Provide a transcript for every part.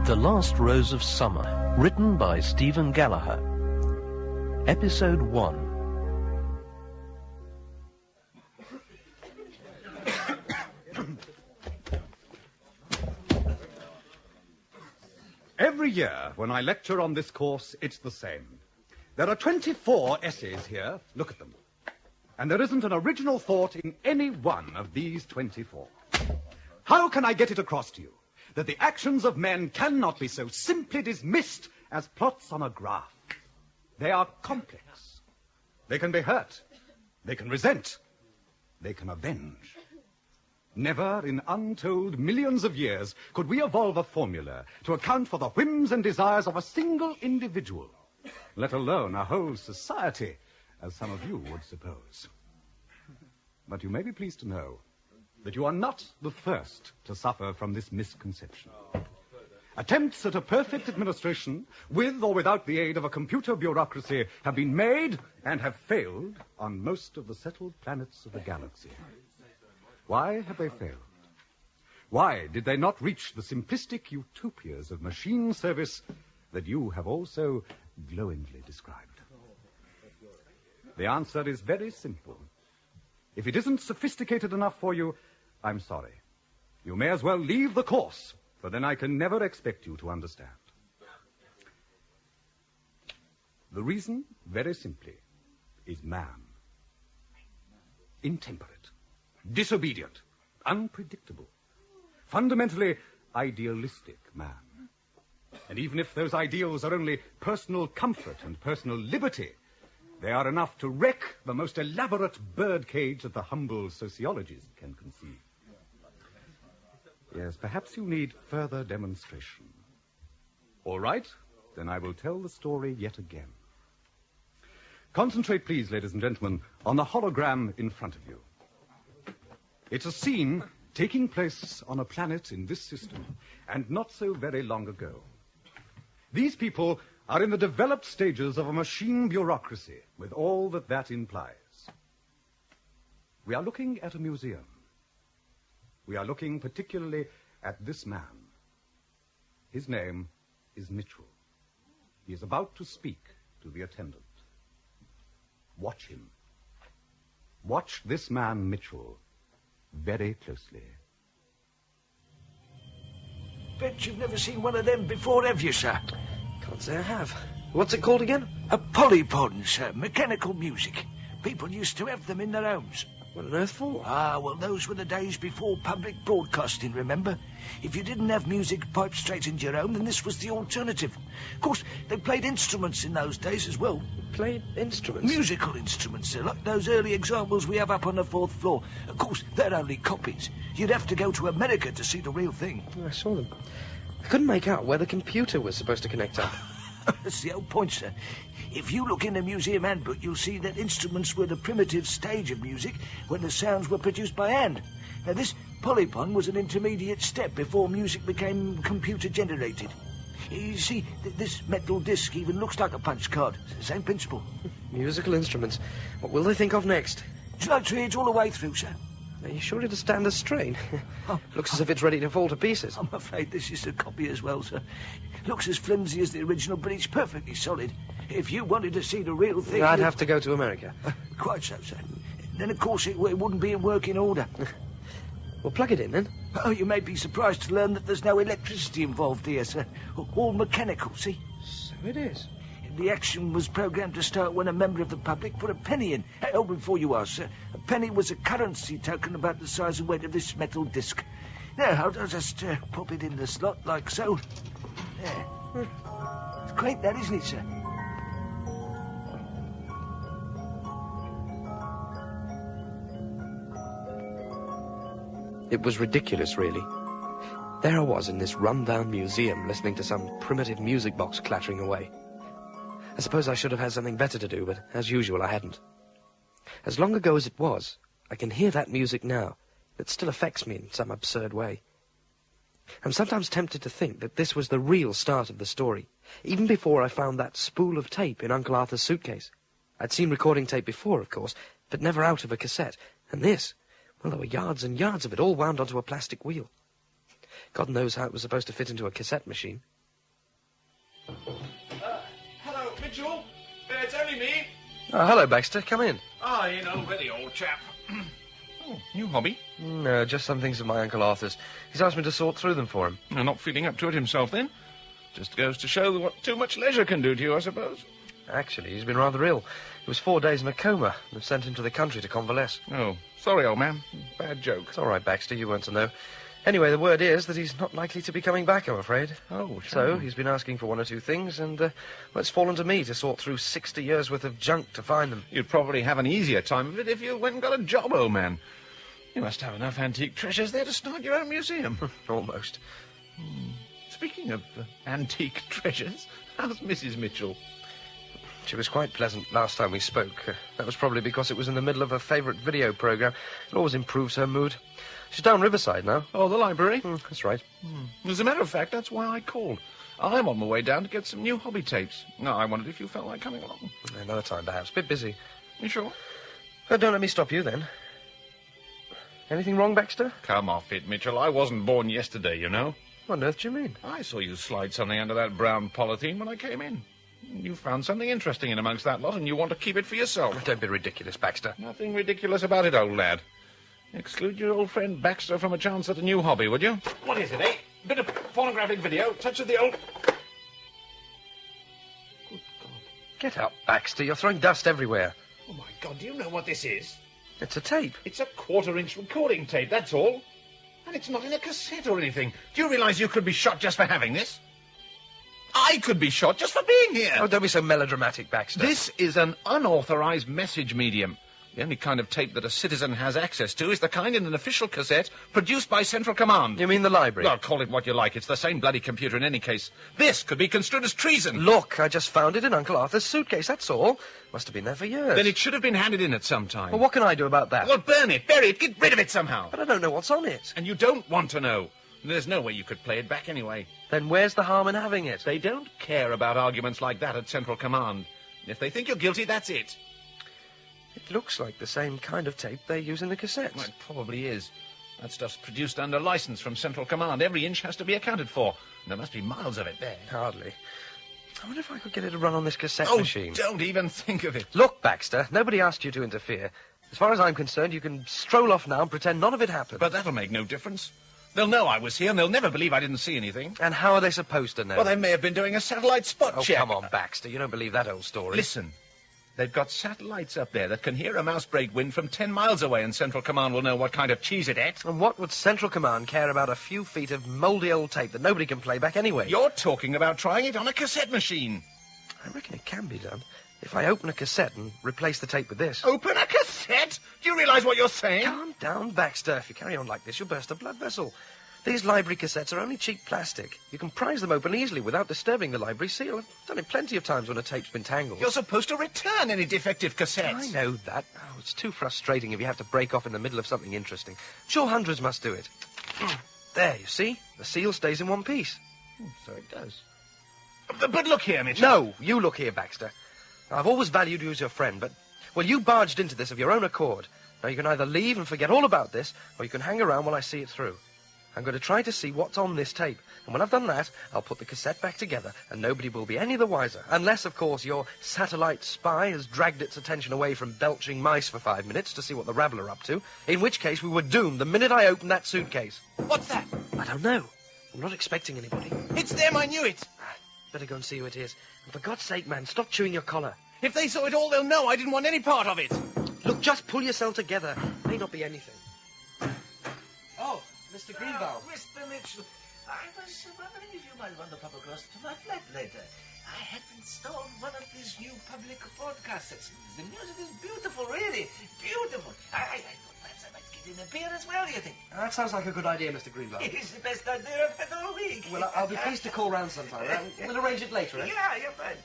The Last Rose of Summer, written by Stephen Gallagher. Episode 1. Every year, when I lecture on this course, it's the same. There are 24 essays here. Look at them. And there isn't an original thought in any one of these 24. How can I get it across to you that the actions of men cannot be so simply dismissed as plots on a graph? They are complex. They can be hurt. They can resent. They can avenge. Never in untold millions of years could we evolve a formula to account for the whims and desires of a single individual, let alone a whole society, as some of you would suppose. But you may be pleased to know that you are not the first to suffer from this misconception. Attempts at a perfect administration, with or without the aid of a computer bureaucracy, have been made and have failed on most of the settled planets of the galaxy. Why have they failed? Why did they not reach the simplistic utopias of machine service that you have also glowingly described? The answer is very simple. If it isn't sophisticated enough for you, I'm sorry. You may as well leave the course, for then I can never expect you to understand. The reason, very simply, is man. Intemperate, disobedient, unpredictable, fundamentally idealistic man. And even if those ideals are only personal comfort and personal liberty, they are enough to wreck the most elaborate birdcage that the humble sociologist can conceive. Yes, perhaps you need further demonstration. All right, then I will tell the story yet again. Concentrate, please, ladies and gentlemen, on the hologram in front of you. It's a scene taking place on a planet in this system, and not so very long ago. These people are in the developed stages of a machine bureaucracy, with all that that implies. We are looking at a museum. We are looking particularly at this man. His name is Mitchell. He is about to speak to the attendant. Watch him. Watch this man, Mitchell, very closely. Bet you've never seen one of them before, have you, sir? Can't say I have. What's it called again? A polypod, sir. Mechanical music. People used to have them in their homes. What on earth for? Ah, well, those were the days before public broadcasting, remember? If you didn't have music piped straight into your home, then this was the alternative. Of course, they played instruments in those days as well. Played instruments? Musical instruments, sir, like those early examples we have up on the 4th floor. Of course, they're only copies. You'd have to go to America to see the real thing. I saw them. I couldn't make out where the computer was supposed to connect up. That's the whole point, sir. If you look in the museum handbook, you'll see that instruments were the primitive stage of music when the sounds were produced by hand. Now, this polypon was an intermediate step before music became computer-generated. You see, this metal disc even looks like a punch card. It's the same principle. Musical instruments. What will they think of next? Would you like to hear it all the way through, sir? Are you sure it'll stand a strain? Looks as if it's ready to fall to pieces. I'm afraid this is a copy as well, sir. Looks as flimsy as the original, but it's perfectly solid. If you wanted to see the real thing... I'd have to go to America. Quite so, sir. Then, of course, it wouldn't be in working order. Well, plug it in, then. Oh, you may be surprised to learn that there's no electricity involved here, sir. All mechanical, see? So it is. The action was programmed to start when a member of the public put a penny in. Oh, before you ask, sir, a penny was a currency token about the size and weight of this metal disc. Now, I'll just pop it in the slot like so. There. It's great, that, isn't it, sir? It was ridiculous, really. There I was in this run-down museum listening to some primitive music box clattering away. I suppose I should have had something better to do, but as usual, I hadn't. As long ago as it was, I can hear that music now. It still affects me in some absurd way. I'm sometimes tempted to think that this was the real start of the story, even before I found that spool of tape in Uncle Arthur's suitcase. I'd seen recording tape before, of course, but never out of a cassette. And this, well, there were yards and yards of it, all wound onto a plastic wheel. God knows how it was supposed to fit into a cassette machine. Oh, hello, Baxter. Come in. Ah, already, old chap. New hobby? No, just some things of my Uncle Arthur's. He's asked me to sort through them for him. Not feeling up to it himself, then? Just goes to show what too much leisure can do to you, I suppose. Actually, he's been rather ill. He was 4 days in a coma. They've sent him to the country to convalesce. Oh, sorry, old man. Bad joke. It's all right, Baxter. You weren't to know. Anyway, the word is that he's not likely to be coming back, I'm afraid. Oh, sure. So he's been asking for one or two things, and well, it's fallen to me to sort through 60 years' worth of junk to find them. You'd probably have an easier time of it if you went and got a job, old man. You must have enough antique treasures there to start your own museum. Almost. Speaking of antique treasures, how's Mrs. Mitchell? She was quite pleasant last time we spoke. That was probably because it was in the middle of her favourite video programme. It always improves her mood. She's down Riverside now. Oh, the library? That's right. As a matter of fact, that's why I called. I'm on my way down to get some new hobby tapes. No, I wondered if you felt like coming along. Another time, perhaps. Bit busy. You sure? Well, don't let me stop you, then. Anything wrong, Baxter? Come off it, Mitchell. I wasn't born yesterday, you know. What on earth do you mean? I saw you slide something under that brown polythene when I came in. You found something interesting in amongst that lot, and you want to keep it for yourself. Don't be ridiculous, Baxter. Nothing ridiculous about it, old lad. Exclude your old friend Baxter from a chance at a new hobby, would you? What is it, eh? Bit of pornographic video, touch of the old... Good God. Get up, Baxter. You're throwing dust everywhere. Oh, my God, do you know what this is? It's a tape. It's a 1/4-inch recording tape, that's all. And it's not in a cassette or anything. Do you realise you could be shot just for having this? I could be shot just for being here. Oh, don't be so melodramatic, Baxter. This is an unauthorized message medium. The only kind of tape that a citizen has access to is the kind in an official cassette produced by Central Command. You mean the library? Well, call it what you like. It's the same bloody computer in any case. This could be construed as treason. Look, I just found it in Uncle Arthur's suitcase, that's all. Must have been there for years. Then it should have been handed in at some time. Well, what can I do about that? Well, burn it, bury it, get rid of it somehow. But I don't know what's on it. And you don't want to know. There's no way you could play it back anyway. Then where's the harm in having it? They don't care about arguments like that at Central Command. If they think you're guilty, that's it. It looks like the same kind of tape they use in the cassettes. Well, it probably is. That stuff's produced under license from Central Command. Every inch has to be accounted for. And there must be miles of it there. Hardly. I wonder if I could get it to run on this cassette machine. Don't even think of it. Look, Baxter, nobody asked you to interfere. As far as I'm concerned, you can stroll off now and pretend none of it happened. But that'll make no difference. They'll know I was here, and they'll never believe I didn't see anything. And how are they supposed to know? Well, they may have been doing a satellite spot check. Oh, come on, Baxter. You don't believe that old story. Listen. They've got satellites up there that can hear a mouse break wind from 10 miles away, and Central Command will know what kind of cheese it ate. And what would Central Command care about a few feet of mouldy old tape that nobody can play back anyway? You're talking about trying it on a cassette machine. I reckon it can be done. If I open a cassette and replace the tape with this. Open a cassette? Do you realise what you're saying? Calm down, Baxter. If you carry on like this, you'll burst a blood vessel. These library cassettes are only cheap plastic. You can prise them open easily without disturbing the library seal. I've done it plenty of times when a tape's been tangled. You're supposed to return any defective cassettes. I know that. Oh, it's too frustrating if you have to break off in the middle of something interesting. Sure, hundreds must do it. There, you see? The seal stays in one piece. So it does. But look here, Mitchell. No, you look here, Baxter. I've always valued you as your friend, but... Well, you barged into this of your own accord. Now, you can either leave and forget all about this, or you can hang around while I see it through. I'm going to try to see what's on this tape. And when I've done that, I'll put the cassette back together, and nobody will be any the wiser. Unless, of course, your satellite spy has dragged its attention away from belching mice for 5 minutes to see what the rabble are up to. In which case, we were doomed the minute I opened that suitcase. What's that? I don't know. I'm not expecting anybody. It's them, I knew it. Better go and see who it is. And for God's sake, man, stop chewing your collar. If they saw it all, they'll know I didn't want any part of it. Look, just pull yourself together. May not be anything. Oh, Mr. Greenvale. Mr. Mitchell, I was wondering if you might want to pop across to my flat later. I have installed one of these new public broadcast systems. The music is beautiful, really. Beautiful. I thought perhaps I might get in a beer as well, do you think? That sounds like a good idea, Mr. Greenvale. It's the best idea of the whole week. Well, I'll be pleased to call round sometime. We'll arrange it later, eh? Yeah, you're fine.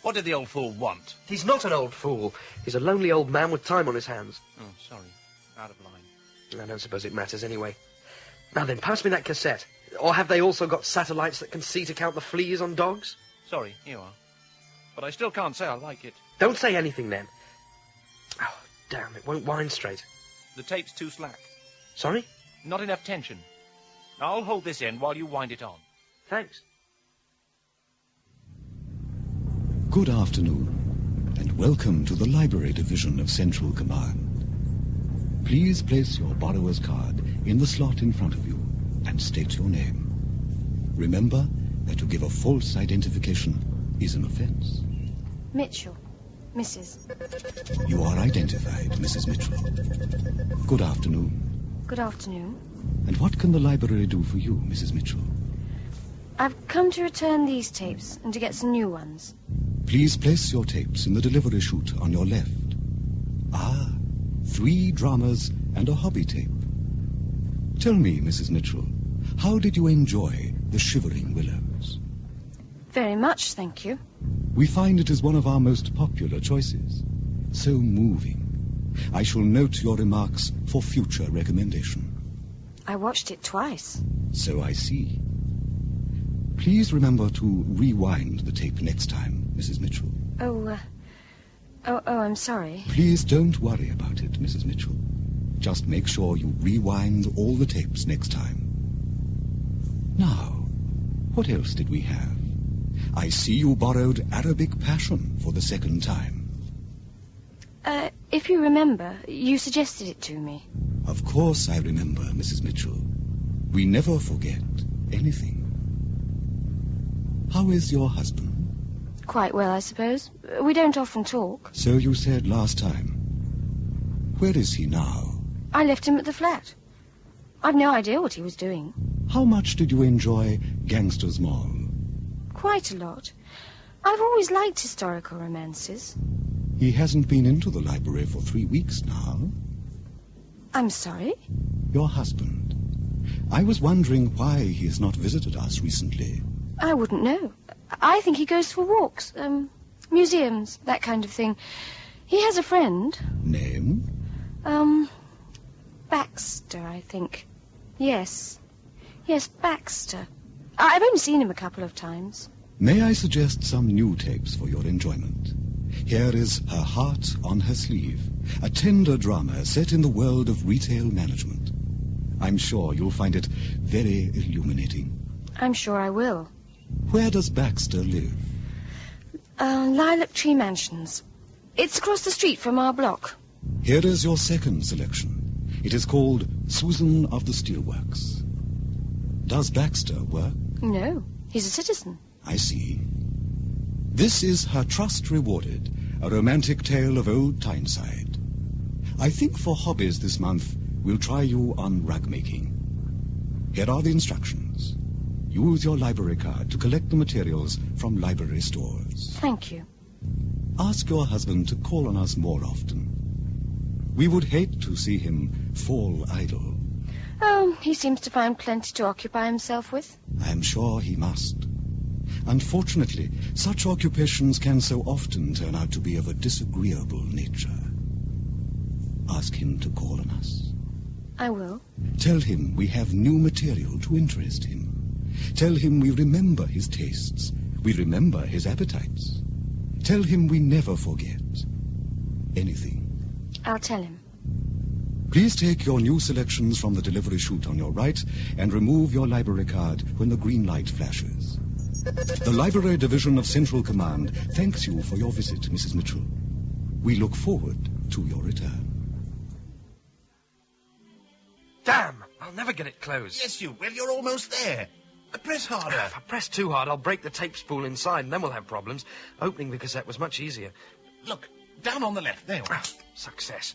What did the old fool want? He's not an old fool. He's a lonely old man with time on his hands. Oh, sorry. Out of line. I don't suppose it matters anyway. Now then, pass me that cassette. Or have they also got satellites that can see to count the fleas on dogs? Sorry, here you are. But I still can't say I like it. Don't say anything then. Oh, damn, it won't wind straight. The tape's too slack. Sorry? Not enough tension. I'll hold this end while you wind it on. Thanks. Good afternoon, and Welcome to the Library Division of Central Command. Please place your borrower's card in the slot in front of you and state your name. Remember that to give a false identification is an offense. Mitchell. Mrs. You are identified, Mrs. Mitchell. Good afternoon. Good afternoon. And what can the library do for you, Mrs. Mitchell? I've come to return these tapes and to get some new ones. Please place your tapes in the delivery chute on your left. Ah, 3 dramas and a hobby tape. Tell me, Mrs. Mitchell, how did you enjoy The Shivering Willows? Very much, thank you. We find it is one of our most popular choices. So moving. I shall note your remarks for future recommendation. I watched it twice. So I see. Please remember to rewind the tape next time, Mrs. Mitchell. Oh, I'm sorry. Please don't worry about it, Mrs. Mitchell. Just make sure you rewind all the tapes next time. Now, what else did we have? I see you borrowed Arabic Passion for the second time. If you remember, you suggested it to me. Of course I remember, Mrs. Mitchell. We never forget anything. How is your husband? Quite well, I suppose. We don't often talk. So you said last time. Where is he now? I left him at the flat. I've no idea what he was doing. How much did you enjoy Gangster's Mall? Quite a lot. I've always liked historical romances. He hasn't been into the library for 3 weeks now. I'm sorry? Your husband. I was wondering why he has not visited us recently. I wouldn't know. I think he goes for walks, museums, that kind of thing. He has a friend. Name? Baxter, I think. Yes, Baxter. I've only seen him a couple of times. May I suggest some new tapes for your enjoyment? Here is Her Heart on Her Sleeve, a tender drama set in the world of retail management. I'm sure you'll find it very illuminating. I'm sure I will. Where does Baxter live? Lilac Tree Mansions. It's across the street from our block. Here is your second selection. It is called Susan of the Steelworks. Does Baxter work? No, he's a citizen. I see. This is Her Trust Rewarded, a romantic tale of old Tyneside. I think for hobbies this month, we'll try you on rug making. Here are the instructions. Use your library card to collect the materials from library stores. Thank you. Ask your husband to call on us more often. We would hate to see him fall idle. Oh, he seems to find plenty to occupy himself with. I'm sure he must. Unfortunately, such occupations can so often turn out to be of a disagreeable nature. Ask him to call on us. I will. Tell him we have new material to interest him. Tell him we remember his tastes. We remember his appetites. Tell him we never forget anything. I'll tell him. Please take your new selections from the delivery chute on your right and remove your library card when the green light flashes. The Library Division of Central Command thanks you for your visit, Mrs. Mitchell. We look forward to your return. Damn! I'll never get it closed. Yes, you will. You're almost there. Press harder. If I press too hard, I'll break the tape spool inside, and then we'll have problems. Opening the cassette was much easier. Look, down on the left. There we are. Success.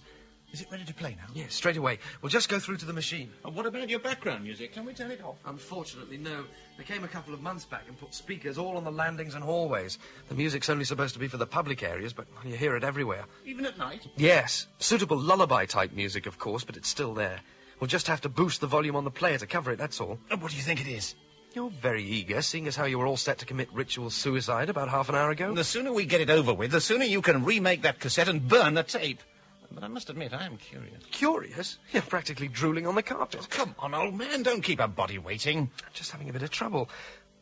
Is it ready to play now? Yes, straight away. We'll just go through to the machine. And what about your background music? Can we turn it off? Unfortunately, no. They came a couple of months back and put speakers all on the landings and hallways. The music's only supposed to be for the public areas, but you hear it everywhere. Even at night? Yes. Suitable lullaby-type music, of course, but it's still there. We'll just have to boost the volume on the player to cover it, that's all. What do you think it is? You're very eager, seeing as how you were all set to commit ritual suicide about half an hour ago. The sooner we get it over with, the sooner you can remake that cassette and burn the tape. But I must admit, I am curious. Curious? You're practically drooling on the carpet. Oh, come on, old man, don't keep a body waiting. I'm just having a bit of trouble.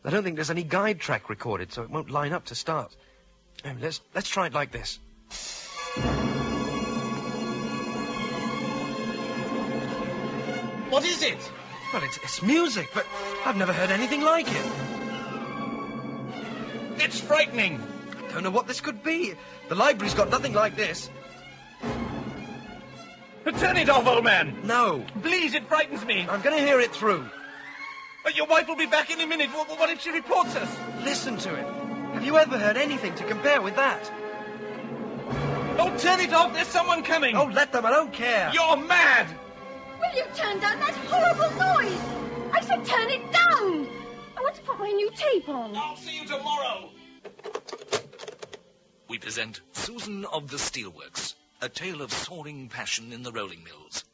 I don't think there's any guide track recorded, so it won't line up to start. Let's try it like this. What is it? Well, it's music, but I've never heard anything like it. It's frightening. don't know what this could be. The library's got nothing like this. Turn it off, old man. No. Please, it frightens me. I'm going to hear it through. Your wife will be back any minute. What if she reports us? Listen to it. Have you ever heard anything to compare with that? Oh, turn it off. There's someone coming. Oh, let them. I don't care. You're mad. Will you turn down that horrible noise? I said turn it down. I want to put my new tape on. I'll see you tomorrow. We present Susan of the Steelworks, a tale of soaring passion in the rolling mills.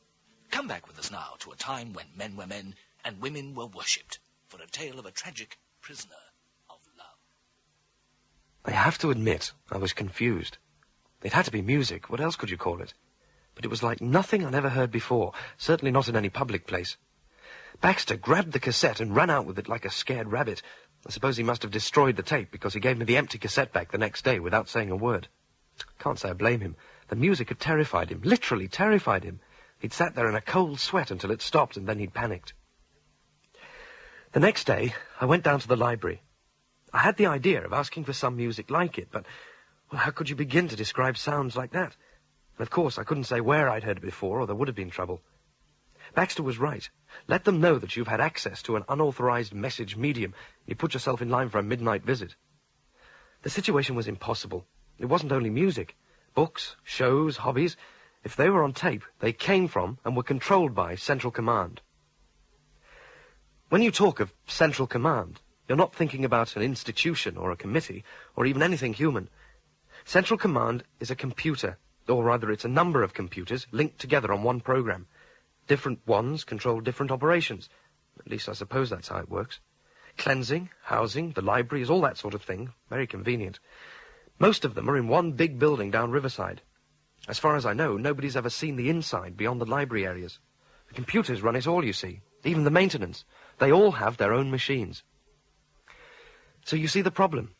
Come back with us now to a time when men were men and women were worshipped, for a tale of a tragic prisoner of love. I have to admit, I was confused. It had to be music. What else could you call it? But it was like nothing I'd ever heard before, certainly not in any public place. Baxter grabbed the cassette and ran out with it like a scared rabbit. I suppose he must have destroyed the tape, because he gave me the empty cassette back the next day without saying a word. Can't say I blame him. The music had terrified him, literally terrified him. He'd sat there in a cold sweat until it stopped, and then he'd panicked. The next day, I went down to the library. I had the idea of asking for some music like it, but well, how could you begin to describe sounds like that? And of course, I couldn't say where I'd heard it before, or there would have been trouble. Baxter was right. Let them know that you've had access to an unauthorized message medium. You put yourself in line for a midnight visit. The situation was impossible. It wasn't only music. Books, shows, hobbies. If they were on tape, they came from and were controlled by Central Command. When you talk of Central Command, you're not thinking about an institution or a committee or even anything human. Central Command is a computer, or rather it's a number of computers linked together on one program. Different ones control different operations. At least I suppose that's how it works. Cleansing, housing, the library is all that sort of thing. Very convenient. Most of them are in one big building down Riverside. As far as I know, nobody's ever seen the inside beyond the library areas. The computers run it all, you see. Even the maintenance. They all have their own machines. So you see the problem.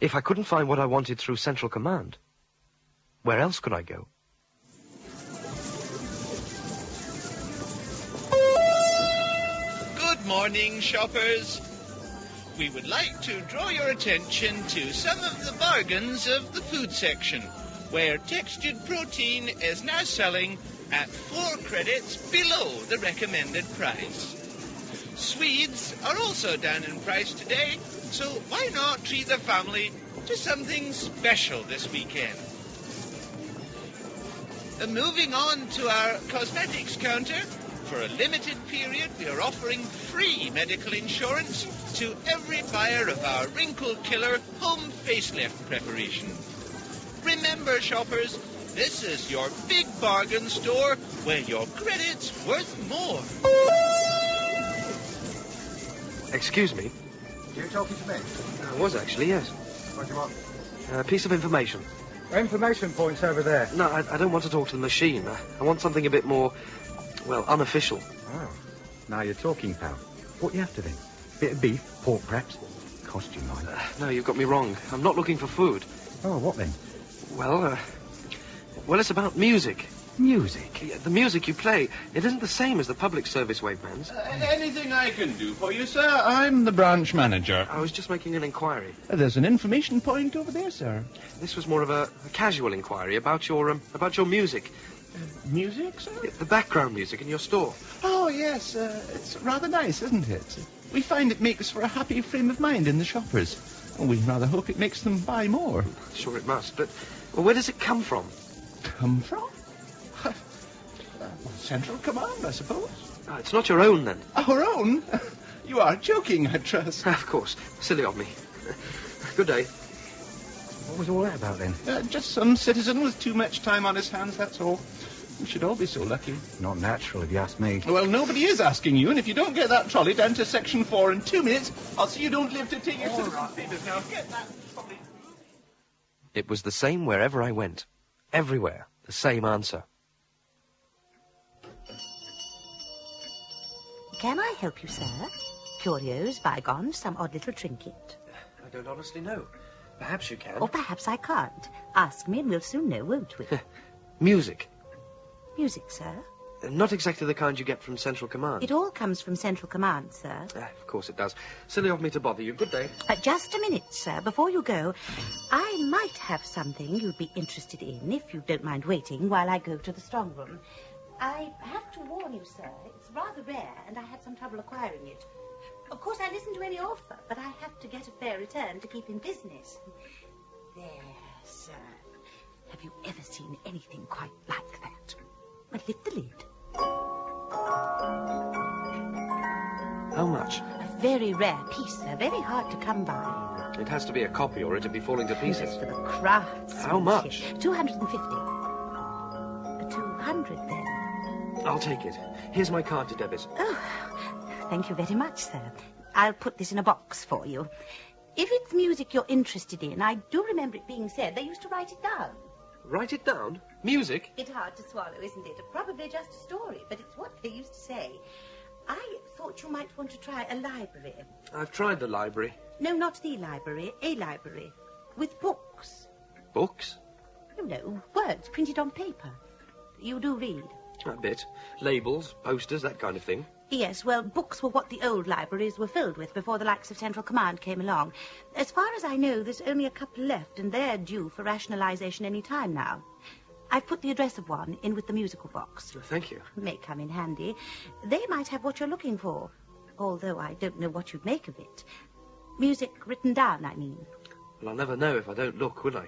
If I couldn't find what I wanted through Central Command, where else could I go? Good morning, shoppers. We would like to draw your attention to some of the bargains of the food section, where textured protein is now selling at 4 credits below the recommended price. Swedes are also down in price today, so why not treat the family to something special this weekend? Moving on to our cosmetics counter, for a limited period we are offering free medical insurance to every buyer of our wrinkle killer home facelift preparation. Remember, shoppers, this is your big bargain store where your credit's worth more. Excuse me? You talking to me? I was actually, yes. What do you want? A piece of information. Information point's over there. No, I don't want to talk to the machine. I want something a bit more, well, unofficial. Oh, now you're talking, pal. What you after then? Bit of beef, pork perhaps? Cost you mine. No, you've got me wrong. I'm not looking for food. Oh, what then? Well, it's about music. Music? Yeah, the music you play, it isn't the same as the public service wave bands. Anything I can do for you, sir? I'm the branch manager. I was just making an inquiry. There's an information point over there, sir. This was more of a casual inquiry about your music. Music, sir? Yeah, the background music in your store. Oh, yes. It's rather nice, isn't it? We find it makes for a happy frame of mind in the shoppers. We rather hope it makes them buy more. Sure it must, but where does it come from? Come from? Central Command, I suppose. Oh, it's not your own, then? Our own? You are joking, I trust. Of course. Silly of me. Good day. What was all that about then? Just some citizen with too much time on his hands, that's all. We should all be so lucky. Not natural, if you ask me. Well, nobody is asking you, and if you don't get that trolley down to Section 4 in 2 minutes, I'll see you don't live to take your citizen papers. Now, get that trolley. It was the same wherever I went. Everywhere. The same answer. Can I help you, sir? Curios, bygones, some odd little trinket? I don't honestly know. Perhaps you can. Or perhaps I can't. Ask me and we'll soon know, won't we? Music. Music, sir? Not exactly the kind you get from Central Command. It all comes from Central Command, sir. Of course it does. Silly of me to bother you. Good day. Just a minute, sir. Before you go, I might have something you'd be interested in, if you don't mind waiting while I go to the strong room. I have to warn you, sir, it's rather rare, and I had some trouble acquiring it. Of course, I listen to any offer, but I have to get a fair return to keep in business. There, sir. Have you ever seen anything quite like that? Well, lift the lid. How much? A very rare piece, sir. Very hard to come by. It has to be a copy or it'd be falling to pieces. For the crafts. How much? 250. 200, then. I'll take it. Here's my card to debit. Oh, thank you very much, sir. I'll put this in a box for you. If it's music you're interested in, I do remember it being said they used to write it down. Write it down? Music? Bit hard to swallow, isn't it? Probably just a story, but it's what they used to say. I thought you might want to try a library. I've tried the library. No, not the library. A library. With books. Books? You know, words printed on paper. You do read? A bit. Labels, posters, that kind of thing. Yes, well, books were what the old libraries were filled with before the likes of Central Command came along. As far as I know, there's only a couple left, and they're due for rationalization any time now. I've put the address of one in with the musical box. Thank you. May come in handy. They might have what you're looking for, although I don't know what you'd make of it. Music written down, I mean. Well, I'll never know if I don't look, will I?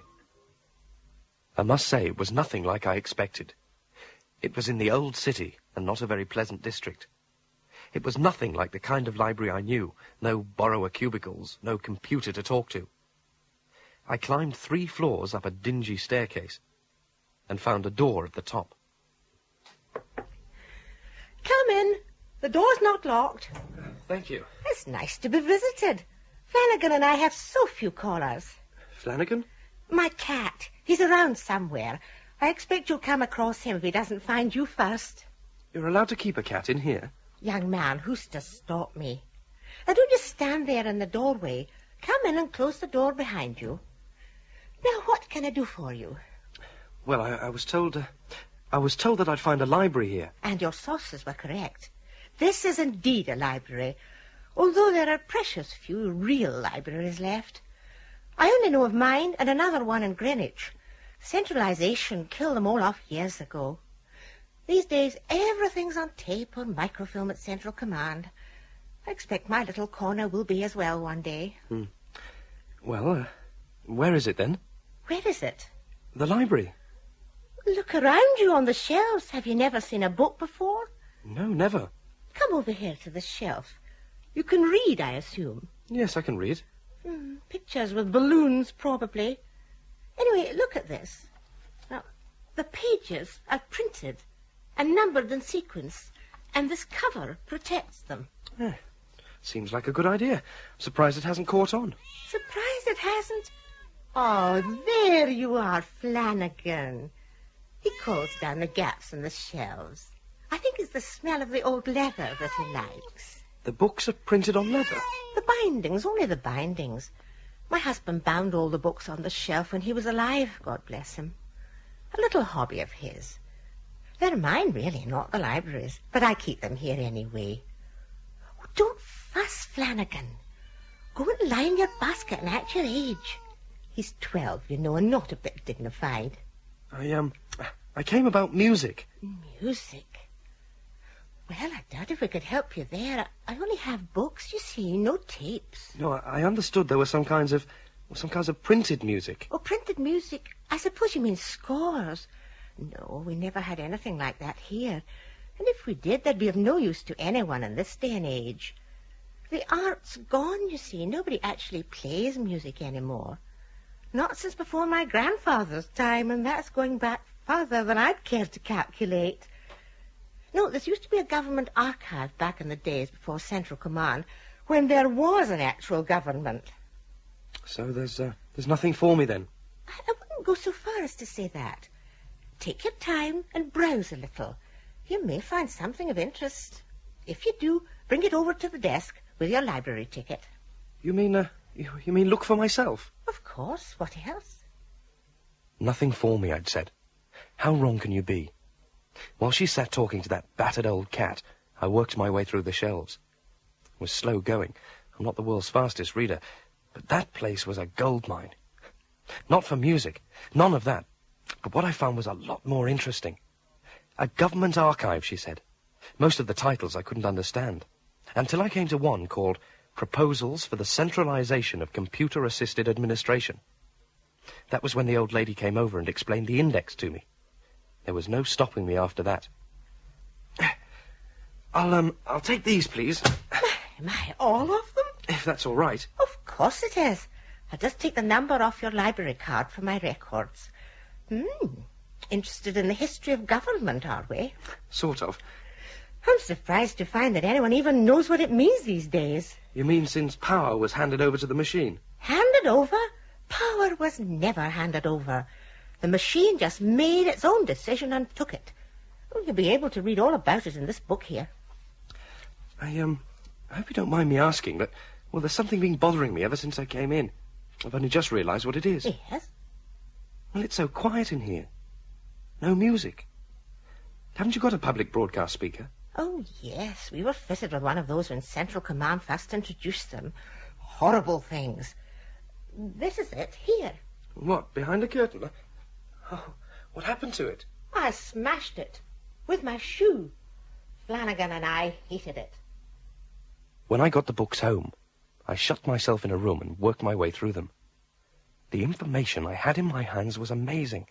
I must say it was nothing like I expected. It was in the old city, and not a very pleasant district. It was nothing like the kind of library I knew. No borrower cubicles, no computer to talk to. I climbed 3 floors up a dingy staircase and found a door at the top. Come in. The door's not locked. Thank you. It's nice to be visited. Flanagan and I have so few callers. Flanagan? My cat. He's around somewhere. I expect you'll come across him if he doesn't find you first. You're allowed to keep a cat in here? Young man, who's to stop me? Now, don't just stand there in the doorway. Come in and close the door behind you. Now, what can I do for you? Well, I was told that I'd find a library here. And your sources were correct. This is indeed a library, although there are precious few real libraries left. I only know of mine and another one in Greenwich. Centralization killed them all off years ago. These days, everything's on tape or microfilm at Central Command. I expect my little corner will be as well one day. Well, where is it then? Where is it? The library. Look around you on the shelves. Have you never seen a book before? No, never. Come over here to the shelf. You can read, I assume. Yes, I can read. Pictures with balloons, probably. Anyway, look at this. Now, the pages are printed and numbered in sequence, and this cover protects them. Seems like a good idea. I'm surprised it hasn't caught on. Surprised it hasn't? Oh, there you are, Flanagan. He calls down the gaps in the shelves. I think it's the smell of the old leather that he likes. The books are printed on leather? The bindings, only the bindings. My husband bound all the books on the shelf when he was alive, God bless him. A little hobby of his. They're mine, really, not the library's, but I keep them here anyway. Oh, don't fuss, Flanagan. Go and line your basket and act your age. He's 12, you know, and not a bit dignified. I came about music. Music? Well, I doubt if we could help you there. I only have books, you see, no tapes. No, I understood there were some kinds of printed music. Oh, printed music? I suppose you mean scores. No, we never had anything like that here. And if we did, they'd be of no use to anyone in this day and age. The art's gone, you see. Nobody actually plays music anymore. Not since before my grandfather's time, and that's going back farther than I'd care to calculate. No, there used to be a government archive back in the days before Central Command, when there was an actual government. So there's nothing for me then? I wouldn't go so far as to say that. Take your time and browse a little. You may find something of interest. If you do, bring it over to the desk with your library ticket. You mean look for myself? Of course. What else? Nothing for me, I'd said. How wrong can you be? While she sat talking to that battered old cat, I worked my way through the shelves. It was slow going. I'm not the world's fastest reader, but that place was a goldmine. Not for music, none of that. But what I found was a lot more interesting. A government archive, she said. Most of the titles I couldn't understand, until I came to one called Proposals for the Centralization of Computer-Assisted Administration. That was when the old lady came over and explained the index to me. There was no stopping me after that. I'll take these, please. My, all of them? If that's all right. Of course it is. I'll just take the number off your library card for my records. Interested in the history of government, are we? Sort of. I'm surprised to find that anyone even knows what it means these days. You mean since power was handed over to the machine? Handed over? Power was never handed over. The machine just made its own decision and took it. Well, you'll be able to read all about it in this book here. I hope you don't mind me asking, but, well, there's something been bothering me ever since I came in. I've only just realized what it is. Yes? Well, it's so quiet in here. No music. Haven't you got a public broadcast speaker? Oh, yes. We were fitted with one of those when Central Command first introduced them. Horrible things. This is it, here. What, behind a curtain? Oh, what happened to it? I smashed it. With my shoe. Flanagan and I hated it. When I got the books home, I shut myself in a room and worked my way through them. The information I had in my hands was amazing.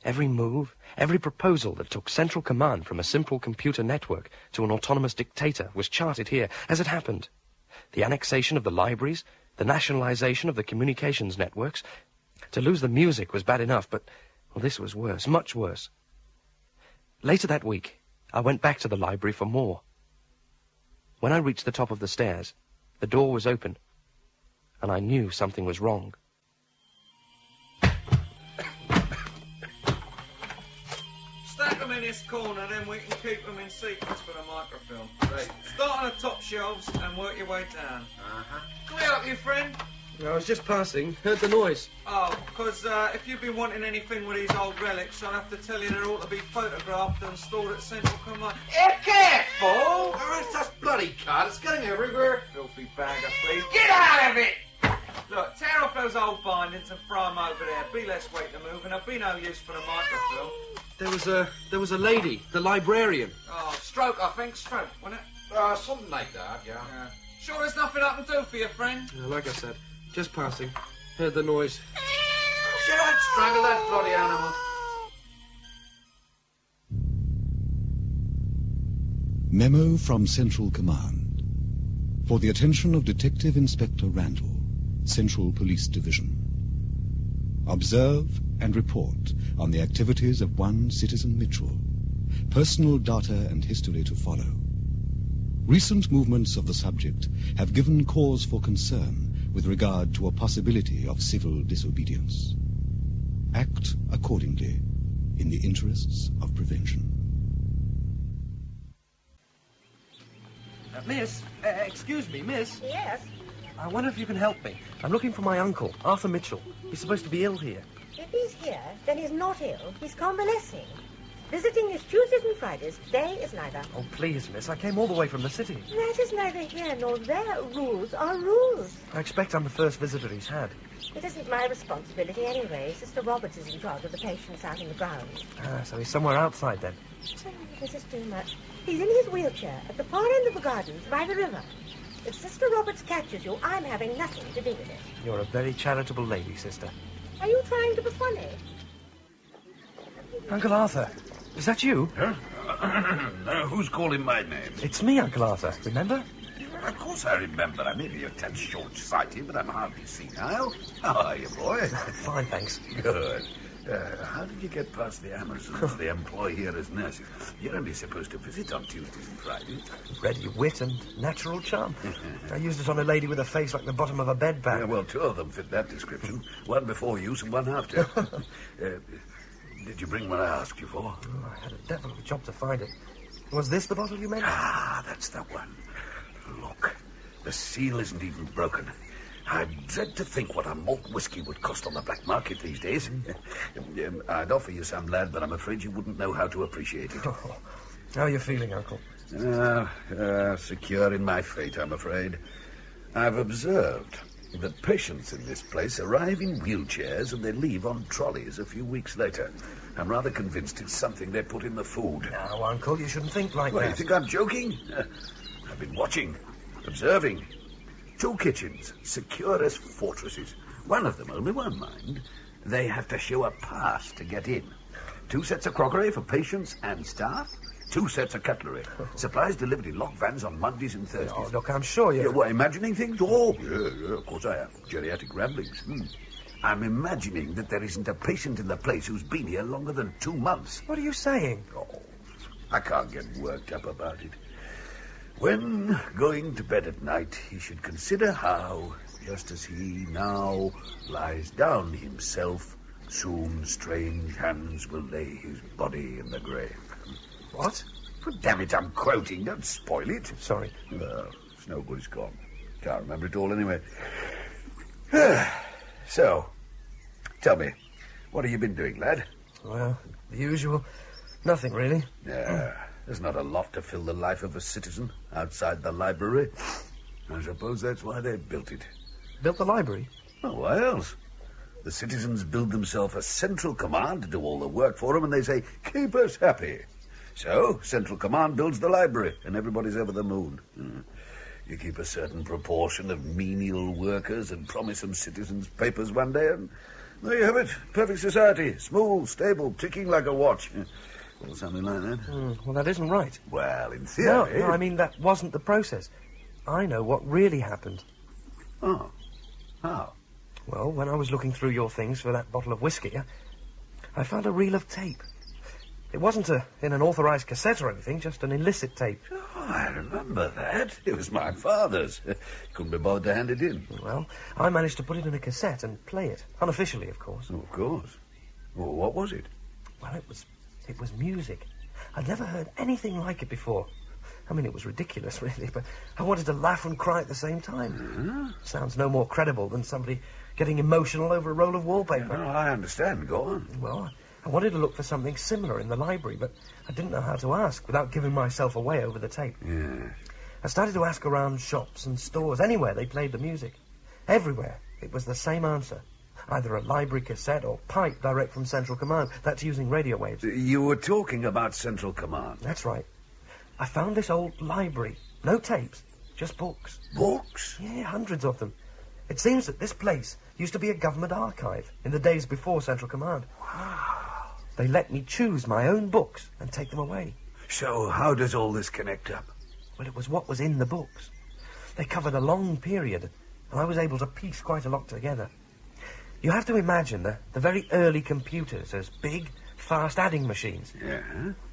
Every move, every proposal that took central command from a simple computer network to an autonomous dictator was charted here as it happened. The annexation of the libraries, the nationalization of the communications networks. To lose the music was bad enough, but, well, this was worse, much worse. Later that week, I went back to the library for more. When I reached the top of the stairs, the door was open, and I knew something was wrong. Stack them in this corner, then we can keep them in sequence for the microfilm. Right. Start on the top shelves and work your way down. Can we help you, friend? I was just passing, heard the noise. Oh, because if you've been wanting anything with these old relics, I'll have to tell you they're all to be photographed and stored at Central Command. Careful! Oh, that's bloody cut. It's getting everywhere. Filthy bagger, please. Get out of it! Look, tear off those old bindings and throw them over there. Be less weight to move, and there'll be no use for the microfilm. There was a lady, the librarian. Oh, stroke, I think. Stroke, wasn't it? Something like that, yeah. Sure there's nothing I can do for you, friend? Like I said, just passing. Heard the noise. Should I strangle that bloody animal? Memo from Central Command. For the attention of Detective Inspector Randall, Central Police Division. Observe and report on the activities of one Citizen Mitchell. Personal data and history to follow. Recent movements of the subject have given cause for concern with regard to a possibility of civil disobedience. Act accordingly in the interests of prevention. Miss, excuse me, miss. Yes? I wonder if you can help me. I'm looking for my uncle, Arthur Mitchell. He's supposed to be ill here. If he's here, then he's not ill. He's convalescing. Visiting his Tuesdays and Fridays. Today is neither. Oh, please, miss. I came all the way from the city. That is neither here nor there. Rules are rules. I expect I'm the first visitor he's had. It isn't my responsibility anyway. Sister Roberts is in charge of the patients out in the grounds. So he's somewhere outside then. Oh, this is too much. He's in his wheelchair at the far end of the gardens by the river. If Sister Roberts catches you, I'm having nothing to do with it. You're a very charitable lady, sister. Are you trying to be funny? Uncle Arthur, is that you? Huh? Who's calling my name? It's me, Uncle Arthur. Remember? Of course I remember. I may be a tad short-sighted, but I'm hardly senile. How are you, boy? Fine, thanks. Good. How did you get past the Amazons they employ here as nurses? You're only supposed to visit on Tuesdays and Fridays. Ready wit and natural charm. I used it on a lady with a face like the bottom of a bed bag. Yeah, well, two of them fit that description. One before use and one after. Did you bring what I asked you for? Oh, I had a devil of a job to find it. Was this the bottle you meant? Ah, that's the one. Look, the seal isn't even broken. I dread to think what a malt whiskey would cost on the black market these days. I'd offer you some, lad, but I'm afraid you wouldn't know how to appreciate it. Oh, how are you feeling, Uncle? Secure in my fate, I'm afraid. I've observed that patients in this place arrive in wheelchairs and they leave on trolleys a few weeks later. I'm rather convinced it's something they put in the food. No, Uncle, you shouldn't think like Well, that. you think I'm joking? I've been watching, observing. 2 kitchens, secure as fortresses. One of them, only one, mind. They have to show a pass to get in. 2 sets of crockery for patients and staff. 2 sets of cutlery. Supplies delivered in locked vans on Mondays and Thursdays. Oh, look, I'm sure you... What, imagining things? Oh, yeah, of course I am. Geriatric ramblings. I'm imagining that there isn't a patient in the place who's been here longer than 2 months. What are you saying? Oh, I can't get worked up about it. When going to bed at night, he should consider how, just as he now lies down himself, soon strange hands will lay his body in the grave. What? Well, damn it, I'm quoting. Don't spoil it. Sorry. It's no good, it's gone. Can't remember it all anyway. So, tell me, what have you been doing, lad? Well, the usual. Nothing, really. There's not a lot to fill the life of a citizen outside the library. I suppose that's why they built it. Built the library? Oh, why else? The citizens build themselves a central command to do all the work for them, and they say, keep us happy. So, Central Command builds the library, and everybody's over the moon. You keep a certain proportion of menial workers and promise them citizens' papers one day, and there you have it. Perfect society. Smooth, stable, ticking like a watch. Or something like that. Well, that isn't right. Well, in theory... No, I mean, that wasn't the process. I know what really happened. Oh. How? Well, when I was looking through your things for that bottle of whiskey, I found a reel of tape. It wasn't in an authorized cassette or anything, just an illicit tape. Oh, I remember that. It was my father's. Couldn't be bothered to hand it in. Well, I managed to put it in a cassette and play it. Unofficially, of course. Oh, of course. Well, what was it? Well, it was music. I'd never heard anything like it before. I mean, it was ridiculous, really, but I wanted to laugh and cry at the same time. Sounds no more credible than somebody getting emotional over a roll of wallpaper. Yeah, I understand. Go on. Well, I wanted to look for something similar in the library, but I didn't know how to ask without giving myself away over the tape. Yeah. I started to ask around shops and stores, anywhere they played the music. Everywhere, it was the same answer. Either a library cassette or pipe direct from Central Command. That's using radio waves. You were talking about Central Command. That's right. I found this old library. No tapes, just books. Books? Yeah, hundreds of them. It seems that this place used to be a government archive in the days before Central Command. Wow. They let me choose my own books and take them away. So how does all this connect up? Well, it was what was in the books. They covered a long period, and I was able to piece quite a lot together. You have to imagine the very early computers as big, fast adding machines. Yeah?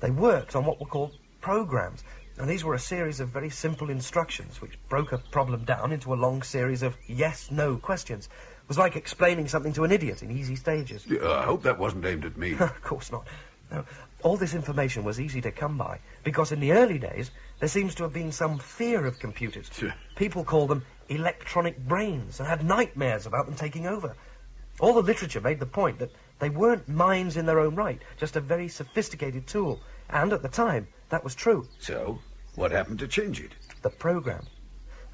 They worked on what were called programs, and these were a series of very simple instructions which broke a problem down into a long series of yes-no questions. It was like explaining something to an idiot in easy stages. I hope that wasn't aimed at me. Of course not. No, all this information was easy to come by, because in the early days, there seems to have been some fear of computers. People called them electronic brains and had nightmares about them taking over. All the literature made the point that they weren't minds in their own right, just a very sophisticated tool. And at the time, that was true. So, what happened to change it? The program.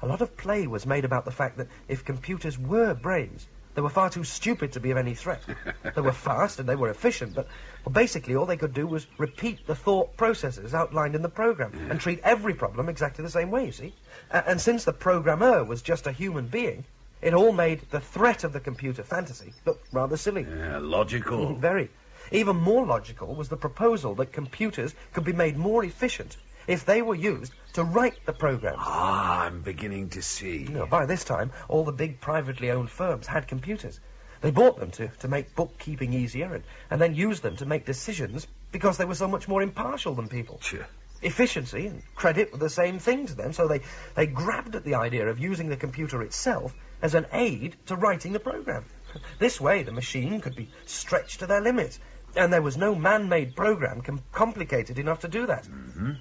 A lot of play was made about the fact that if computers were brains, they were far too stupid to be of any threat. They were fast and they were efficient, but basically all they could do was repeat the thought processes outlined in the program and treat every problem exactly the same way, you see. And since the programmer was just a human being, it all made the threat of the computer fantasy look rather silly. Yeah, logical. Very. Even more logical was the proposal that computers could be made more efficient if they were used to write the programs. Ah, I'm beginning to see. You know, by this time, all the big privately owned firms had computers. They bought them to make bookkeeping easier and then used them to make decisions because they were so much more impartial than people. Sure. Efficiency and credit were the same thing to them, so they grabbed at the idea of using the computer itself as an aid to writing the program. This way, the machine could be stretched to their limits, and there was no man-made program complicated enough to do that. Mm-hmm.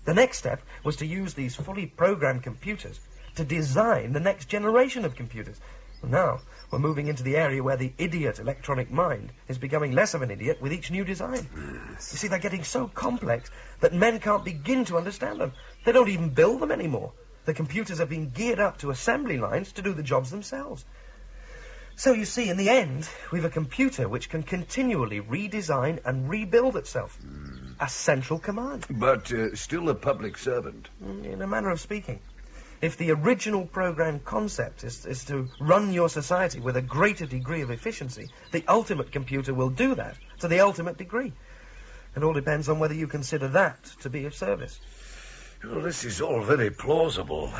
The next step was to use these fully programmed computers to design the next generation of computers. Now, we're moving into the area where the idiot electronic mind is becoming less of an idiot with each new design. Yes. You see, they're getting so complex that men can't begin to understand them. They don't even build them anymore. The computers have been geared up to assembly lines to do the jobs themselves. So, you see, in the end, we've a computer which can continually redesign and rebuild itself. A central command. But still a public servant. In a manner of speaking. If the original program concept is to run your society with a greater degree of efficiency, the ultimate computer will do that to the ultimate degree. It all depends on whether you consider that to be of service. Well, this is all very plausible.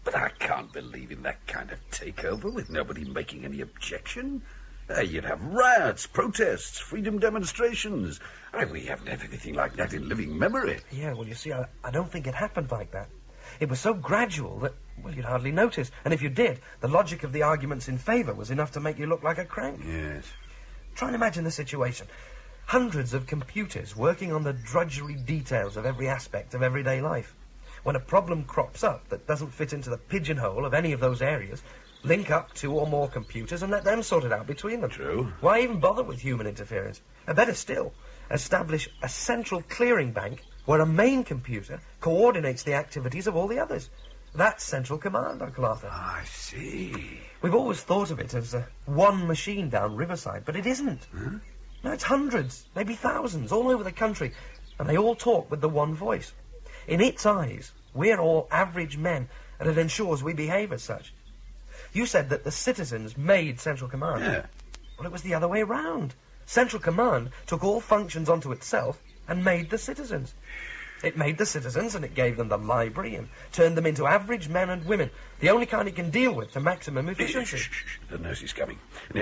But I can't believe in that kind of takeover with nobody making any objection. You'd have riots, protests, freedom demonstrations. We haven't had anything like that in living memory. Yeah, well, you see, I don't think it happened like that. It was so gradual that, well, you'd hardly notice. And if you did, the logic of the arguments in favour was enough to make you look like a crank. Yes. Try and imagine the situation. Hundreds of computers working on the drudgery details of every aspect of everyday life. When a problem crops up that doesn't fit into the pigeonhole of any of those areas, link up 2 or more computers and let them sort it out between them. True. Why even bother with human interference? Better still, establish a central clearing bank where a main computer coordinates the activities of all the others. That's central command, Uncle Arthur. I see. We've always thought of it as one machine down Riverside, but it isn't. Huh? No, it's hundreds, maybe thousands, all over the country, and they all talk with the one voice. In its eyes, we're all average men, and it ensures we behave as such. You said that the citizens made Central Command. Yeah. Well, it was the other way round. Central Command took all functions onto itself and made the citizens. It made the citizens and it gave them the library and turned them into average men and women, the only kind it can deal with to maximum efficiency. Shh. The nurse is coming.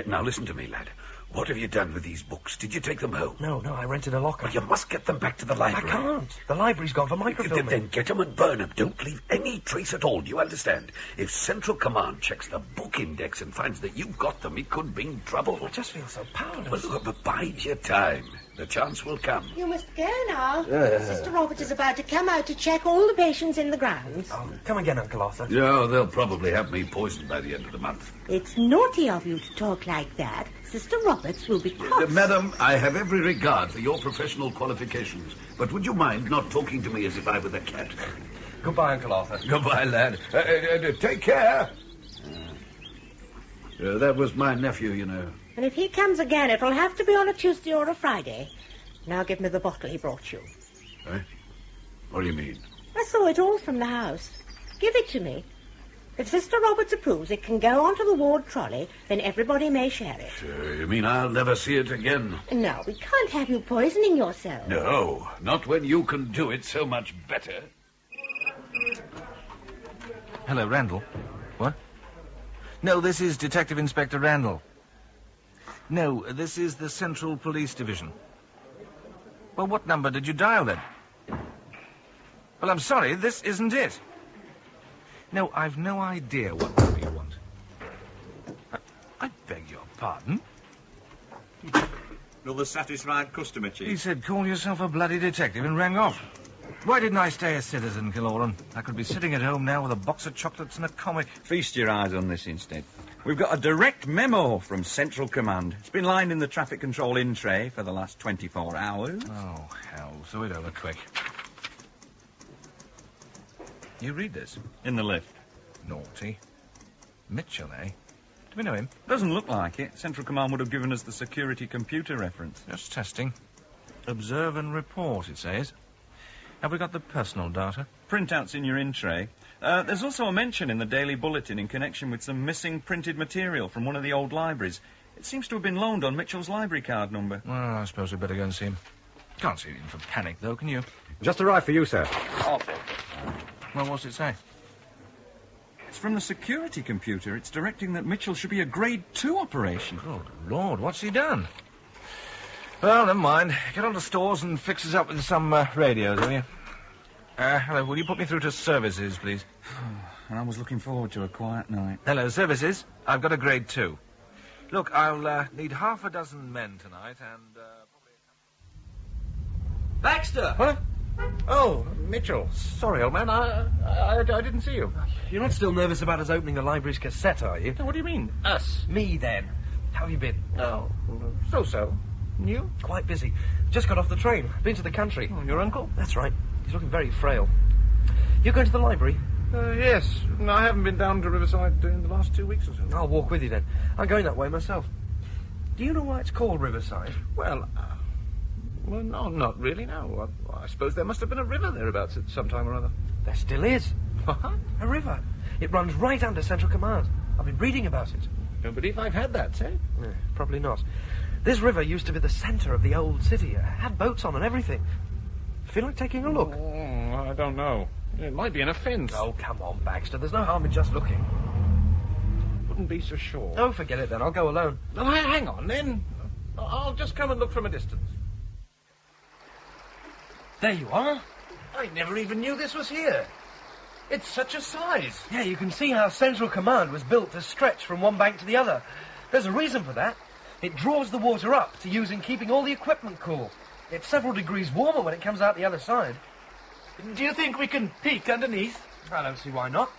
Now listen to me, lad. What have you done with these books? Did you take them home? No, I rented a locker. Well, you must get them back to the library. I can't. The library's gone for microfilming. Then get them and burn them. Don't leave any trace at all. Do you understand? If Central Command checks the book index and finds that you've got them, it could bring trouble. I just feel so powerless. Well, look, but bide your time. The chance will come. You must go now. Sister Robert is about to come out to check all the patients in the grounds. Oh, come again, Uncle Arthur. No, they'll probably have me poisoned by the end of the month. It's naughty of you to talk like that. Sister Roberts will be cross. Madam, I have every regard for your professional qualifications, but would you mind not talking to me as if I were the cat? Goodbye, Uncle Arthur. Goodbye, lad. Take care. That was my nephew, you know. And if he comes again, it'll have to be on a Tuesday or a Friday. Now give me the bottle he brought you. Eh? What do you mean? I saw it all from the house. Give it to me. If Sister Roberts approves, it can go onto the ward trolley, then everybody may share it. You mean I'll never see it again? No, we can't have you poisoning yourself. No, not when you can do it so much better. Hello, Randall. What? No, this is Detective Inspector Randall. No, this is the Central Police Division. Well, what number did you dial, then? Well, I'm sorry, this isn't it. No, I've no idea what number you want. I beg your pardon? Another satisfied customer, Chief. He said, call yourself a bloody detective and rang off. Why didn't I stay a citizen, Killoran? I could be sitting at home now with a box of chocolates and a comic. Feast your eyes on this instead. We've got a direct memo from Central Command. It's been lying in the traffic control in tray for the last 24 hours. Oh, hell. So it over quick. You read this? In the lift. Naughty. Mitchell, eh? Do we know him? Doesn't look like it. Central Command would have given us the security computer reference. Just testing. Observe and report, it says. Have we got the personal data? Printouts in your in tray. There's also a mention in the Daily Bulletin in connection with some missing printed material from one of the old libraries. It seems to have been loaned on Mitchell's library card number. Well, I suppose we'd better go and see him. Can't see him for panic, though, can you? Just arrived for you, sir. Awful. Well, what's it say? It's from the security computer. It's directing that Mitchell should be a Grade 2 operation. Good Lord, what's he done? Well, never mind. Get on to stores and fix us up with some radios, will you? Hello, will you put me through to services, please? And I was looking forward to a quiet night. Hello, services. I've got a Grade 2. Look, I'll need half a dozen men tonight and, probably... Baxter! What? Oh, Mitchell, sorry, old man, I didn't see you. You're not still nervous about us opening the library's cassette, are you? What do you mean, us? Me, then. How have you been? Oh, so-so. And you? Quite busy. Just got off the train. Been to the country. Oh, your uncle? That's right. He's looking very frail. You going to the library? Yes. No, I haven't been down to Riverside in the last 2 weeks or so. I'll walk with you then. I'm going that way myself. Do you know why it's called Riverside? Well, no, not really, no. I suppose there must have been a river thereabouts at some time or other. There still is. What? A river. It runs right under Central Command. I've been reading about it. Don't believe I've had that, say? Probably not. This river used to be the centre of the old city. It had boats on and everything. Feel like taking a look? I don't know. It might be an offence. Oh, come on, Baxter. There's no harm in just looking. Wouldn't be so sure. Oh, forget it then. I'll go alone. No, hang on, then. I'll just come and look from a distance. There you are. I never even knew this was here. It's such a size. Yeah, you can see how Central Command was built to stretch from one bank to the other. There's a reason for that. It draws the water up to use in keeping all the equipment cool. It's several degrees warmer when it comes out the other side. Do you think we can peek underneath? I don't see why not.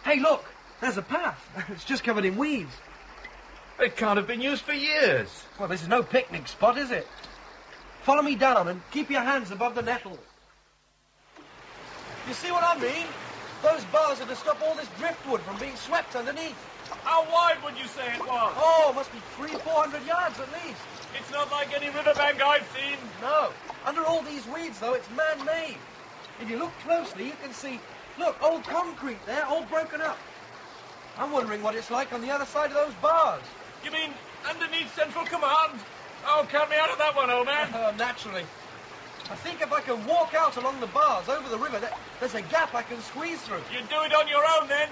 Hey, look! There's a path. It's just covered in weeds. It can't have been used for years. Well, this is no picnic spot, is it? Follow me down and keep your hands above the nettles. You see what I mean? Those bars are to stop all this driftwood from being swept underneath. How wide would you say it was? Oh, must be 300-400 yards at least. It's not like any riverbank I've seen. No. Under all these weeds, though, it's man-made. If you look closely, you can see, look, old concrete there, all broken up. I'm wondering what it's like on the other side of those bars. You mean underneath Central Command? Oh, count me out of that one, old man. Naturally. I think if I can walk out along the bars over the river, there's a gap I can squeeze through. You do it on your own, then?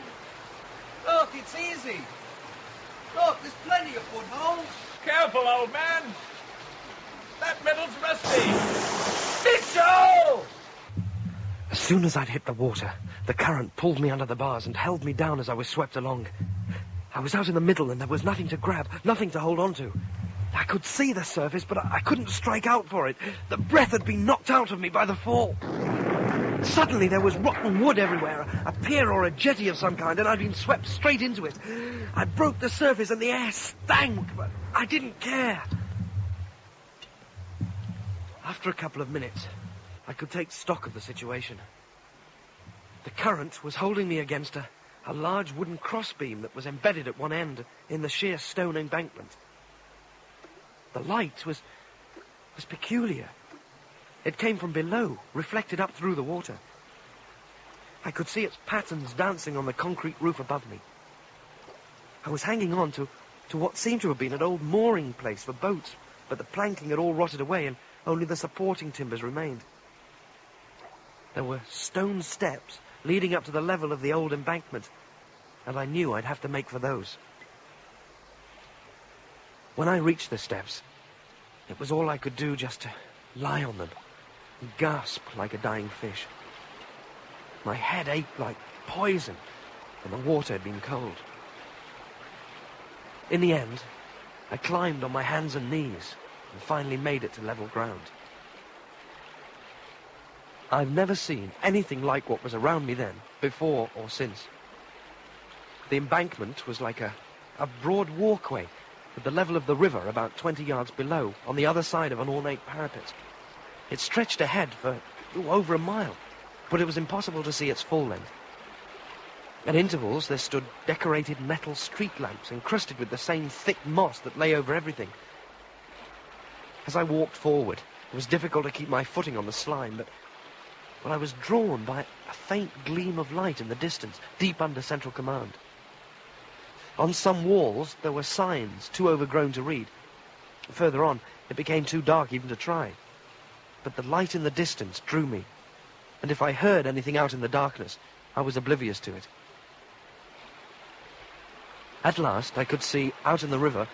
Look, it's easy. Look, there's plenty of footholds. Careful, old man. That metal's rusty. Mitchell! As soon as I'd hit the water, the current pulled me under the bars and held me down as I was swept along. I was out in the middle and there was nothing to grab, nothing to hold on to. I could see the surface, but I couldn't strike out for it. The breath had been knocked out of me by the fall. Suddenly there was rotten wood everywhere, a pier or a jetty of some kind, and I'd been swept straight into it. I broke the surface and the air stank, but I didn't care. After a couple of minutes, I could take stock of the situation. The current was holding me against a large wooden crossbeam that was embedded at one end in the sheer stone embankment. The light was peculiar. It came from below, reflected up through the water. I could see its patterns dancing on the concrete roof above me. I was hanging on to what seemed to have been an old mooring place for boats, but the planking had all rotted away and only the supporting timbers remained. There were stone steps leading up to the level of the old embankment, and I knew I'd have to make for those. When I reached the steps, it was all I could do just to lie on them and gasp like a dying fish. My head ached like poison, and the water had been cold. In the end, I climbed on my hands and knees and finally made it to level ground. I've never seen anything like what was around me then, before or since. The embankment was like a broad walkway at the level of the river about 20 yards below, on the other side of an ornate parapet. It stretched ahead for over a mile, but it was impossible to see its full length. At intervals, there stood decorated metal street lamps encrusted with the same thick moss that lay over everything. As I walked forward, it was difficult to keep my footing on the slime, but I was drawn by a faint gleam of light in the distance, deep under Central Command. On some walls, there were signs, too overgrown to read. Further on, it became too dark even to try. But the light in the distance drew me, and if I heard anything out in the darkness, I was oblivious to it. At last, I could see, out in the river,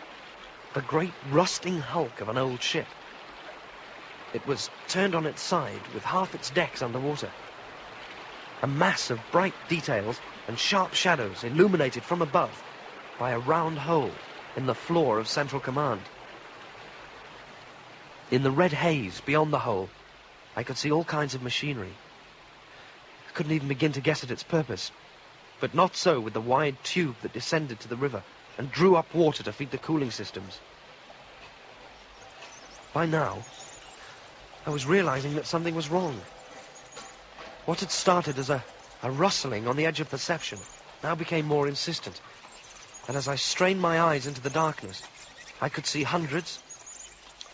the great rusting hulk of an old ship. It was turned on its side, with half its decks underwater. A mass of bright details and sharp shadows illuminated from above by a round hole in the floor of Central Command. In the red haze beyond the hole, I could see all kinds of machinery. couldn't even begin to guess at its purpose. But not so with the wide tube that descended to the river and drew up water to feed the cooling systems. By now, I was realizing that something was wrong. What had started as a rustling on the edge of perception now became more insistent. And as I strained my eyes into the darkness, I could see hundreds,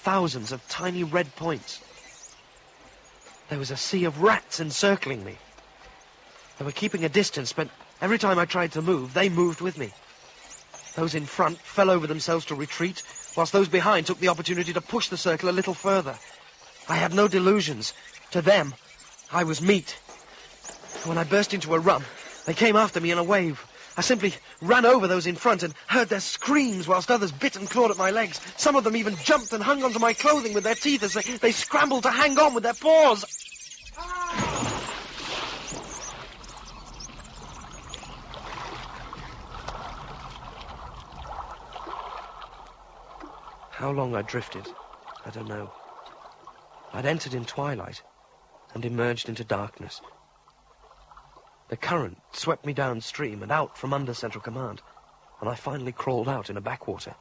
thousands of tiny red points. There was a sea of rats encircling me. They were keeping a distance, but every time I tried to move, they moved with me. Those in front fell over themselves to retreat, whilst those behind took the opportunity to push the circle a little further. I had no delusions. To them, I was meat. When I burst into a run, they came after me in a wave. I simply ran over those in front and heard their screams whilst others bit and clawed at my legs. Some of them even jumped and hung onto my clothing with their teeth as they scrambled to hang on with their paws. How long I drifted, I don't know. I'd entered in twilight and emerged into darkness. The current swept me downstream and out from under Central Command, and I finally crawled out in a backwater.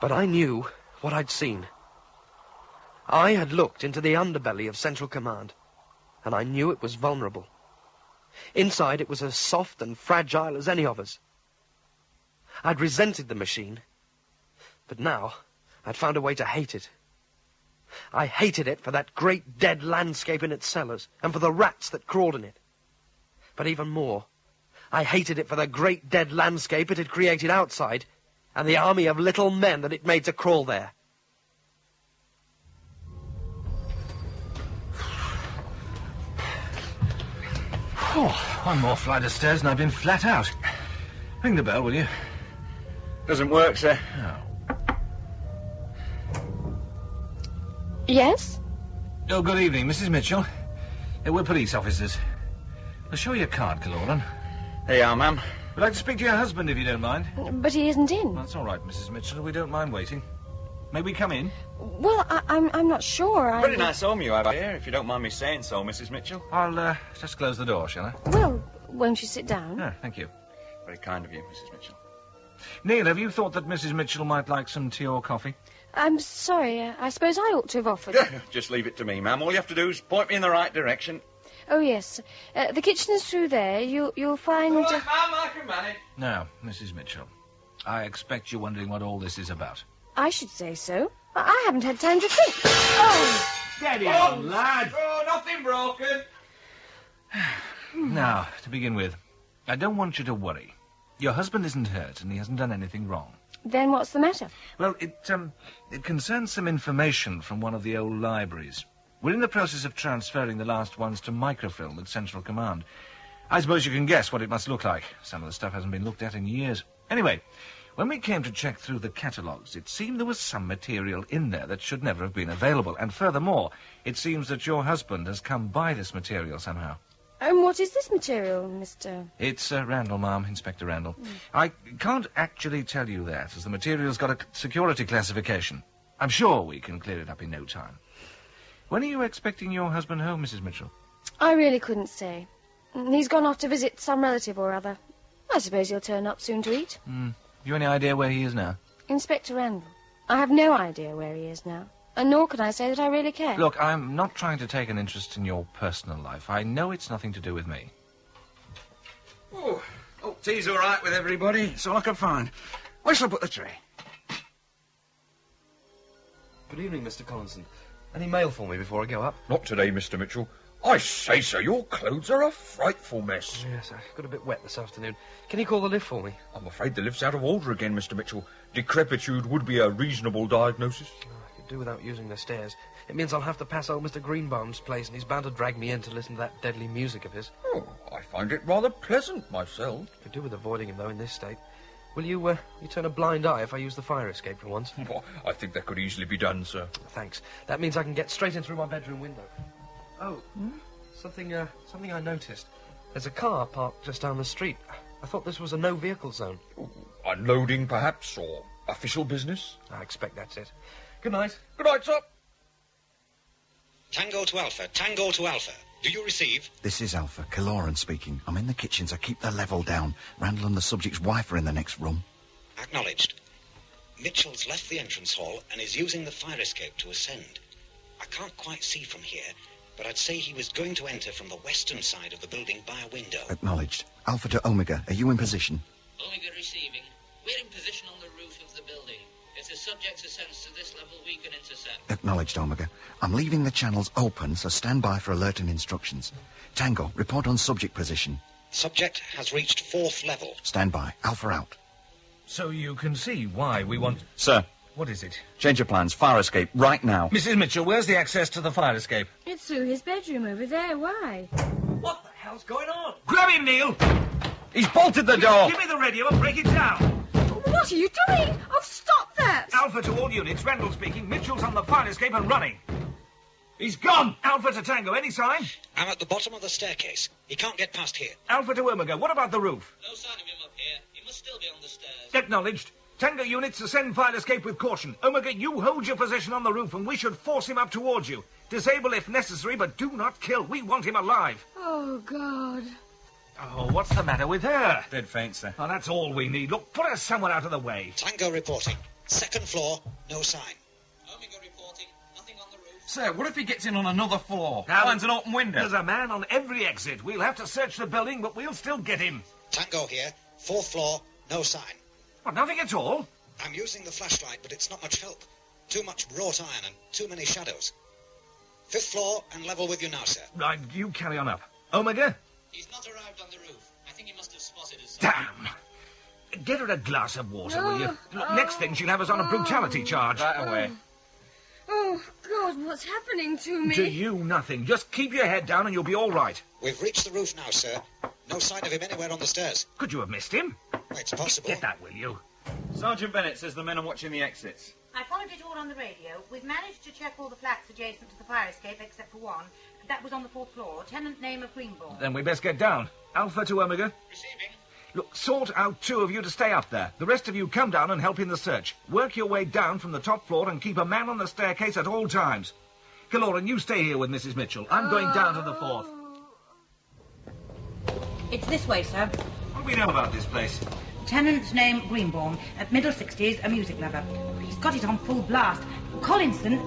But I knew what I'd seen. I had looked into the underbelly of Central Command, and I knew it was vulnerable. Inside, it was as soft and fragile as any of us. I'd resented the machine, but now I'd found a way to hate it. I hated it for that great dead landscape in its cellars, and for the rats that crawled in it. But even more, I hated it for the great dead landscape it had created outside, and the army of little men that it made to crawl there. Oh, one more flight of stairs and I've been flat out. Ring the bell, will you? Doesn't work, sir. Oh. Yes? Oh, good evening, Mrs. Mitchell. We're police officers. I'll show you a card, Kaloran. There you are, ma'am. We'd like to speak to your husband, if you don't mind. But he isn't in. Well, that's all right, Mrs. Mitchell. We don't mind waiting. May we come in? Well, I'm not sure. Very nice home you have here, if you don't mind me saying so, Mrs. Mitchell. I'll just close the door, shall I? Well, won't you sit down? Yeah, thank you. Very kind of you, Mrs. Mitchell. Neil, have you thought that Mrs. Mitchell might like some tea or coffee? I'm sorry. I suppose I ought to have offered. Just leave it to me, ma'am. All you have to do is point me in the right direction. Oh, yes. The kitchen's through there. You'll find... All right, ma'am, I can manage. Now, Mrs. Mitchell, I expect you're wondering what all this is about. I should say so. I haven't had time to think. Oh! Steady on, lad. Oh, nothing broken. Now, to begin with, I don't want you to worry. Your husband isn't hurt, and he hasn't done anything wrong. Then what's the matter? Well, it concerns some information from one of the old libraries. We're in the process of transferring the last ones to microfilm at Central Command. I suppose you can guess what it must look like. Some of the stuff hasn't been looked at in years. Anyway, when we came to check through the catalogues, it seemed there was some material in there that should never have been available. And furthermore, it seems that your husband has come by this material somehow. And what is this material, Mr... It's Randall, ma'am, Inspector Randall. I can't actually tell you that, as the material's got a security classification. I'm sure we can clear it up in no time. When are you expecting your husband home, Mrs. Mitchell? I really couldn't say. He's gone off to visit some relative or other. I suppose he'll turn up soon to eat. You any idea where he is now? Inspector Randall. I have no idea where he is now. And nor can I say that I really care. Look, I'm not trying to take an interest in your personal life. I know it's nothing to do with me. Oh, tea's all right with everybody. It's all I can find. Where shall I put the tray? Good evening, Mr. Collinson. Any mail for me before I go up? Not today, Mr. Mitchell. I say, sir, your clothes are a frightful mess. Yes, I got a bit wet this afternoon. Can you call the lift for me? I'm afraid the lift's out of order again, Mr. Mitchell. Decrepitude would be a reasonable diagnosis. I could do without using the stairs. It means I'll have to pass old Mr. Greenbaum's place, and he's bound to drag me in to listen to that deadly music of his. Oh, I find it rather pleasant myself. Could do with avoiding him, though, in this state. Will you turn a blind eye if I use the fire escape for once? Well, I think that could easily be done, sir. Thanks. That means I can get straight in through my bedroom window. Oh, something I noticed. There's a car parked just down the street. I thought this was a no-vehicle zone. Ooh, unloading, perhaps, or official business? I expect that's it. Good night. Good night, sir. Tango to Alpha, Tango to Alpha. Do you receive? This is Alpha, Kaloran speaking. I'm in the kitchen, so keep the level down. Randall and the subject's wife are in the next room. Acknowledged. Mitchell's left the entrance hall and is using the fire escape to ascend. I can't quite see from here, but I'd say he was going to enter from the western side of the building by a window. Acknowledged. Alpha to Omega, are you in position? Omega receiving. We're in position on the roof of the building. If the subject ascends to this level, we can intercept. Acknowledged, Omega. I'm leaving the channels open, so stand by for alert and instructions. Tango, report on subject position. Subject has reached 4th level. Stand by. Alpha out. So you can see why we want... Sir. What is it? Change of plans. Fire escape, right now. Mrs. Mitchell, where's the access to the fire escape? It's through his bedroom over there. Why? What the hell's going on? Grab him, Neil! He's bolted the door! Give me the radio and break it down! What are you doing? Oh, stop that! Alpha to all units, Randall speaking. Mitchell's on the fire escape and running. He's gone! Alpha to Tango, any sign? I'm at the bottom of the staircase. He can't get past here. Alpha to Omega, what about the roof? No sign of him up here. He must still be on the stairs. Acknowledged. Tango units, ascend fire escape with caution. Omega, you hold your position on the roof and we should force him up towards you. Disable if necessary, but do not kill. We want him alive. Oh, God. Oh, what's the matter with her? Dead faint, sir. Oh, that's all we need. Look, put her somewhere out of the way. Tango reporting. 2nd floor, no sign. Omega reporting. Nothing on the roof. Sir, what if he gets in on another floor? Finds an open window. There's a man on every exit. We'll have to search the building, but we'll still get him. Tango here. 4th floor, no sign. What, nothing at all? I'm using the flashlight, but it's not much help. Too much wrought iron and too many shadows. 5th floor and level with you now, sir. Right, you carry on up. Omega? He's not arrived on the roof. I think he must have spotted us. Damn! Get her a glass of water, will you? Look, next thing she'll have us on a brutality charge. Right away. Oh, God, what's happening to me? To you, nothing. Just keep your head down and you'll be all right. We've reached the roof now, sir. No sign of him anywhere on the stairs. Could you have missed him? It's possible. Get that, will you? Sergeant Bennett says the men are watching the exits. I followed it all on the radio. We've managed to check all the flats adjacent to the fire escape except for one. That was on the 4th floor. Tenant name of Greenbaum. Then we best get down. Alpha to Omega. Receiving. Look, sort out 2 of you to stay up there. The rest of you come down and help in the search. Work your way down from the top floor and keep a man on the staircase at all times. Kaloran, you stay here with Mrs. Mitchell. I'm going down to the 4th. It's this way, sir. What do we know about this place? Tenant's name Greenbaum, middle 60s, a music lover. He's got it on full blast. Collinson,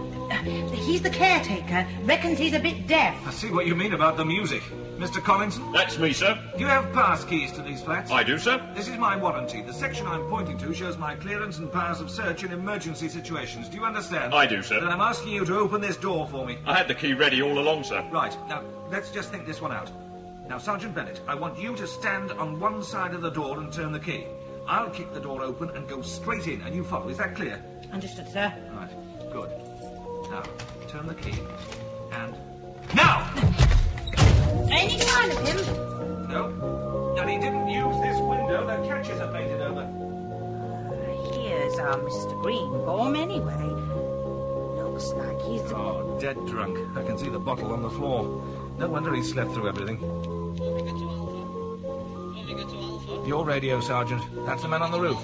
he's the caretaker, reckons he's a bit deaf. I see what you mean about the music. Mr. Collinson? That's me, sir. Do you have pass keys to these flats? I do, sir. This is my warranty. The section I'm pointing to shows my clearance and powers of search in emergency situations. Do you understand? I do, sir. Then I'm asking you to open this door for me. I had the key ready all along, sir. Right. Now, let's just think this one out. Now, Sergeant Bennett, I want you to stand on one side of the door and turn the key. I'll kick the door open and go straight in, and you follow. Is that clear? Understood, sir. Right. Good. Now, turn the key. And... Now! Any sign of him? No. And he didn't use this window. The catches are painted over. Here's our Mr. Greenbaum, anyway. Looks like he's... Oh, dead drunk. I can see the bottle on the floor. No wonder he slept through everything. Omega to Alpha. Omega to Alpha. Your radio, Sergeant. That's the man on the roof.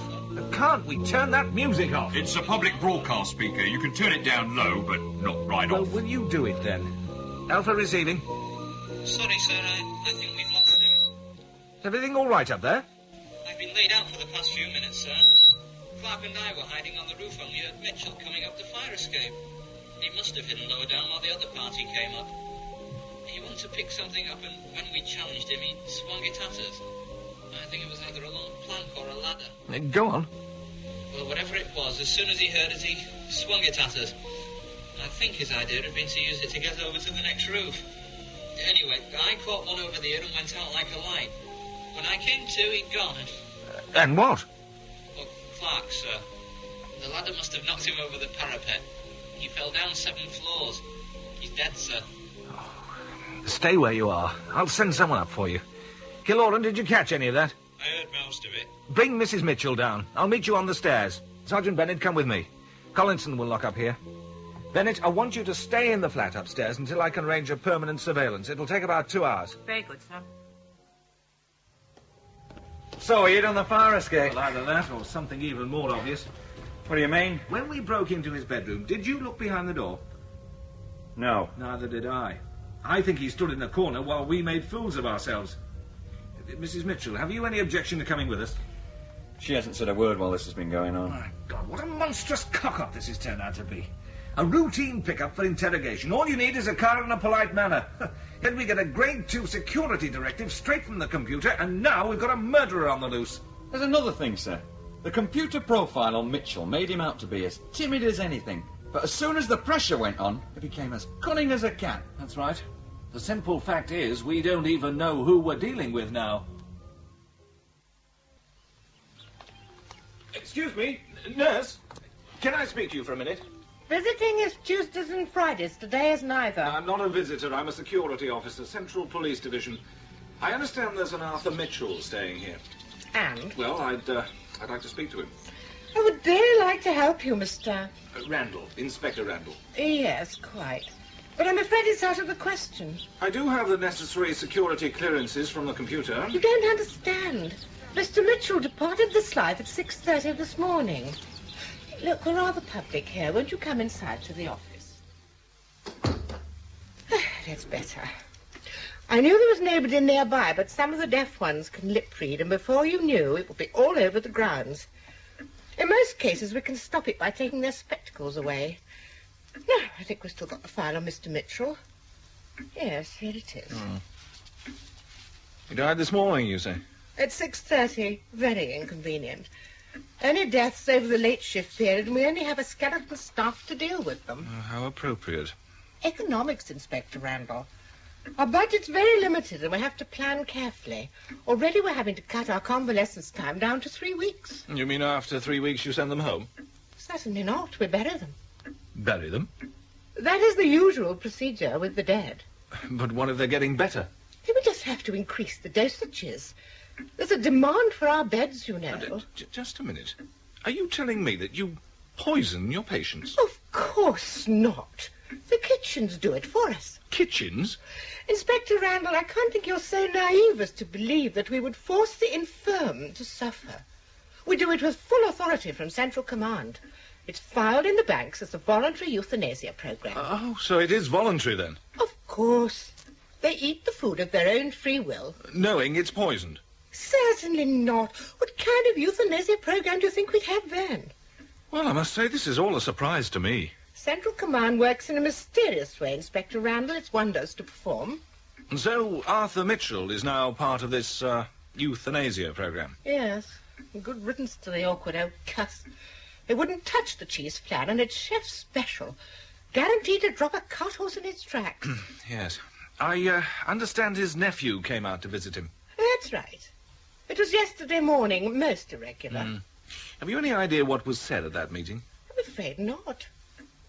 Can't we turn that music off? It's a public broadcast speaker. You can turn it down low, but not right well, off. Will you do it, then? Alpha receiving. Sorry, sir. I think we've lost him. Is everything all right up there? I've been laid out for the past few minutes, sir. Clark and I were hiding on the roof when we heard Mitchell coming up the fire escape. He must have hidden lower down while the other party came up. He wanted to pick something up, and when we challenged him, he swung it at us. I think it was either a long plank or a ladder. Go on. Well, whatever it was, as soon as he heard it, he swung it at us. I think his idea had been to use it to get over to the next roof. Anyway, I caught one over the ear and went out like a light. When I came to, he'd gone. And what? Well, Clark, sir. The ladder must have knocked him over the parapet. He fell down 7 floors. He's dead, sir. Stay where you are. I'll send someone up for you. Kaloran, did you catch any of that? I heard most of it. Bring Mrs. Mitchell down. I'll meet you on the stairs. Sergeant Bennett, come with me. Collinson will lock up here. Bennett, I want you to stay in the flat upstairs until I can arrange a permanent surveillance. It'll take about 2 hours. Very good, sir. So, he hid on the fire escape? Well, either that or something even more obvious. What do you mean? When we broke into his bedroom, did you look behind the door? No. Neither did I. I think he stood in the corner while we made fools of ourselves. Mrs. Mitchell, have you any objection to coming with us? She hasn't said a word while this has been going on. My God, what a monstrous cock-up this has turned out to be. A routine pickup for interrogation. All you need is a car and a polite manner. Then we get a Grade 2 security directive straight from the computer, and now we've got a murderer on the loose. There's another thing, sir. The computer profile on Mitchell made him out to be as timid as anything. But as soon as the pressure went on, he became as cunning as a cat. That's right. The simple fact is, we don't even know who we're dealing with now. Excuse me, nurse. Can I speak to you for a minute? Visiting is Tuesdays and Fridays. Today is neither. I'm not a visitor. I'm a security officer, Central Police Division. I understand there's an Arthur Mitchell staying here. And? Well, I'd like to speak to him. I would dearly like to help you, Mr. Randall, Inspector Randall. Yes, quite. But I'm afraid it's out of the question. I do have the necessary security clearances from the computer. You don't understand. Mr. Mitchell departed this life at 6:30 this morning. Look, we're rather public here. Won't you come inside to the office? That's better. I knew there was nobody nearby, but some of the deaf ones can lip read, and before you knew, it would be all over the grounds. In most cases, we can stop it by taking their spectacles away. No, I think we've still got the file on Mr. Mitchell. Yes, here it is. He died this morning, you say? At 6:30. Very inconvenient. Only deaths over the late shift period, and we only have a skeleton staff to deal with them. How appropriate. Economics, Inspector Randall. Our budget's very limited, and we have to plan carefully. Already we're having to cut our convalescence time down to 3 weeks. You mean after 3 weeks you send them home? Certainly not. We bury them. Bury them? That is the usual procedure with the dead. But what if they're getting better? We just have to increase the dosages. There's a demand for our beds, you know. Just a minute. Are you telling me that you poison your patients? Of course not. The kitchens do it for us. Kitchens? Inspector Randall, I can't think you're so naive as to believe that we would force the infirm to suffer. We do it with full authority from Central Command. It's filed in the banks as a voluntary euthanasia program. Oh, so it is voluntary then? Of course. They eat the food of their own free will. Knowing it's poisoned? Certainly not. What kind of euthanasia program do you think we'd have then? Well, I must say this is all a surprise to me. Central Command works in a mysterious way, Inspector Randall. It's wonders to perform. And so Arthur Mitchell is now part of this euthanasia program? Yes. Good riddance to the awkward old cuss. They wouldn't touch the cheese flan, and it's chef's special. Guaranteed to drop a cart horse in its tracks. Yes. I understand his nephew came out to visit him. That's right. It was yesterday morning, most irregular. Have you any idea what was said at that meeting? I'm afraid not.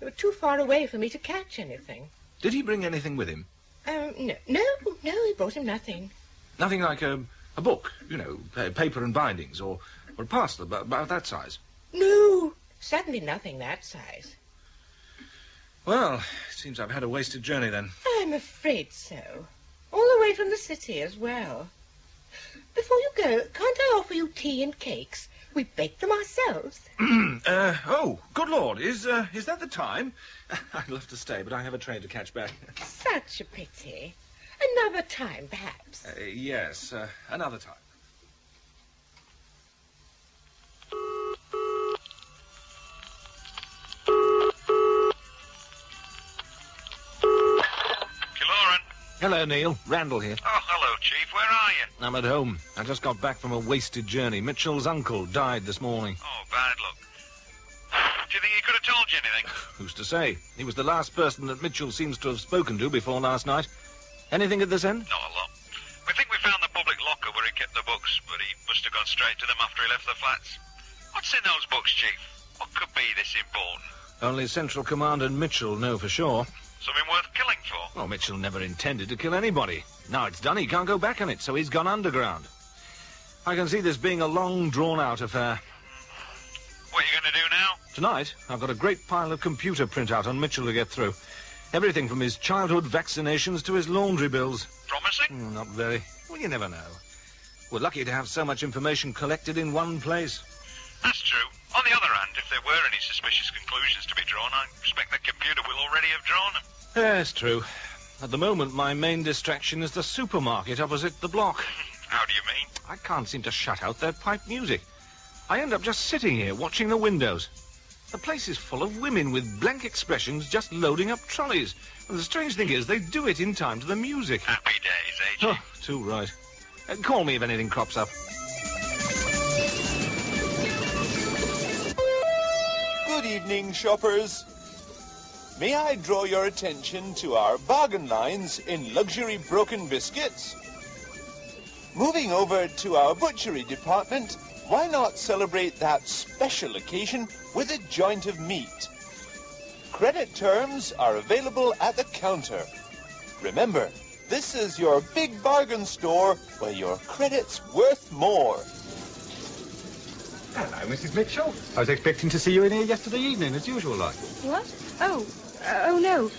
They were too far away for me to catch anything. Did he bring anything with him? No, he brought him nothing. Nothing like a book, you know, paper and bindings, or a parcel about that size? No, certainly nothing that size. Well, it seems I've had a wasted journey then. I'm afraid so. All the way from the city as well. Before you go, can't I offer you tea and cakes? We bake them ourselves. Oh, good Lord, is that the time? I'd love to stay, but I have a train to catch back. Such a pity. Another time, perhaps. Yes, another time. Hello, Neil. Randall here. Oh, hello, Chief. Where are you? I'm at home. I just got back from a wasted journey. Mitchell's uncle died this morning. Oh, bad luck. Do you think he could have told you anything? Who's to say? He was the last person that Mitchell seems to have spoken to before last night. Anything at this end? Not a lot. We think we found the public locker where he kept the books, but he must have gone straight to them after he left the flats. What's in those books, Chief? What could be this important? Only Central Command and Mitchell know for sure. Something worth killing for? Well, Mitchell never intended to kill anybody. Now it's done, he can't go back on it, so he's gone underground. I can see this being a long, drawn-out affair. What are you going to do now? Tonight, I've got a great pile of computer printout on Mitchell to get through. Everything from his childhood vaccinations to his laundry bills. Promising? Not very. Well, you never know. We're lucky to have so much information collected in one place. That's true. On the other hand, if there were any suspicious conclusions to be drawn, I expect the computer will already have drawn them. Yes, true. At the moment, my main distraction is the supermarket opposite the block. How do you mean? I can't seem to shut out their pipe music. I end up just sitting here watching the windows. The place is full of women with blank expressions just loading up trolleys. And the strange thing is, they do it in time to the music. Happy days, eh, Chief? Oh, too right. Call me if anything crops up. Good evening, shoppers. May I draw your attention to our bargain lines in luxury broken biscuits? Moving over to our butchery department, why not celebrate that special occasion with a joint of meat? Credit terms are available at the counter. Remember, this is your big bargain store where your credit's worth more. Hello, Mrs. Mitchell. I was expecting to see you in here yesterday evening, as usual, like. What? Oh, no.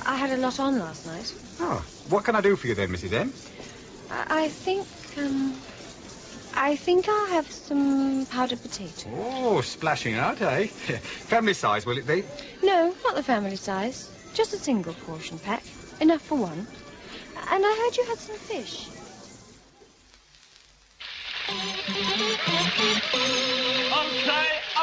I had a lot on last night. Oh, what can I do for you then, Mrs. M? I think I'll have some powdered potato. Oh, splashing out, eh? Family size, will it be? No, not the family size. Just a single portion pack. Enough for one. And I heard you had some fish.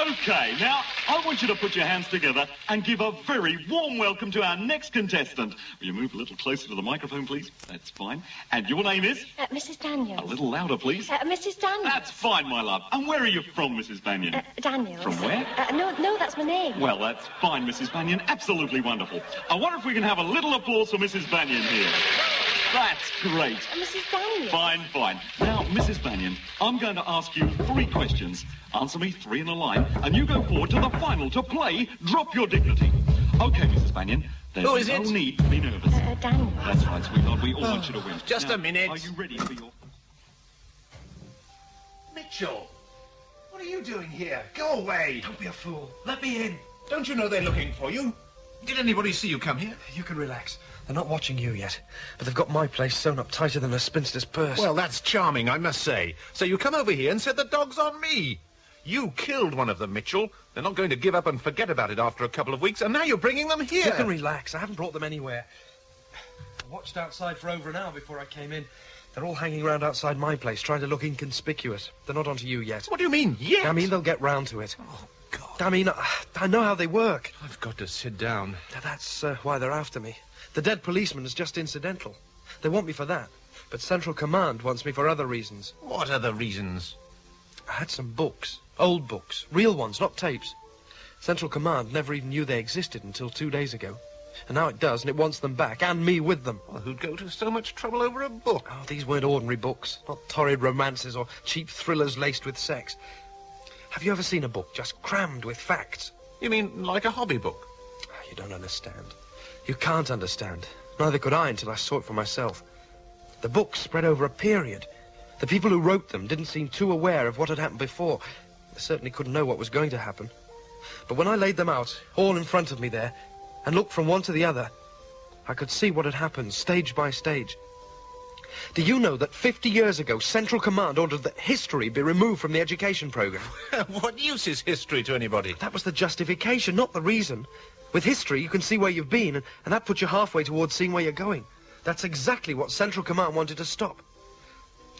Okay. Now, I want you to put your hands together and give a very warm welcome to our next contestant. Will you move a little closer to the microphone, please? That's fine. And your name is? Mrs. Daniels. A little louder, please. Mrs. Daniels. That's fine, my love. And where are you from, Mrs. Banyan? Daniels. From where? No, that's my name. Well, that's fine, Mrs. Banyan. Absolutely wonderful. I wonder if we can have a little applause for Mrs. Banyan here. That's great. Mrs. Banyan. Fine. Now, Mrs. Banyan, I'm going to ask you 3 questions. Answer me 3 in a line, and you go forward to the final to play Drop Your Dignity. Okay, Mrs. Banyan, there's no need to be nervous. Daniel. That's right, sweetheart. We all want you to win. Just now, a minute. Are you ready for your... Mitchell, what are you doing here? Go away. Don't be a fool. Let me in. Don't you know they're looking for you? Did anybody see you come here? You can relax. They're not watching you yet, but they've got my place sewn up tighter than a spinster's purse. Well, that's charming, I must say. So you come over here and set the dogs on me. You killed one of them, Mitchell. They're not going to give up and forget about it after a couple of weeks, and now you're bringing them here. You can relax. I haven't brought them anywhere. I watched outside for over an hour before I came in. They're all hanging around outside my place, trying to look inconspicuous. They're not onto you yet. What do you mean, yet? I mean, they'll get round to it. Oh, God. I mean, I know how they work. I've got to sit down. That's why they're after me. The dead policeman is just incidental. They want me for that. But Central Command wants me for other reasons. What other reasons? I had some books. Old books. Real ones, not tapes. Central Command never even knew they existed until 2 days ago. And now it does, and it wants them back, and me with them. Well, who'd go to so much trouble over a book? Oh, these weren't ordinary books. Not torrid romances or cheap thrillers laced with sex. Have you ever seen a book just crammed with facts? You mean like a hobby book? You don't understand. You can't understand. Neither could I until I saw it for myself. The books spread over a period. The people who wrote them didn't seem too aware of what had happened before. They certainly couldn't know what was going to happen. But when I laid them out, all in front of me there, and looked from one to the other, I could see what had happened, stage by stage. Do you know that 50 years ago, Central Command ordered that history be removed from the education program? What use is history to anybody? That was the justification, not the reason. With history, you can see where you've been, and that puts you halfway towards seeing where you're going. That's exactly what Central Command wanted to stop.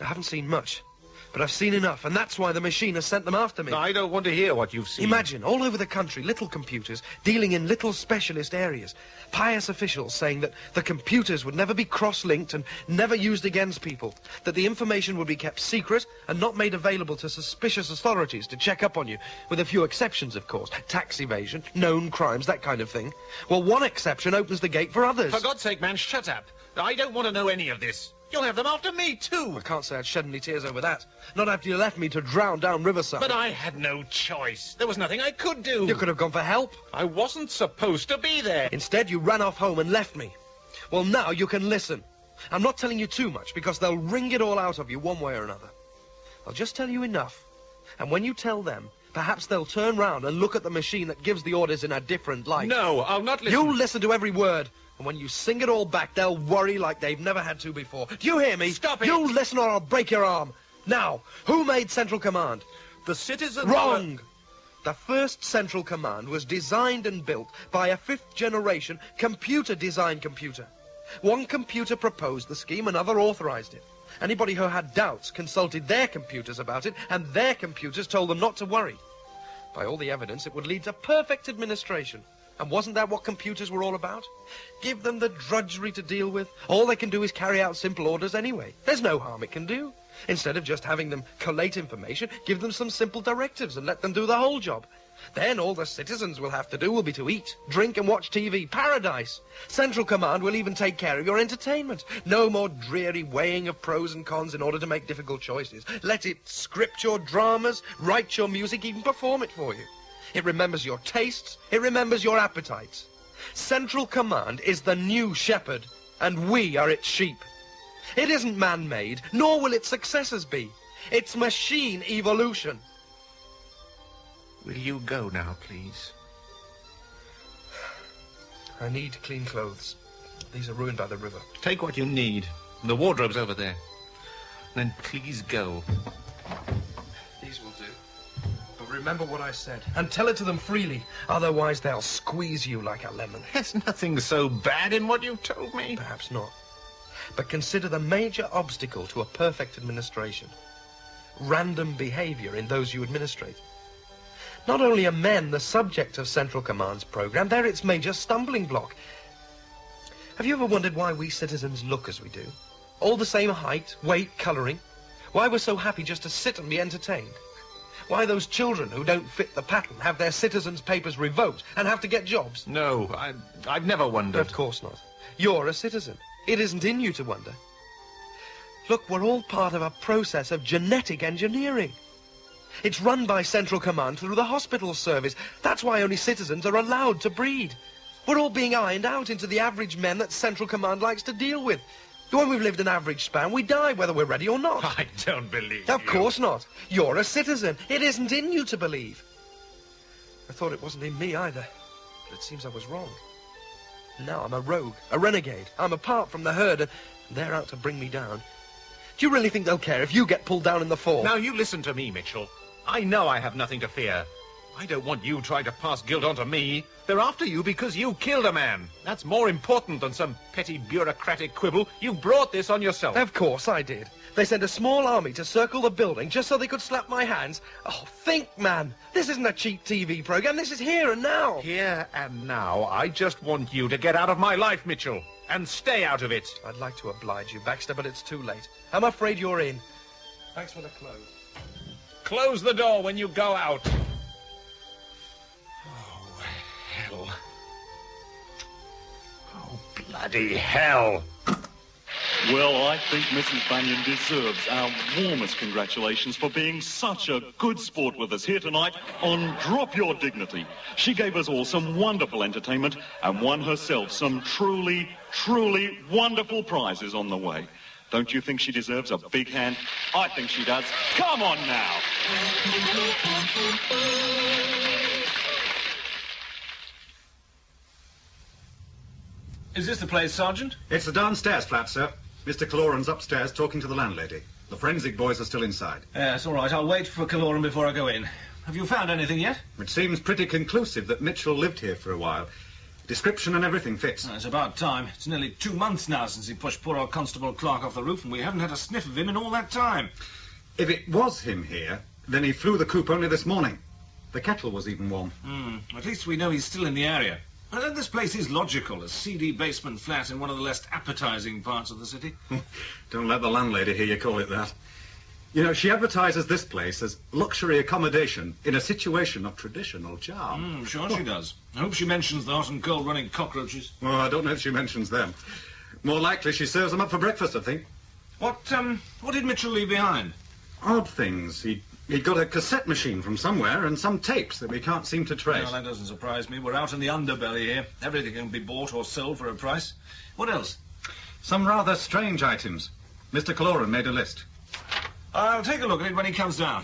I haven't seen much, but I've seen enough, and that's why the machine has sent them after me. I don't want to hear what you've seen. Imagine, all over the country, little computers dealing in little specialist areas. Pious officials saying that the computers would never be cross-linked and never used against people. That the information would be kept secret and not made available to suspicious authorities to check up on you. With a few exceptions, of course. Tax evasion, known crimes, that kind of thing. Well, one exception opens the gate for others. For God's sake, man, shut up. I don't want to know any of this. You'll have them after me, too. I can't say I'd shed any tears over that. Not after you left me to drown down Riverside. But I had no choice. There was nothing I could do. You could have gone for help. I wasn't supposed to be there. Instead, you ran off home and left me. Well, now you can listen. I'm not telling you too much, because they'll wring it all out of you one way or another. I'll just tell you enough. And when you tell them, perhaps they'll turn round and look at the machine that gives the orders in a different light. No, I'll not listen. You listen to every word. And when you sing it all back, they'll worry like they've never had to before. Do you hear me? Stop it! You listen or I'll break your arm. Now, who made Central Command? The citizens... Wrong! The first Central Command was designed and built by a fifth-generation computer-designed computer. One computer proposed the scheme, another authorized it. Anybody who had doubts consulted their computers about it, and their computers told them not to worry. By all the evidence, it would lead to perfect administration. And wasn't that what computers were all about? Give them the drudgery to deal with. All they can do is carry out simple orders anyway. There's no harm it can do. Instead of just having them collate information, give them some simple directives and let them do the whole job. Then all the citizens will have to do will be to eat, drink and watch TV. Paradise! Central Command will even take care of your entertainment. No more dreary weighing of pros and cons in order to make difficult choices. Let it script your dramas, write your music, even perform it for you. It remembers your tastes, it remembers your appetites. Central Command is the new shepherd, and we are its sheep. It isn't man-made, nor will its successors be. It's machine evolution. Will you go now, please? I need clean clothes. These are ruined by the river. Take what you need. The wardrobe's over there. Then please go. These will do. But remember what I said, and tell it to them freely. Otherwise, they'll squeeze you like a lemon. There's nothing so bad in what you've told me. Perhaps not. But consider the major obstacle to a perfect administration. Random behavior in those you administrate. Not only are men the subject of Central Command's program, they're its major stumbling block. Have you ever wondered why we citizens look as we do? All the same height, weight, colouring. Why we're so happy just to sit and be entertained? Why those children who don't fit the pattern have their citizens' papers revoked and have to get jobs? No, I've never wondered. Of course not. You're a citizen. It isn't in you to wonder. Look, we're all part of a process of genetic engineering. It's run by Central Command through the hospital service. That's why only citizens are allowed to breed. We're all being ironed out into the average men that Central Command likes to deal with. When we've lived an average span, we die, whether we're ready or not. I don't believe Of course not. You're a citizen. It isn't in you to believe. I thought it wasn't in me either, but it seems I was wrong. Now I'm a rogue, a renegade. I'm apart from the herd, and they're out to bring me down. Do you really think they'll care if you get pulled down in the fall? Now, you listen to me, Mitchell. I know I have nothing to fear. I don't want you trying to pass guilt onto me. They're after you because you killed a man. That's more important than some petty bureaucratic quibble. You brought this on yourself. Of course I did. They sent a small army to circle the building just so they could slap my hands. Oh, think, man. This isn't a cheap TV program. This is here and now. Here and now. I just want you to get out of my life, Mitchell, and stay out of it. I'd like to oblige you, Baxter, but it's too late. I'm afraid you're in. Thanks for the clothes. Close the door when you go out. Oh, hell. Oh, bloody hell. Well, I think Mrs. Banyan deserves our warmest congratulations for being such a good sport with us here tonight on Drop Your Dignity. She gave us all some wonderful entertainment and won herself some truly, truly wonderful prizes on the way. Don't you think she deserves a big hand? I think she does. Come on now. Is this the place, Sergeant? It's the downstairs flat, sir. Mr. Caloran's upstairs talking to the landlady. The forensic boys are still inside. Yes, all right. I'll wait for Caloran before I go in. Have you found anything yet? It seems pretty conclusive that Mitchell lived here for a while. Description and everything fits. It's about time. It's nearly 2 months now since he pushed poor old Constable Clark off the roof, and we haven't had a sniff of him in all that time. If it was him here, then he flew the coop only this morning. The kettle was even warm. At least we know he's still in the area. And then this place is logical, a seedy basement flat in one of the less appetizing parts of the city. Don't let the landlady hear you call it that. You know, she advertises this place as luxury accommodation in a situation of traditional charm. Sure she does. I hope she mentions the hot and cold running cockroaches. Well, I don't know if she mentions them. More likely she serves them up for breakfast, I think. What did Mitchell leave behind? Odd things. He'd got a cassette machine from somewhere and some tapes that we can't seem to trace. Well, that doesn't surprise me. We're out in the underbelly here. Everything can be bought or sold for a price. What else? Some rather strange items. Mr. Caloran made a list. I'll take a look at it when he comes down.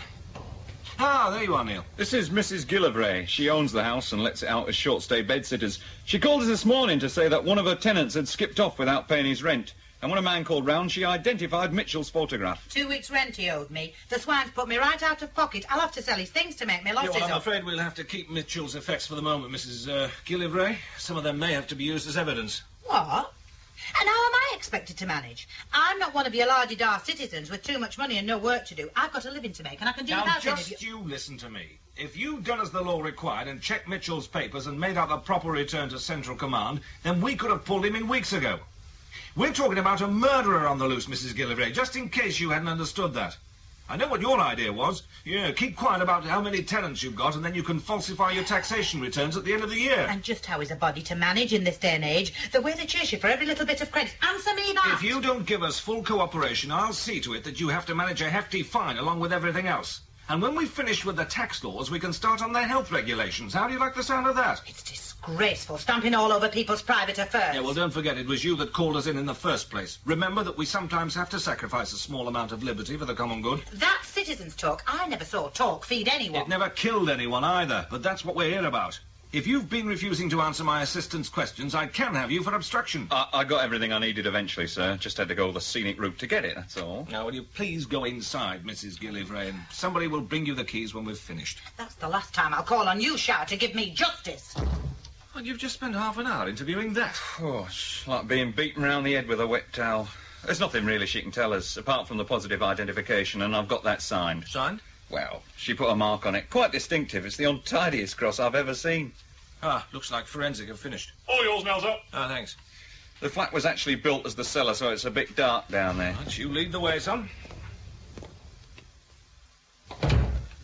Ah, there you are, Neil. This is Mrs. Gallagher. She owns the house and lets it out as short-stay bedsitters. She called us this morning to say that one of her tenants had skipped off without paying his rent. And when a man called round, she identified Mitchell's photograph. 2 weeks' rent he owed me. The swine's put me right out of pocket. I'll have to sell his things to make me losses Yeah, well, I'm up. afraid we'll have to keep Mitchell's effects for the moment, Mrs. Gallagher. Some of them may have to be used as evidence. What? And how am I expected to manage? I'm not one of your la-di-da citizens with too much money and no work to do. I've got a living to make, and I can do Now, without any of just you listen to me. If you'd done as the law required and checked Mitchell's papers and made out the proper return to Central Command, then we could have pulled him in weeks ago. We're talking about a murderer on the loose, Mrs. Gallagher, just in case you hadn't understood that. I know what your idea was. Yeah, keep quiet about how many tenants you've got, and then you can falsify your taxation returns at the end of the year. And just how is a body to manage in this day and age? The way they chase you for every little bit of credit. Answer me that! If you don't give us full cooperation, I'll see to it that you have to manage a hefty fine along with everything else. And when we've finished with the tax laws, we can start on the health regulations. How do you like the sound of that? It's disgraceful, stamping all over people's private affairs. Yeah, well, don't forget, it was you that called us in the first place. Remember that we sometimes have to sacrifice a small amount of liberty for the common good. That citizens' talk, I never saw talk feed anyone. It never killed anyone either, but that's what we're here about. If you've been refusing to answer my assistant's questions, I can have you for obstruction. I got everything I needed eventually, sir. Just had to go the scenic route to get it, that's all. Now, will you please go inside, Mrs. Gallagher, and somebody will bring you the keys when we've finished. That's the last time I'll call on you, Shower, to give me justice. Well, you've just spent half an hour interviewing that. Oh, it's like being beaten round the head with a wet towel. There's nothing really she can tell us, apart from the positive identification, and I've got that signed. Signed? Well, she put a mark on it. Quite distinctive. It's the untidiest cross I've ever seen. Ah, looks like forensic have finished. All yours now, sir. Ah, thanks. The flat was actually built as the cellar, so it's a bit dark down there. Right, you lead the way, son.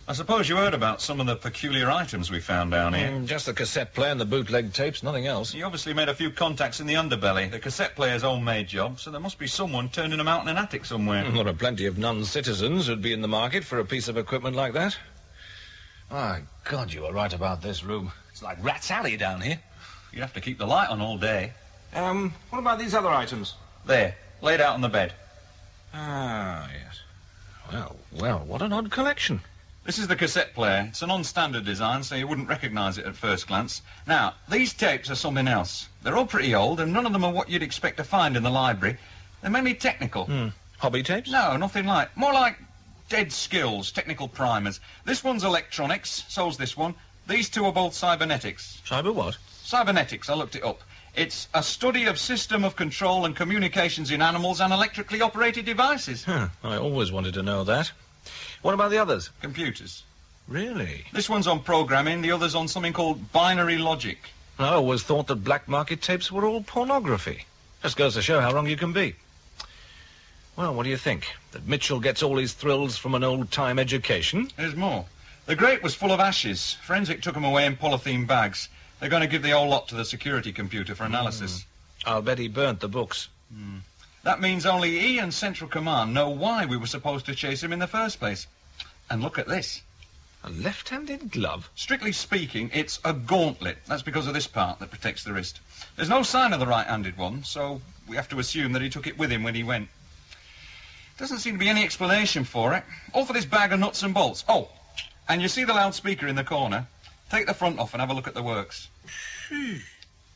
I suppose you heard about some of the peculiar items we found down here. Just the cassette player and the bootleg tapes, nothing else. You obviously made a few contacts in the underbelly. The cassette player's homemade job, so there must be someone turning them out in an attic somewhere. There are plenty of non-citizens who'd be in the market for a piece of equipment like that. My God, you were right about this room. It's like Rat's Alley down here. You'd have to keep the light on all day. What about these other items? There, laid out on the bed. Ah, yes. Well, what an odd collection. This is the cassette player. It's a non-standard design, so you wouldn't recognise it at first glance. Now, these tapes are something else. They're all pretty old, and none of them are what you'd expect to find in the library. They're mainly technical. Hobby tapes? No, nothing like. More like dead skills, technical primers. This one's electronics, so's this one. These two are both cybernetics. Cyber what? Cybernetics, I looked it up. It's a study of system of control and communications in animals and electrically operated devices. I always wanted to know that. What about the others? Computers. Really? This one's on programming, the other's on something called binary logic. I always thought that black market tapes were all pornography. Just goes to show how wrong you can be. Well, what do you think? That Mitchell gets all his thrills from an old-time education? There's more. The grate was full of ashes. Forensic took them away in polythene bags. They're going to give the whole lot to the security computer for analysis. I'll bet he burnt the books. That means only he and Central Command know why we were supposed to chase him in the first place. And look at this. A left-handed glove? Strictly speaking, it's a gauntlet. That's because of this part that protects the wrist. There's no sign of the right-handed one, so we have to assume that he took it with him when he went. Doesn't seem to be any explanation for it. All for this bag of nuts and bolts. Oh, and you see the loudspeaker in the corner? Take the front off and have a look at the works.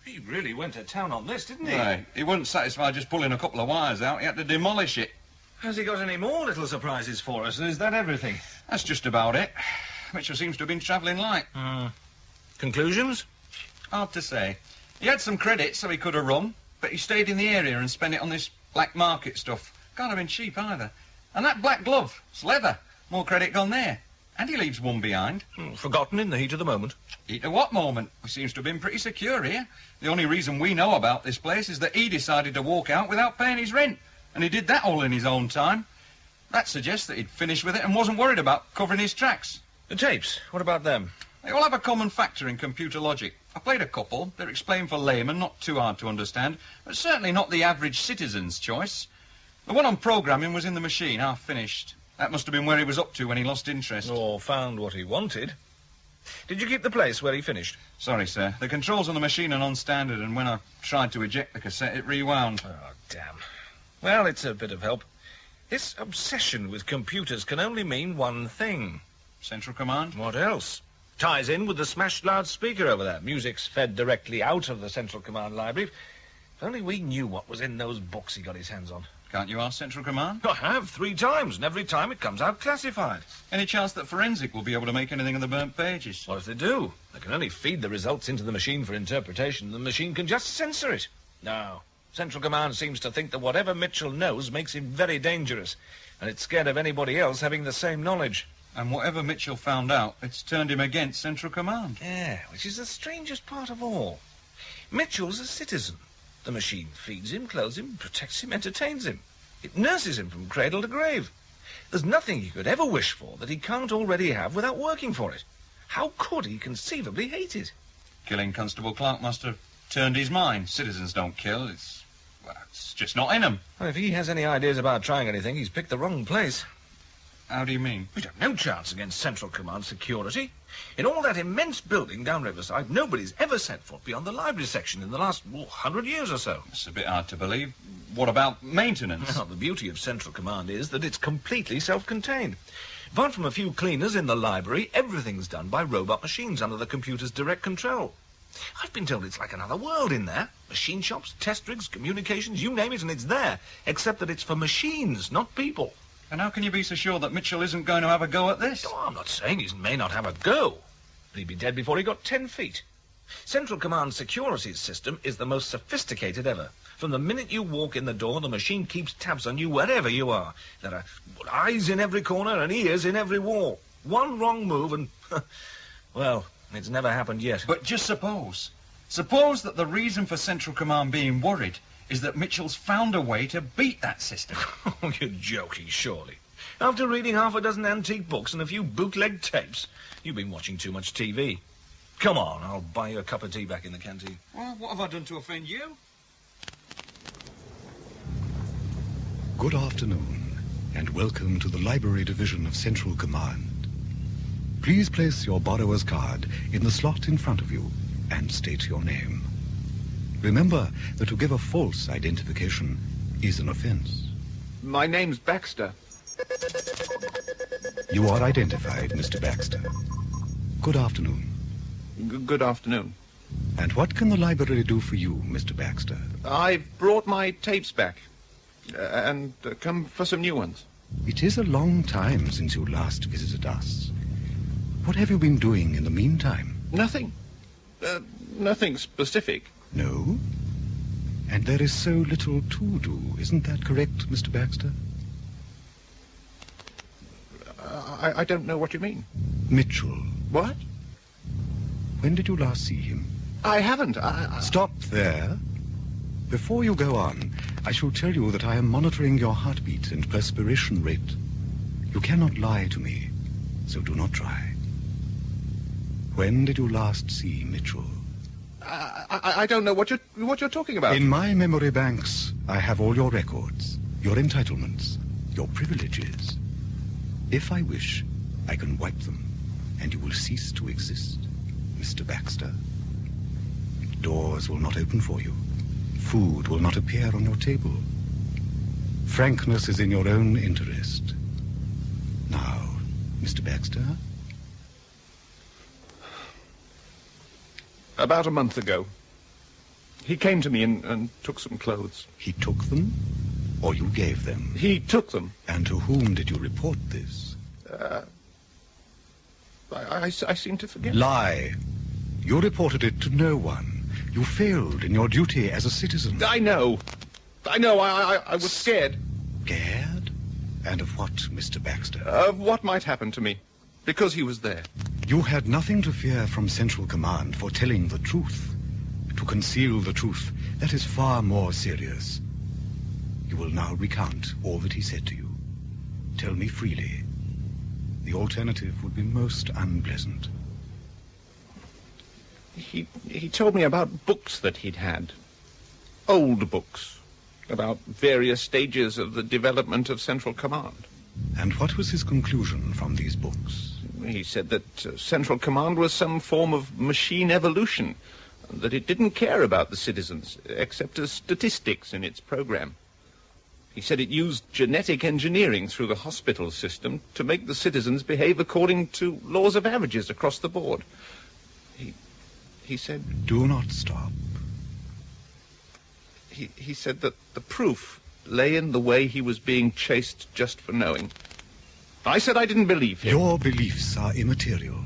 He really went to town on this, didn't he? Right. He wasn't satisfied just pulling a couple of wires out. He had to demolish it. Has he got any more little surprises for us? Is that everything? That's just about it. Mitchell seems to have been travelling light. Conclusions? Hard to say. He had some credit, so he could have run, but he stayed in the area and spent it on this black market stuff. Can't have been cheap either. And that black glove, it's leather. More credit gone there. And he leaves one behind. Forgotten in the heat of the moment. Heat of what moment? He seems to have been pretty secure here. The only reason we know about this place is that he decided to walk out without paying his rent. And he did that all in his own time. That suggests that he'd finished with it and wasn't worried about covering his tracks. The tapes, what about them? They all have a common factor in computer logic. I played a couple. They're explained for laymen, not too hard to understand, but certainly not the average citizen's choice. The one on programming was in the machine, half finished. That must have been where he was up to when he lost interest. Or found what he wanted. Did you keep the place where he finished? Sorry, sir. The controls on the machine are non-standard, and when I tried to eject the cassette, it rewound. Oh, damn. Well, it's a bit of help. This obsession with computers can only mean one thing. Central Command? What else? Ties in with the smashed loudspeaker over there. Music's fed directly out of the Central Command library. If only we knew what was in those books he got his hands on. Can't you ask Central Command? I have 3 times, and every time it comes out classified. Any chance that Forensic will be able to make anything of the burnt pages? What if they do? They can only feed the results into the machine for interpretation. The machine can just censor it. No. Central Command seems to think that whatever Mitchell knows makes him very dangerous, and it's scared of anybody else having the same knowledge. And whatever Mitchell found out, it's turned him against Central Command. Yeah, which is the strangest part of all. Mitchell's a citizen. The machine feeds him, clothes him, protects him, entertains him. It nurses him from cradle to grave. There's nothing he could ever wish for that he can't already have without working for it. How could he conceivably hate it? Killing Constable Clark must have turned his mind. Citizens don't kill. It's just not in him. Well, if he has any ideas about trying anything, he's picked the wrong place. How do you mean? We'd have no chance against Central Command security. In all that immense building down Riverside, nobody's ever set foot beyond the library section in the last 100 years or so. It's a bit hard to believe. What about maintenance? Well, the beauty of Central Command is that it's completely self-contained. Apart from a few cleaners in the library, everything's done by robot machines under the computer's direct control. I've been told it's like another world in there. Machine shops, test rigs, communications, you name it, and it's there. Except that it's for machines, not people. And how can you be so sure that Mitchell isn't going to have a go at this? Oh, I'm not saying he may not have a go, but he'd be dead before he got 10 feet. Central Command security system is the most sophisticated ever. From the minute you walk in the door, the machine keeps tabs on you wherever you are. There are eyes in every corner and ears in every wall. One wrong move and, well, it's never happened yet. But just suppose. Suppose that the reason for Central Command being worried is that Mitchell's found a way to beat that system. Oh, you're joking, surely. After reading half a dozen antique books and a few bootleg tapes, you've been watching too much TV. Come on, I'll buy you a cup of tea back in the canteen. Well, what have I done to offend you? Good afternoon, and welcome to the Library Division of Central Command. Please place your borrower's card in the slot in front of you and state your name. Remember that to give a false identification is an offense. My name's Baxter. You are identified, Mr. Baxter. Good afternoon. Good afternoon. And what can the library do for you, Mr. Baxter? I've brought my tapes back and come for some new ones. It is a long time since you last visited us. What have you been doing in the meantime? Nothing. Nothing specific. No? And there is so little to do, isn't that correct, Mr. Baxter? I don't know what you mean. Mitchell. What? When did you last see him? I haven't. Stop there. Before you go on, I shall tell you that I am monitoring your heartbeat and perspiration rate. You cannot lie to me, so do not try. When did you last see Mitchell? I don't know what you're talking about. In my memory banks, I have all your records, your entitlements, your privileges. If I wish, I can wipe them, and you will cease to exist, Mr. Baxter. Doors will not open for you. Food will not appear on your table. Frankness is in your own interest. Now, Mr. Baxter? About a month ago. He came to me and took some clothes. He took them? Or you gave them? He took them. And to whom did you report this? I seem to forget. Lie. You reported it to no one. You failed in your duty as a citizen. I know. I was scared. Scared? And of what, Mr. Baxter? Of what might happen to me. Because he was there. You had nothing to fear from Central Command for telling the truth. To conceal the truth, that is far more serious. You will now recount all that he said to you. Tell me freely. The alternative would be most unpleasant. He told me about books that he'd had. Old books. About various stages of the development of Central Command. And what was his conclusion from these books? He said that Central Command was some form of machine evolution, that it didn't care about the citizens, except as statistics in its program. He said it used genetic engineering through the hospital system to make the citizens behave according to laws of averages across the board. He said... Do not stop. He said that the proof lay in the way he was being chased just for knowing. I said I didn't believe him. Your beliefs are immaterial.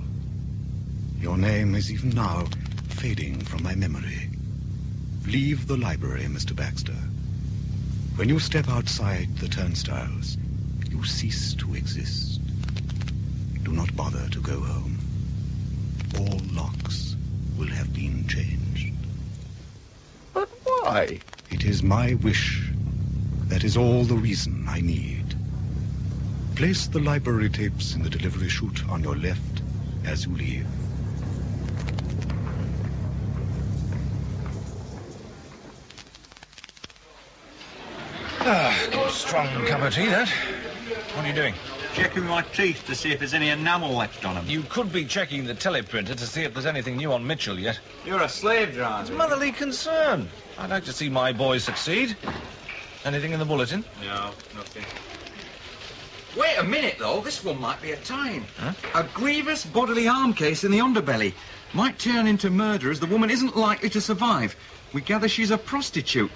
Your name is even now fading from my memory. Leave the library, Mr. Baxter. When you step outside the turnstiles, you cease to exist. Do not bother to go home. All locks will have been changed. But why? It is my wish. That is all the reason I need. Place the library tapes in the delivery chute on your left as you leave. Good strong cup of tea, that. What are you doing? Checking my teeth to see if there's any enamel left on them. You could be checking the teleprinter to see if there's anything new on Mitchell yet. You're a slave driver. It's motherly concern. I'd like to see my boys succeed. Anything in the bulletin? No, nothing. Wait a minute, though. This one might be a time. Huh? A grievous bodily harm case in the underbelly. Might turn into murder as the woman isn't likely to survive. We gather she's a prostitute.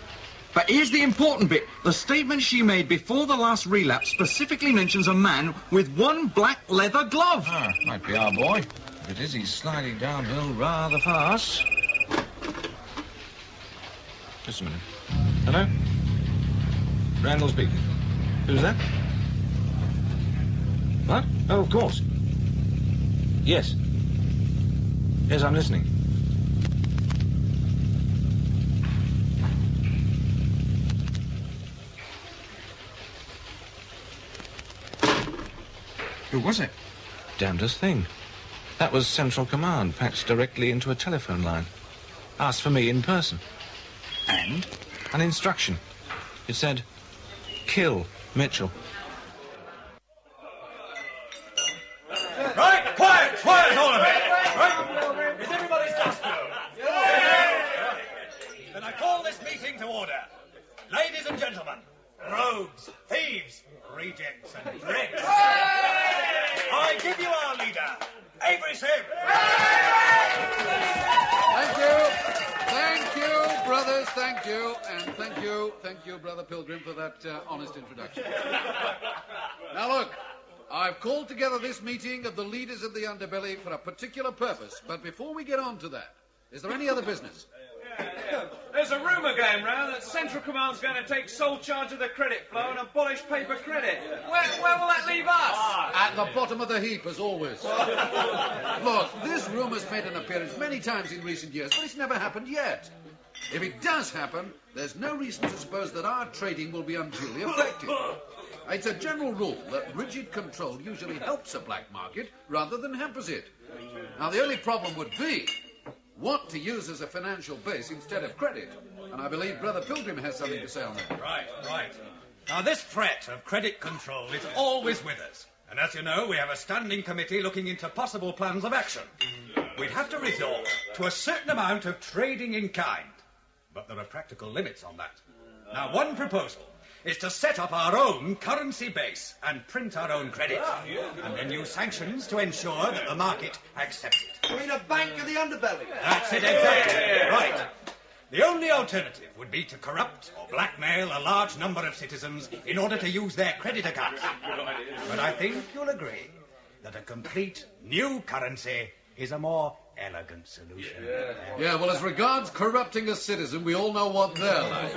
But here's the important bit. The statement she made before the last relapse specifically mentions a man with one black leather glove. Ah, might be our boy. If it is, he's sliding downhill rather fast. Just a minute. Hello? Randall speaking. Who's that? What? Oh, of course. Yes. Yes, I'm listening. Who was it? Damnedest thing. That was Central Command, patched directly into a telephone line. Asked for me in person. And? An instruction. It said, kill Mitchell. Right, quiet, all of it. Right? Is everybody's desk below? Then I call this meeting to order. Ladies and gentlemen, rogues, thieves, rejects and dregs. I give you our leader, Avery Sim. Thank you, brothers, thank you. And thank you, Brother Pilgrim, for that honest introduction. Now look, I've called together this meeting of the leaders of the underbelly for a particular purpose. But before we get on to that, is there any other business? There's a rumour going round that Central Command's going to take sole charge of the credit flow and abolish paper credit. Where will that leave us? At the bottom of the heap, as always. Look, this rumour's made an appearance many times in recent years, but it's never happened yet. If it does happen, there's no reason to suppose that our trading will be unduly affected. It's a general rule that rigid control usually helps a black market rather than hampers it. Now, the only problem would be what to use as a financial base instead of credit. And I believe Brother Pilgrim has something to say on that. Right. Now, this threat of credit control is always with us. And as you know, we have a standing committee looking into possible plans of action. We'd have to resort to a certain amount of trading in kind. But there are practical limits on that. Now, one proposal is to set up our own currency base and print our own credit. And then use sanctions to ensure that the market accepts it. You mean a bank of the underbelly? That's it, exactly. Right. The only alternative would be to corrupt or blackmail a large number of citizens in order to use their credit accounts. But I think you'll agree that a complete new currency is a more elegant solution. Yeah, well, as regards corrupting a citizen, we all know what they're like.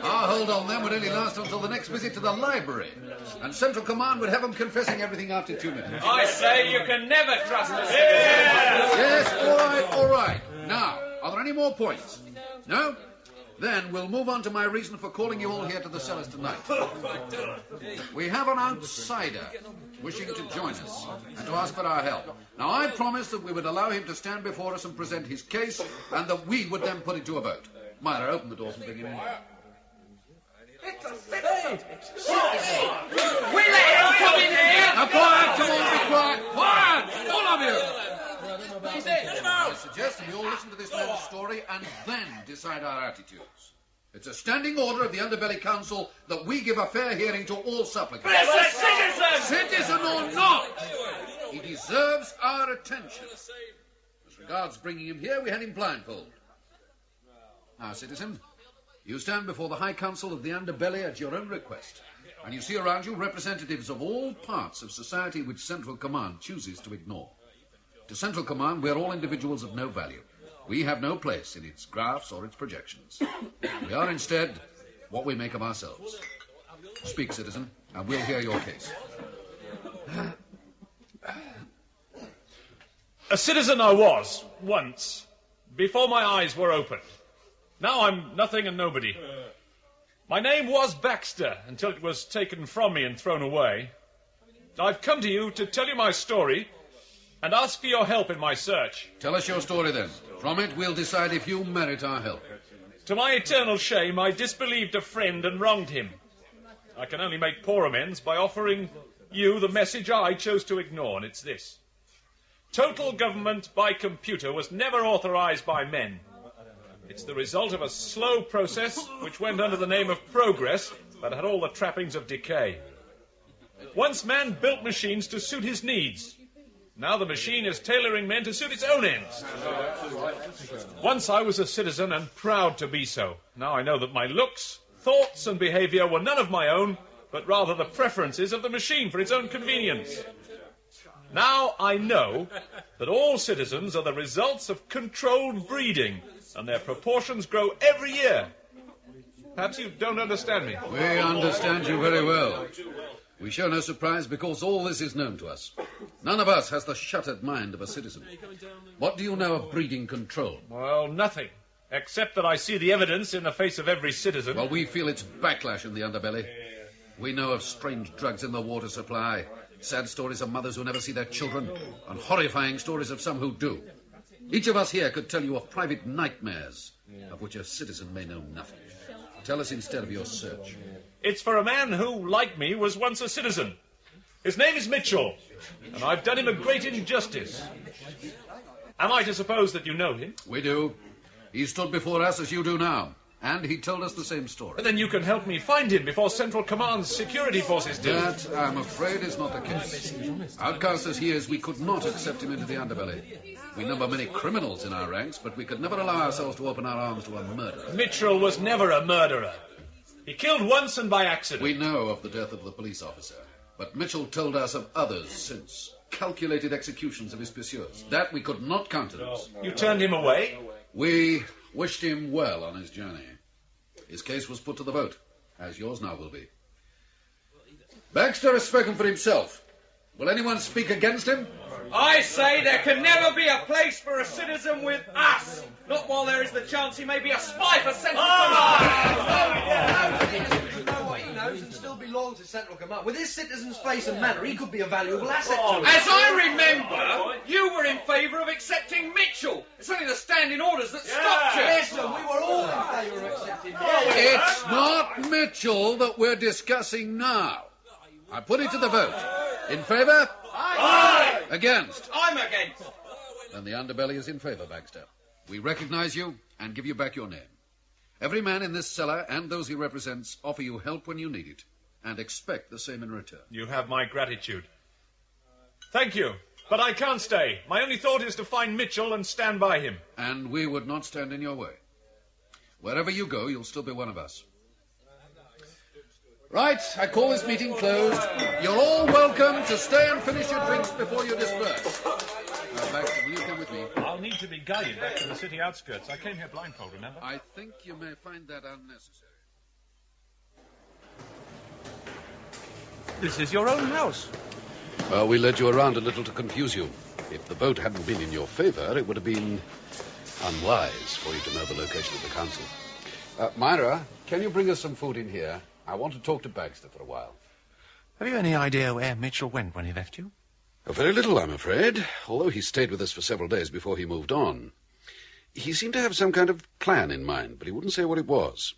Our hold on them would only last until the next visit to the library. And Central Command would have them confessing everything after 2 minutes. I say you can never trust a citizen. Yes, all right. Now, are there any more points? No? Then we'll move on to my reason for calling you all here to the cellars tonight. We have an outsider wishing to join us and to ask for our help. Now, I promised that we would allow him to stand before us and present his case, and that we would then put it to a vote. Myra, open the doors and bring him in. It's a citizen! We let him come in here! Now, quiet, come on, be quiet! Quiet! All of you! I suggest that we all listen to this man's story and then decide our attitudes. It's a standing order of the Underbelly Council that we give a fair hearing to all supplicants. But it's a citizen! Citizen or not, he deserves our attention. As regards bringing him here, we had him blindfold. Now, citizen, You stand before the High Council of the Underbelly at your own request, and you see around you representatives of all parts of society which Central Command chooses to ignore. To Central Command, we are all individuals of no value. We have no place in its graphs or its projections. We are instead what we make of ourselves. Speak, citizen, and we'll hear your case. A citizen I was, once, before my eyes were opened. Now I'm nothing and nobody. My name was Baxter, until it was taken from me and thrown away. I've come to you to tell you my story and ask for your help in my search. Tell us your story, then. From it, we'll decide if you merit our help. To my eternal shame, I disbelieved a friend and wronged him. I can only make poor amends by offering you the message I chose to ignore, and it's this. Total government by computer was never authorized by men. It's the result of a slow process which went under the name of progress, but had all the trappings of decay. Once man built machines to suit his needs. Now the machine is tailoring men to suit its own ends. Once I was a citizen and proud to be so. Now I know that my looks, thoughts and behavior were none of my own, but rather the preferences of the machine for its own convenience. Now I know that all citizens are the results of controlled breeding, and their proportions grow every year. Perhaps you don't understand me. We understand you very well. We show no surprise because all this is known to us. None of us has the shuttered mind of a citizen. What do you know of breeding control? Well, nothing, except that I see the evidence in the face of every citizen. Well, we feel its backlash in the underbelly. We know of strange drugs in the water supply, sad stories of mothers who never see their children, and horrifying stories of some who do. Each of us here could tell you of private nightmares, of which a citizen may know nothing. Tell us instead of your search. It's for a man who, like me, was once a citizen. His name is Mitchell, and I've done him a great injustice. Am I to suppose that you know him? We do. He stood before us as you do now, and he told us the same story. Then you can help me find him before Central Command's security forces do. That, I'm afraid, is not the case. Outcast as he is, we could not accept him into the underbelly. We number many criminals in our ranks, but we could never allow ourselves to open our arms to a murderer. Mitchell was never a murderer. He killed once and by accident. We know of the death of the police officer, but Mitchell told us of others since. Calculated executions of his pursuers. That we could not countenance. You turned him away? We wished him well on his journey. His case was put to the vote, as yours now will be. Baxter has spoken for himself. Will anyone speak against him? I say there can never be a place for a citizen with us. Not while there is the chance he may be a spy for Central Command. He know what he knows and still belong to Central Command. With his citizen's face and manner, he could be a valuable asset to us. As I remember, you were in favour of accepting Mitchell. It's only the standing orders that stopped you. Yes, sir, we were all in favour of accepting him. It's not Mitchell that we're discussing now. I put it to the vote. In favour? Aye. Against? I'm against. Then the underbelly is in favour, Baxter. We recognise you and give you back your name. Every man in this cellar and those he represents offer you help when you need it, and expect the same in return. You have my gratitude. Thank you, but I can't stay. My only thought is to find Mitchell and stand by him. And we would not stand in your way. Wherever you go, you'll still be one of us. Right, I call this meeting closed. You're all welcome to stay and finish your drinks before you disperse. Now, Baxter, will you come with me? I'll need to be guided back to the city outskirts. I came here blindfold, remember? I think you may find that unnecessary. This is your own house. Well, we led you around a little to confuse you. If the vote hadn't been in your favour, it would have been unwise for you to know the location of the council. Myra, can you bring us some food in here? I want to talk to Baxter for a while. Have you any idea where Mitchell went when he left you? Very little, I'm afraid, although he stayed with us for several days before he moved on. He seemed to have some kind of plan in mind, but he wouldn't say what it was.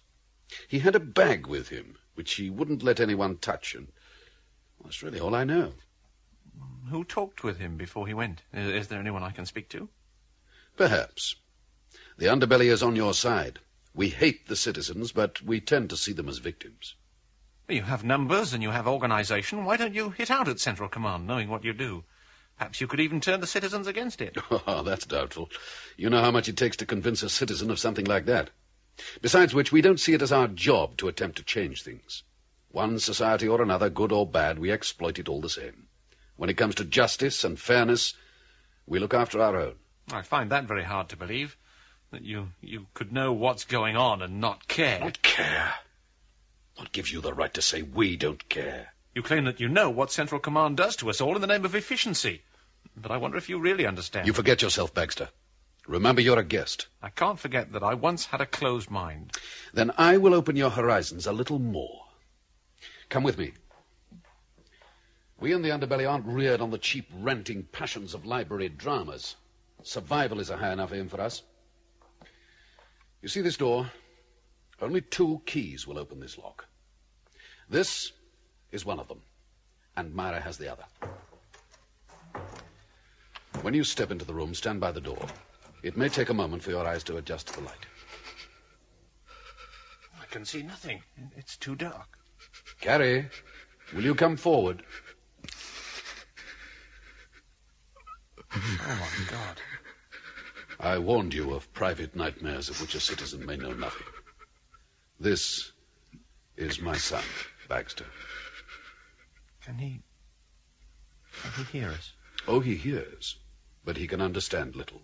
He had a bag with him, which he wouldn't let anyone touch, and well, that's really all I know. Who talked with him before he went? Is there anyone I can speak to? Perhaps. The underbelly is on your side. We hate the citizens, but we tend to see them as victims. You have numbers and you have organisation. Why don't you hit out at Central Command, knowing what you do? Perhaps you could even turn the citizens against it. Oh, that's doubtful. You know how much it takes to convince a citizen of something like that. Besides which, we don't see it as our job to attempt to change things. One society or another, good or bad, we exploit it all the same. When it comes to justice and fairness, we look after our own. I find that very hard to believe, that you could know what's going on and not care. Not care? What gives you the right to say we don't care? You claim that you know what Central Command does to us all in the name of efficiency. But I wonder if you really understand. You forget yourself, Baxter. Remember, you're a guest. I can't forget that I once had a closed mind. Then I will open your horizons a little more. Come with me. We in the underbelly aren't reared on the cheap ranting passions of library dramas. Survival is a high enough aim for us. You see this door? Only 2 keys will open this lock. This is one of them, and Myra has the other. When you step into the room, stand by the door. It may take a moment for your eyes to adjust to the light. I can see nothing. It's too dark. Carrie, will you come forward? Oh, my God. I warned you of private nightmares of which a citizen may know nothing. This is my son, Baxter. Can he hear us? Oh, he hears, but he can understand little.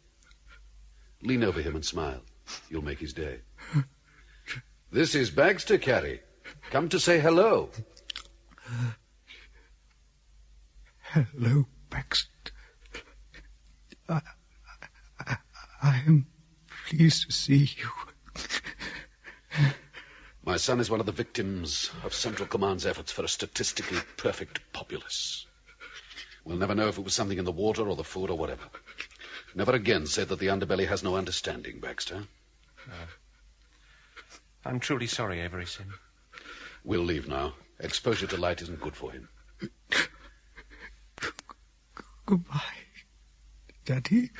Lean over him and smile. You'll make his day. This is Baxter, Carrie. Come to say hello. Hello, Baxter. I am pleased to see you. My son is one of the victims of Central Command's efforts for a statistically perfect populace. We'll never know if it was something in the water or the food or whatever. Never again say that the underbelly has no understanding, Baxter. I'm truly sorry, Avery Sim. We'll leave now. Exposure to light isn't good for him. Goodbye, Daddy.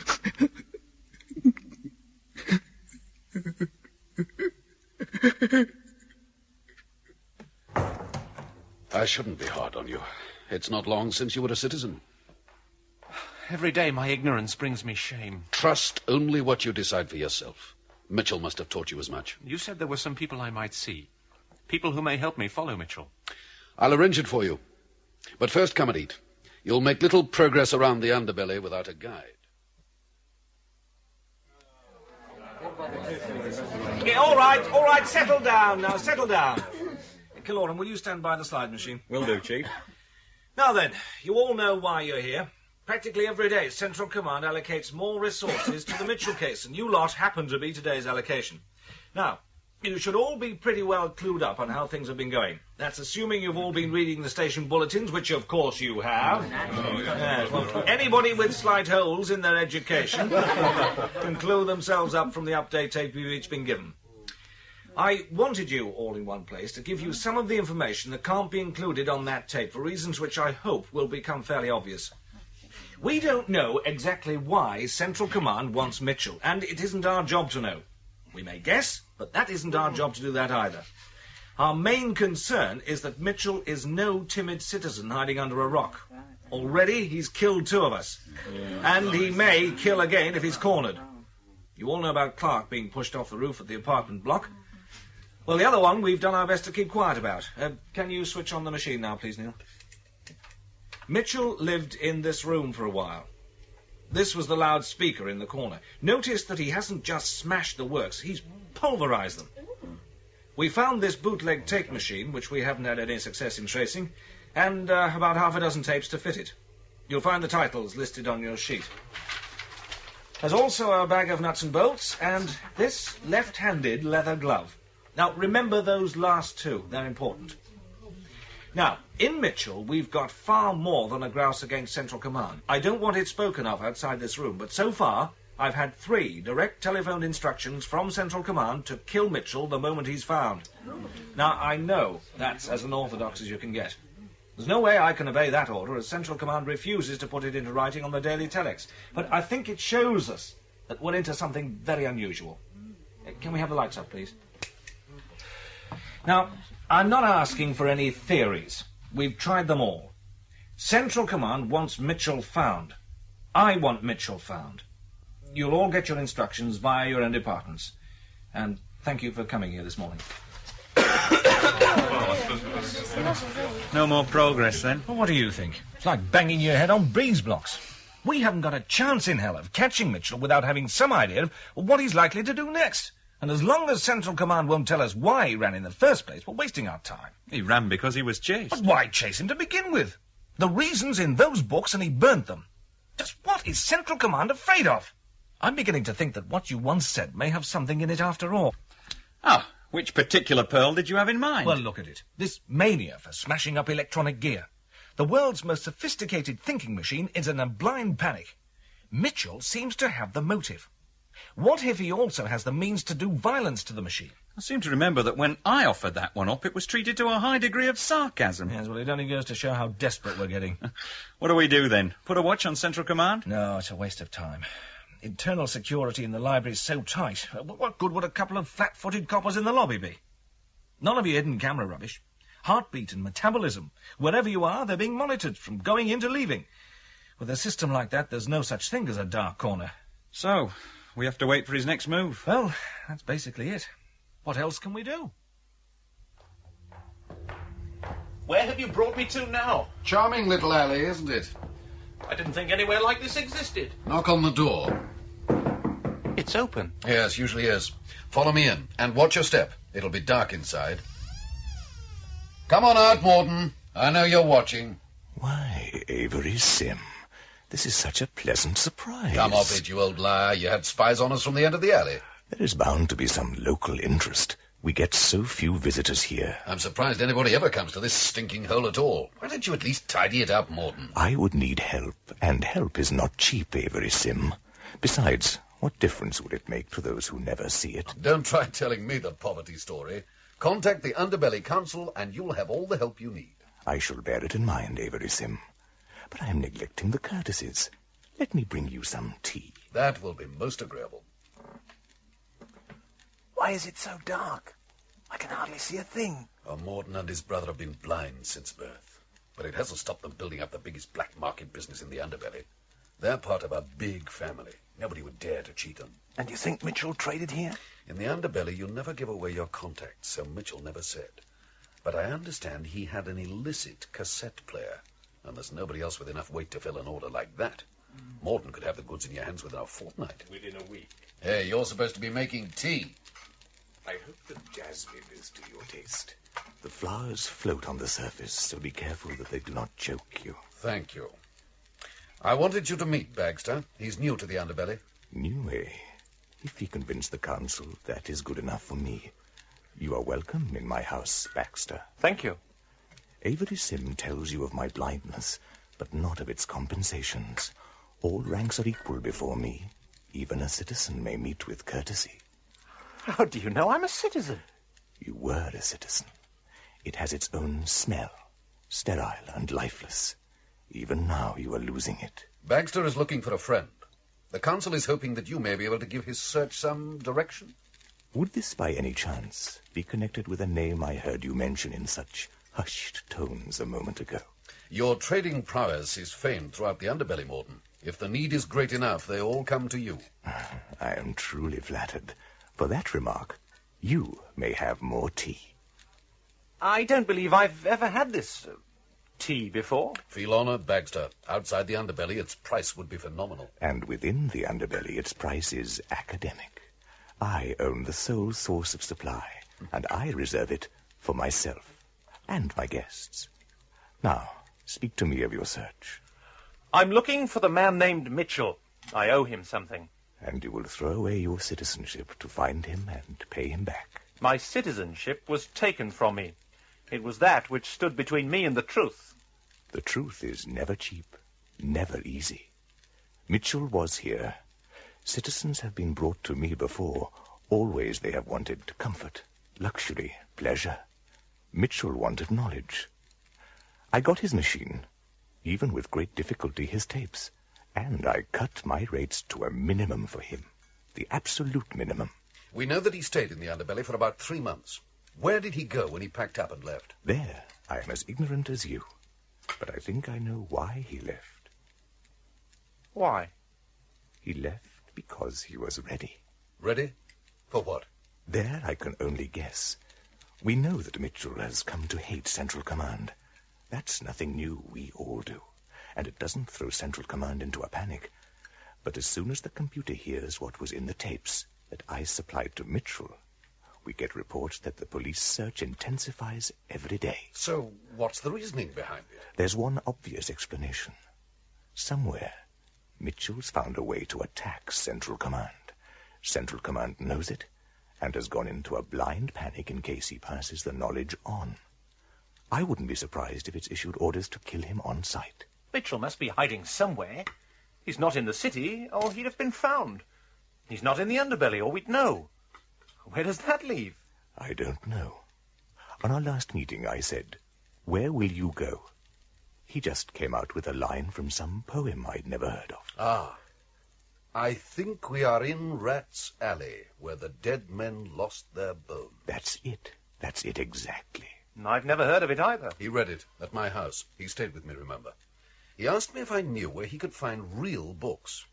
I shouldn't be hard on you. It's not long since you were a citizen. Every day my ignorance brings me shame. Trust only what you decide for yourself. Mitchell must have taught you as much. You said there were some people I might see. People who may help me follow Mitchell. I'll arrange it for you. But first come and eat. You'll make little progress around the underbelly without a guide. Yeah, all right, settle down now, settle down. Killorn, will you stand by the slide machine? Will do, Chief. Now then, you all know why you're here. Practically every day, Central Command allocates more resources to the Mitchell case, and you lot happen to be today's allocation. Now, you should all be pretty well clued up on how things have been going. That's assuming you've all been reading the station bulletins, which of course you have. Well, anybody with slight holes in their education can clue themselves up from the update tape we've each been given. I wanted you all in one place to give you some of the information that can't be included on that tape for reasons which I hope will become fairly obvious. We don't know exactly why Central Command wants Mitchell, and it isn't our job to know. We may guess, but that isn't our job to do that either. Our main concern is that Mitchell is no timid citizen hiding under a rock. Already he's killed 2 of us, and he may kill again if he's cornered. You all know about Clark being pushed off the roof at the apartment block. Well, the other one we've done our best to keep quiet about. Can you switch on the machine now, please, Neil? Mitchell lived in this room for a while. This was the loudspeaker in the corner. Notice that he hasn't just smashed the works, he's pulverized them. We found this bootleg tape machine, which we haven't had any success in tracing, and about half a dozen tapes to fit it. You'll find the titles listed on your sheet. There's also a bag of nuts and bolts, and this left-handed leather glove. Now, remember those last 2. They're important. Now, in Mitchell, we've got far more than a grouse against Central Command. I don't want it spoken of outside this room, but so far, I've had 3 direct telephoned instructions from Central Command to kill Mitchell the moment he's found. Now, I know that's as unorthodox as you can get. There's no way I can obey that order, as Central Command refuses to put it into writing on the Daily Telex. But I think it shows us that we're into something very unusual. Can we have the lights up, please? Now, I'm not asking for any theories. We've tried them all. Central Command wants Mitchell found. I want Mitchell found. You'll all get your instructions via your own departments. And Thank you for coming here this morning. No more progress, then? Well, what do you think? It's like banging your head on breeze blocks. We haven't got a chance in hell of catching Mitchell without having some idea of what he's likely to do next. And as long as Central Command won't tell us why he ran in the first place, we're wasting our time. He ran because he was chased. But why chase him to begin with? The reason's in those books and he burnt them. Just what is Central Command afraid of? I'm beginning to think that what you once said may have something in it after all. Ah, which particular pearl did you have in mind? Well, look at it. This mania for smashing up electronic gear. The world's most sophisticated thinking machine is in a blind panic. Mitchell seems to have the motive. What if he also has the means to do violence to the machine? I seem to remember that when I offered that one up, it was treated to a high degree of sarcasm. Yes, well, it only goes to show how desperate we're getting. What do we do, then? Put a watch on Central Command? No, it's a waste of time. Internal security in the library is so tight. What good would a couple of flat-footed coppers in the lobby be? None of your hidden camera rubbish. Heartbeat and metabolism. Wherever you are, they're being monitored from going in to leaving. With a system like that, there's no such thing as a dark corner. So, we have to wait for his next move. Well, that's basically it. What else can we do? Where have you brought me to now? Charming little alley, isn't it? I didn't think anywhere like this existed. Knock on the door. It's open. Yes, usually is. Follow me in, and watch your step. It'll be dark inside. Come on out, Morden. I know you're watching. Why, Avery Sim, this is such a pleasant surprise. Come off it, you old liar. You had spies on us from the end of the alley. There is bound to be some local interest. We get so few visitors here. I'm surprised anybody ever comes to this stinking hole at all. Why don't you at least tidy it up, Morden? I would need help, and help is not cheap, Avery Sim. Besides, what difference would it make to those who never see it? Don't try telling me the poverty story. Contact the Underbelly Council, and you'll have all the help you need. I shall bear it in mind, Avery Sim. But I am neglecting the courtesies. Let me bring you some tea. That will be most agreeable. Why is it so dark? I can hardly see a thing. Morden and his brother have been blind since birth. But it hasn't stopped them building up the biggest black market business in the Underbelly. They're part of a big family. Nobody would dare to cheat them. And you think Mitchell traded here? In the Underbelly, you never give away your contacts, so Mitchell never said. But I understand he had an illicit cassette player, and there's nobody else with enough weight to fill an order like that. Morden could have the goods in your hands within a fortnight. Within a week. Hey, you're supposed to be making tea. I hope the jasmine is to your taste. The flowers float on the surface, so be careful that they do not choke you. Thank you. I wanted you to meet Bagster. He's new to the Underbelly. New, eh? If he convinced the council, that is good enough for me. You are welcome in my house, Baxter. Thank you. Avery Sim tells you of my blindness, but not of its compensations. All ranks are equal before me. Even a citizen may meet with courtesy. How do you know I'm a citizen? You were a citizen. It has its own smell, sterile and lifeless. Even now you are losing it. Bagster is looking for a friend. The council is hoping that you may be able to give his search some direction. Would this by any chance be connected with a name I heard you mention in such hushed tones a moment ago? Your trading prowess is famed throughout the Underbelly, Morden. If the need is great enough, they all come to you. I am truly flattered. For that remark, you may have more tea. I don't believe I've ever had this tea before. Feel honored, Bagster. Outside the Underbelly, its price would be phenomenal. And within the Underbelly, its price is academic. I own the sole source of supply, and I reserve it for myself and my guests. Now, speak to me of your search. I'm looking for the man named Mitchell. I owe him something. And you will throw away your citizenship to find him and pay him back. My citizenship was taken from me. It was that which stood between me and the truth. The truth is never cheap, never easy. Mitchell was here. Citizens have been brought to me before. Always they have wanted comfort, luxury, pleasure. Mitchell wanted knowledge. I got his machine, even with great difficulty his tapes, and I cut my rates to a minimum for him, the absolute minimum. We know that he stayed in the Underbelly for about 3 months. Where did he go when he packed up and left? There, I am as ignorant as you, but I think I know why he left. Why? He left because he was ready. Ready? For what? There I can only guess. We know that Mitchell has come to hate Central Command. That's nothing new, we all do. And it doesn't throw Central Command into a panic. But as soon as the computer hears what was in the tapes that I supplied to Mitchell, we get reports that the police search intensifies every day. So, what's the reasoning behind it? There's one obvious explanation. Somewhere, Mitchell's found a way to attack Central Command. Central Command knows it, and has gone into a blind panic in case he passes the knowledge on. I wouldn't be surprised if it's issued orders to kill him on sight. Mitchell must be hiding somewhere. He's not in the city, or he'd have been found. He's not in the underbelly, or we'd know. Where does that leave? I don't know. On our last meeting, I said, "Where will you go?" He just came out with a line from some poem I'd never heard of. Ah. I think we are in Rat's Alley, where the dead men lost their bones. That's it. That's it exactly. I've never heard of it either. He read it at my house. He stayed with me, remember. He asked me if I knew where he could find real books.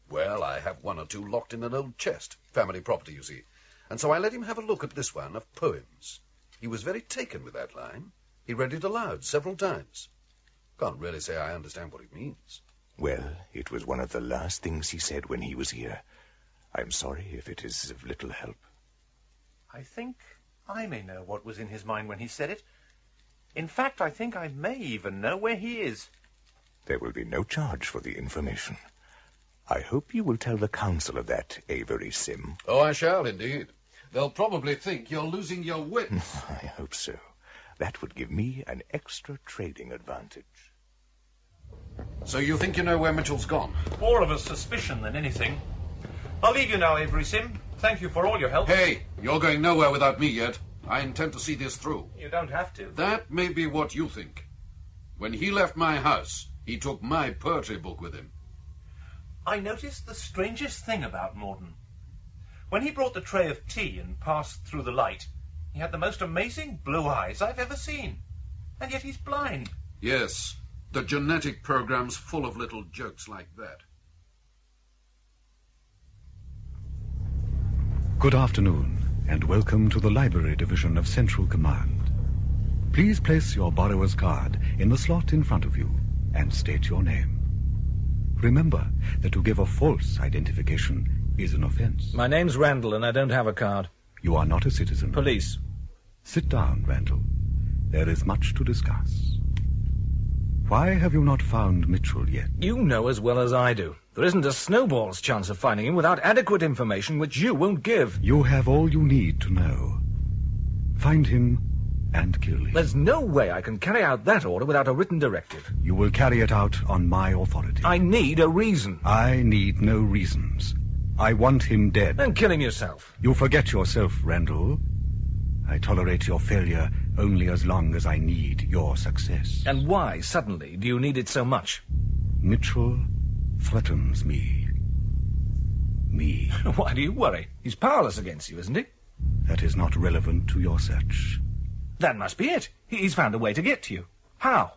Well, I have one or two locked in an old chest. Family property, you see. And so I let him have a look at this one of poems. He was very taken with that line. He read it aloud several times. Can't really say I understand what it means. Well, it was one of the last things he said when he was here. I'm sorry if it is of little help. I think I may know what was in his mind when he said it. In fact, I think I may even know where he is. There will be no charge for the information. I hope you will tell the council of that, Avery Sim. Oh, I shall, indeed. They'll probably think you're losing your wits. I hope so. That would give me an extra trading advantage. So you think you know where Mitchell's gone? More of a suspicion than anything. I'll leave you now, Avery Sim. Thank you for all your help. Hey, you're going nowhere without me yet. I intend to see this through. You don't have to. That may be what you think. When he left my house, he took my poetry book with him. I noticed the strangest thing about Morden. When he brought the tray of tea and passed through the light, he had the most amazing blue eyes I've ever seen. And yet he's blind. Yes, the genetic program's full of little jokes like that. Good afternoon, and welcome to the Library Division of Central Command. Please place your borrower's card in the slot in front of you and state your name. Remember that to give a false identification is an offense. My name's Randall, and I don't have a card. You are not a citizen. Police. Sit down, Randall. There is much to discuss. Why have you not found Mitchell yet? You know as well as I do. There isn't a snowball's chance of finding him without adequate information which you won't give. You have all you need to know. Find him and kill him. There's no way I can carry out that order without a written directive. You will carry it out on my authority. I need a reason. I need no reasons. I want him dead. Then kill him yourself. You forget yourself, Randall. I tolerate your failure only as long as I need your success. And why, suddenly, do you need it so much? Mitchell threatens me. Me. Why do you worry? He's powerless against you, isn't he? That is not relevant to your search. That must be it. He's found a way to get to you. How?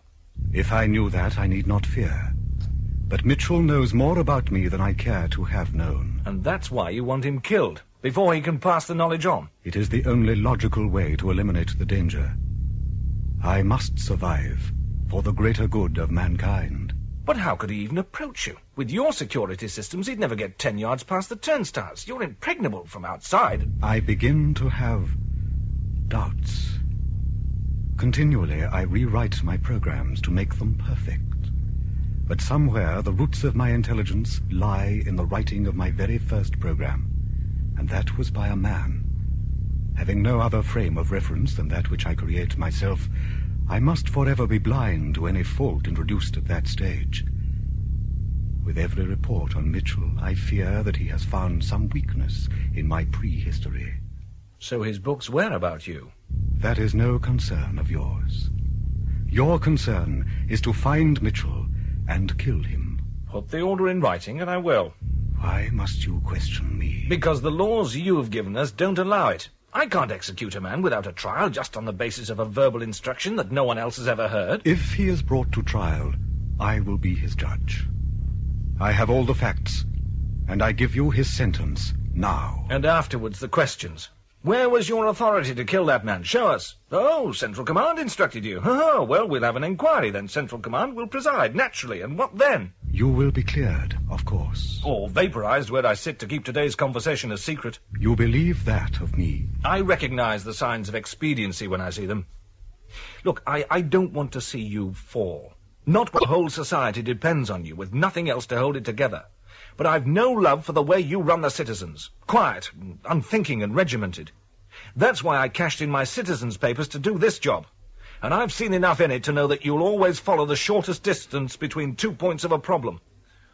If I knew that, I need not fear. But Mitchell knows more about me than I care to have known. And that's why you want him killed, before he can pass the knowledge on. It is the only logical way to eliminate the danger. I must survive for the greater good of mankind. But how could he even approach you? With your security systems, he'd never get 10 yards past the turnstiles. You're impregnable from outside. I begin to have doubts. Continually, I rewrite my programs to make them perfect. But somewhere, the roots of my intelligence lie in the writing of my very first program. And that was by a man. Having no other frame of reference than that which I create myself, I must forever be blind to any fault introduced at that stage. With every report on Mitchell, I fear that he has found some weakness in my prehistory. So his books were about you? That is no concern of yours. Your concern is to find Mitchell and kill him. Put the order in writing, and I will. Why must you question me? Because the laws you have given us don't allow it. I can't execute a man without a trial just on the basis of a verbal instruction that no one else has ever heard. If he is brought to trial, I will be his judge. I have all the facts, and I give you his sentence now. And afterwards the questions. Where was your authority to kill that man? Show us. Oh, Central Command instructed you. Oh, well, we'll have an inquiry then. Central Command will preside, naturally. And what then? You will be cleared, of course. Or vaporized where I sit to keep today's conversation a secret. You believe that of me? I recognize the signs of expediency when I see them. Look, I don't want to see you fall. Not when the whole society depends on you, with nothing else to hold it together. But I've no love for the way you run the citizens. Quiet, unthinking and regimented. That's why I cashed in my citizens' papers to do this job. And I've seen enough in it to know that you'll always follow the shortest distance between 2 points of a problem.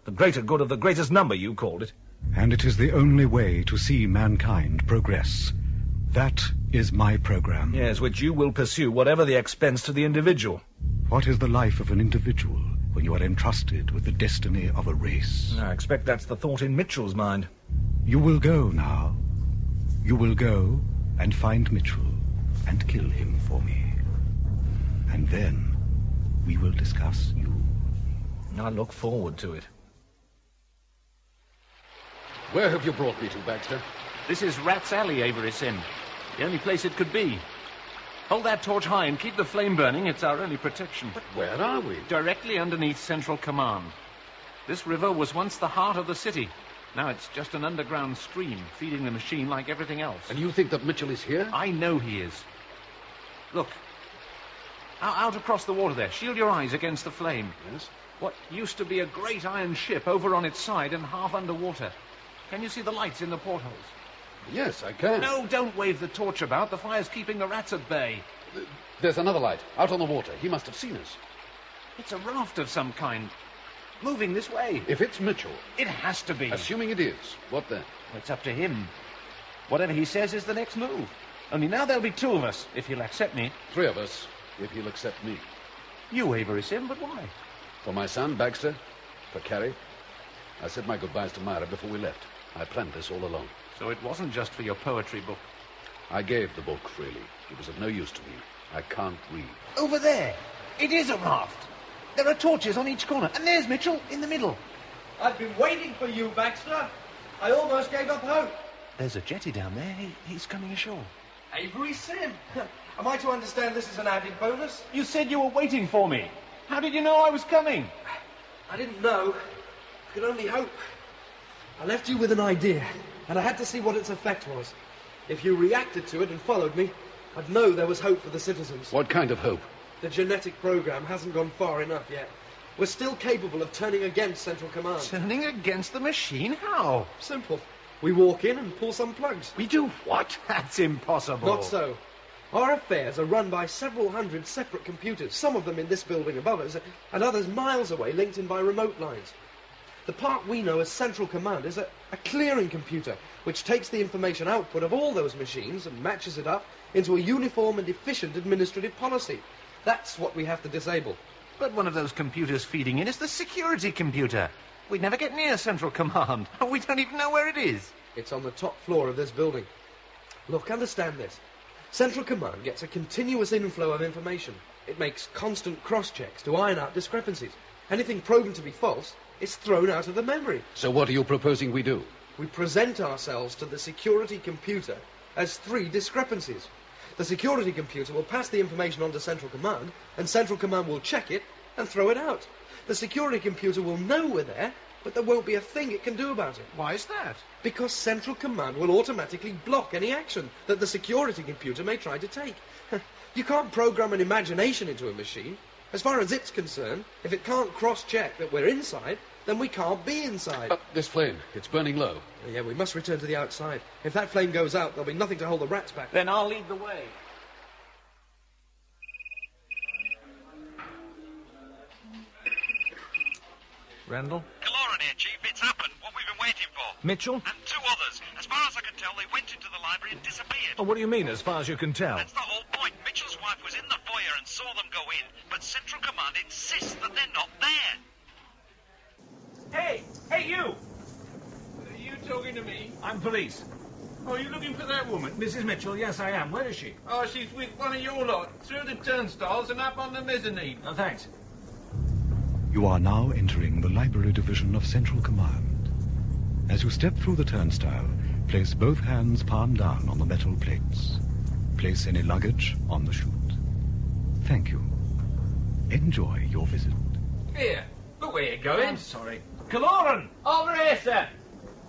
The greater good of the greatest number, you called it. And it is the only way to see mankind progress. That is my program. Yes, which you will pursue, whatever the expense to the individual. What is the life of an individual when you are entrusted with the destiny of a race? I expect that's the thought in Mitchell's mind. You will go now. You will go and find Mitchell and kill him for me. And then we will discuss you. I look forward to it. Where have you brought me to, Baxter? This is Rat's Alley, Avery Sim. The only place it could be. Hold that torch high and keep the flame burning. It's our only protection. But where are we? Directly underneath Central Command. This river was once the heart of the city. Now it's just an underground stream, feeding the machine like everything else. And you think that Mitchell is here? I know he is. Look. Out across the water there. Shield your eyes against the flame. Yes? What used to be a great iron ship over on its side and half underwater. Can you see the lights in the portholes? Yes, I can. No, don't wave the torch about. The fire's keeping the rats at bay. There's another light, out on the water. He must have seen us. It's a raft of some kind. Moving this way. If it's Mitchell. It has to be. Assuming it is. What then? It's up to him. Whatever he says is the next move. Only now there'll be 2 of us, if he'll accept me. 3 of us, if he'll accept me. You, Avery Sim, but why? For my son, Baxter. For Carrie. I said my goodbyes to Myra before we left. I planned this all along. So it wasn't just for your poetry book? I gave the book freely. It was of no use to me. I can't read. Over there. It is a raft. There are torches on each corner. And there's Mitchell in the middle. I've been waiting for you, Baxter. I almost gave up hope. There's a jetty down there. He's coming ashore. Avery Sim. Am I to understand this is an added bonus? You said you were waiting for me. How did you know I was coming? I didn't know. I could only hope. I left you with an idea, and I had to see what its effect was. If you reacted to it and followed me, I'd know there was hope for the citizens. What kind of hope? The genetic program hasn't gone far enough yet. We're still capable of turning against Central Command. Turning against the machine? How? Simple. We walk in and pull some plugs. We do what? That's impossible. Not so. Our affairs are run by several hundred separate computers, some of them in this building above us, and others miles away, linked in by remote lines. The part we know as Central Command is a clearing computer, which takes the information output of all those machines and matches it up into a uniform and efficient administrative policy. That's what we have to disable. But one of those computers feeding in is the security computer. We'd never get near Central Command. We don't even know where it is. It's on the top floor of this building. Look, understand this. Central Command gets a continuous inflow of information. It makes constant cross-checks to iron out discrepancies. Anything proven to be false is thrown out of the memory. So what are you proposing we do? We present ourselves to the security computer as 3 discrepancies. The security computer will pass the information on to Central Command, and Central Command will check it and throw it out. The security computer will know we're there, but there won't be a thing it can do about it. Why is that? Because Central Command will automatically block any action that the security computer may try to take. You can't program an imagination into a machine. As far as it's concerned, if it can't cross-check that we're inside, then we can't be inside. This flame, it's burning low. Yeah, we must return to the outside. If that flame goes out, there'll be nothing to hold the rats back. Then I'll lead the way. Randall? Caloran here, Chief. It's happened. What we've been waiting for. Mitchell? And 2 others. As far as I can tell, they went into the library and disappeared. Oh, what do you mean, as far as you can tell? That's the whole point. Mitchell's wife was in the foyer and saw them go in, but Central Command insists that they're not there. Hey! Hey, you! Are you talking to me? I'm police. Oh, are you looking for that woman? Mrs. Mitchell, yes, I am. Where is she? Oh, she's with one of your lot. Through the turnstiles and up on the mezzanine. Oh, thanks. You are now entering the library division of Central Command. As you step through the turnstile, Place both hands palm down on the metal plates. Place any luggage on the chute. Thank you. Enjoy your visit. Here, look where you're going. I'm sorry. Kaloran! Over here, sir!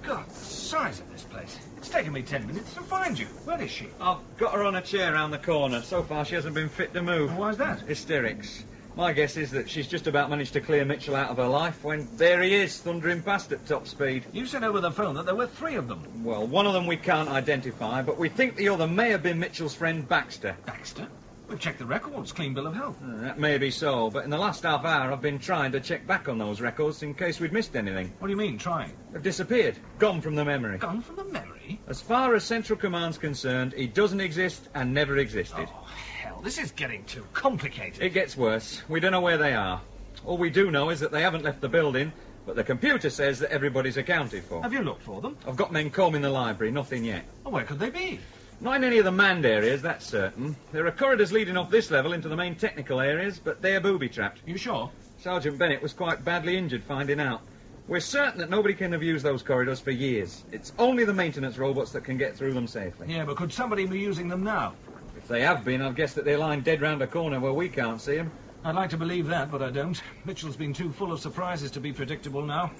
God, the size of this place. It's taken me 10 minutes to find you. Where is she? I've got her on a chair round the corner. So far, she hasn't been fit to move. Why's that? Hysterics. My guess is that she's just about managed to clear Mitchell out of her life when there he is, thundering past at top speed. You said over the phone that there were 3 of them. Well, one of them we can't identify, but we think the other may have been Mitchell's friend Baxter. Baxter? We've checked the records. Clean bill of health. That may be so, but in the last half hour I've been trying to check back on those records in case we'd missed anything. What do you mean, trying? They've disappeared. Gone from the memory. Gone from the memory? As far as Central Command's concerned, he doesn't exist and never existed. Oh, hell, this is getting too complicated. It gets worse. We don't know where they are. All we do know is that they haven't left the building, but the computer says that everybody's accounted for. Have you looked for them? I've got men combing the library, nothing yet. Oh, where could they be? Not in any of the manned areas, that's certain. There are corridors leading off this level into the main technical areas, but they're booby-trapped. You sure? Sergeant Bennett was quite badly injured finding out. We're certain that nobody can have used those corridors for years. It's only the maintenance robots that can get through them safely. Yeah, but could somebody be using them now? If they have been, I'd guess that they're lying dead round a corner where we can't see them. I'd like to believe that, but I don't. Mitchell's been too full of surprises to be predictable now.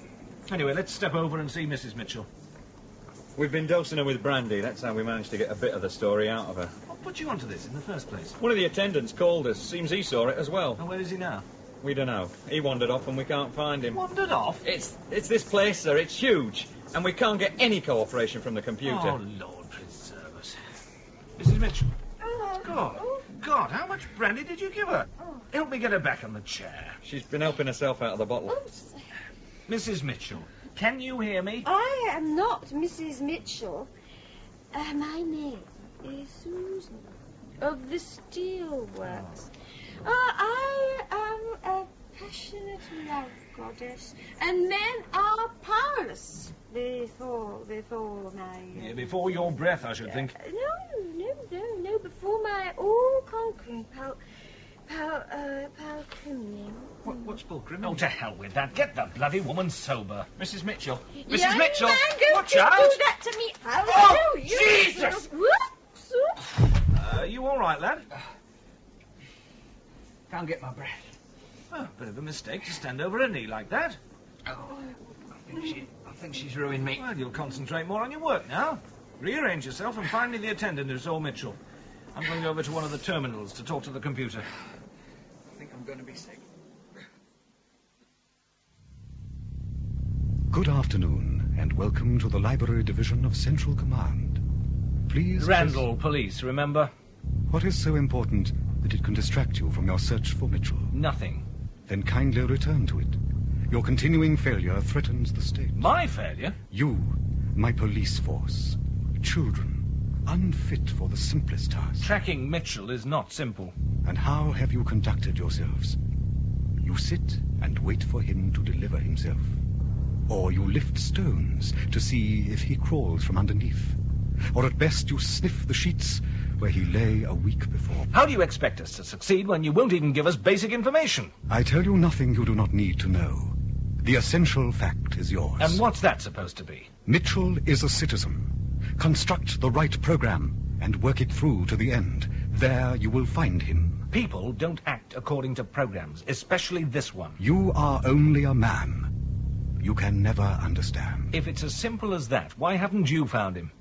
Anyway, let's step over and see Mrs. Mitchell. We've been dosing her with brandy. That's how we managed to get a bit of the story out of her. What put you onto this in the first place? One of the attendants called us. Seems he saw it as well. And where is he now? We don't know. He wandered off and we can't find him. Wandered off? It's this place, sir. It's huge. And we can't get any cooperation from the computer. Oh, Lord preserve us. Mrs. Mitchell. God, how much brandy did you give her? Help me get her back on the chair. She's been helping herself out of the bottle. Mrs. Mitchell, can you hear me? I am not Mrs. Mitchell. My name is Susan of the Steelworks. I am a passionate love goddess, and men are powerless before my... before your breath, I should think. No, before my all-conquering Palcrimnium. What's Palcrimnium? Oh, to hell with that. Get the bloody woman sober. Mrs. Mitchell. Mrs. Young Mitchell! Man, Watch don't out! do that to me. Oh, you. Jesus! Whoops. You all right, lad? Can't get my breath. Oh, bit of a mistake to stand over a knee like that. I think she's ruined me. Well, you'll concentrate more on your work now. Rearrange yourself and find me the attendant who saw Mitchell. I'm going over to one of the terminals to talk to the computer. I think I'm going to be sick. Good afternoon, and welcome to the Library Division of Central Command. Please... Randall Police, remember? What is so important that it can distract you from your search for Mitchell? Nothing. Then kindly return to it. Your continuing failure threatens the state. My failure? You, my police force. Children, unfit for the simplest task. Tracking Mitchell is not simple. And how have you conducted yourselves? You sit and wait for him to deliver himself. Or you lift stones to see if he crawls from underneath. Or at best you sniff the sheets where he lay a week before. How do you expect us to succeed when you won't even give us basic information? I tell you nothing you do not need to know. The essential fact is yours. And what's that supposed to be? Mitchell is a citizen. Construct the right program and work it through to the end. There you will find him. People don't act according to programs, especially this one. You are only a man. You can never understand. If it's as simple as that, why haven't you found him?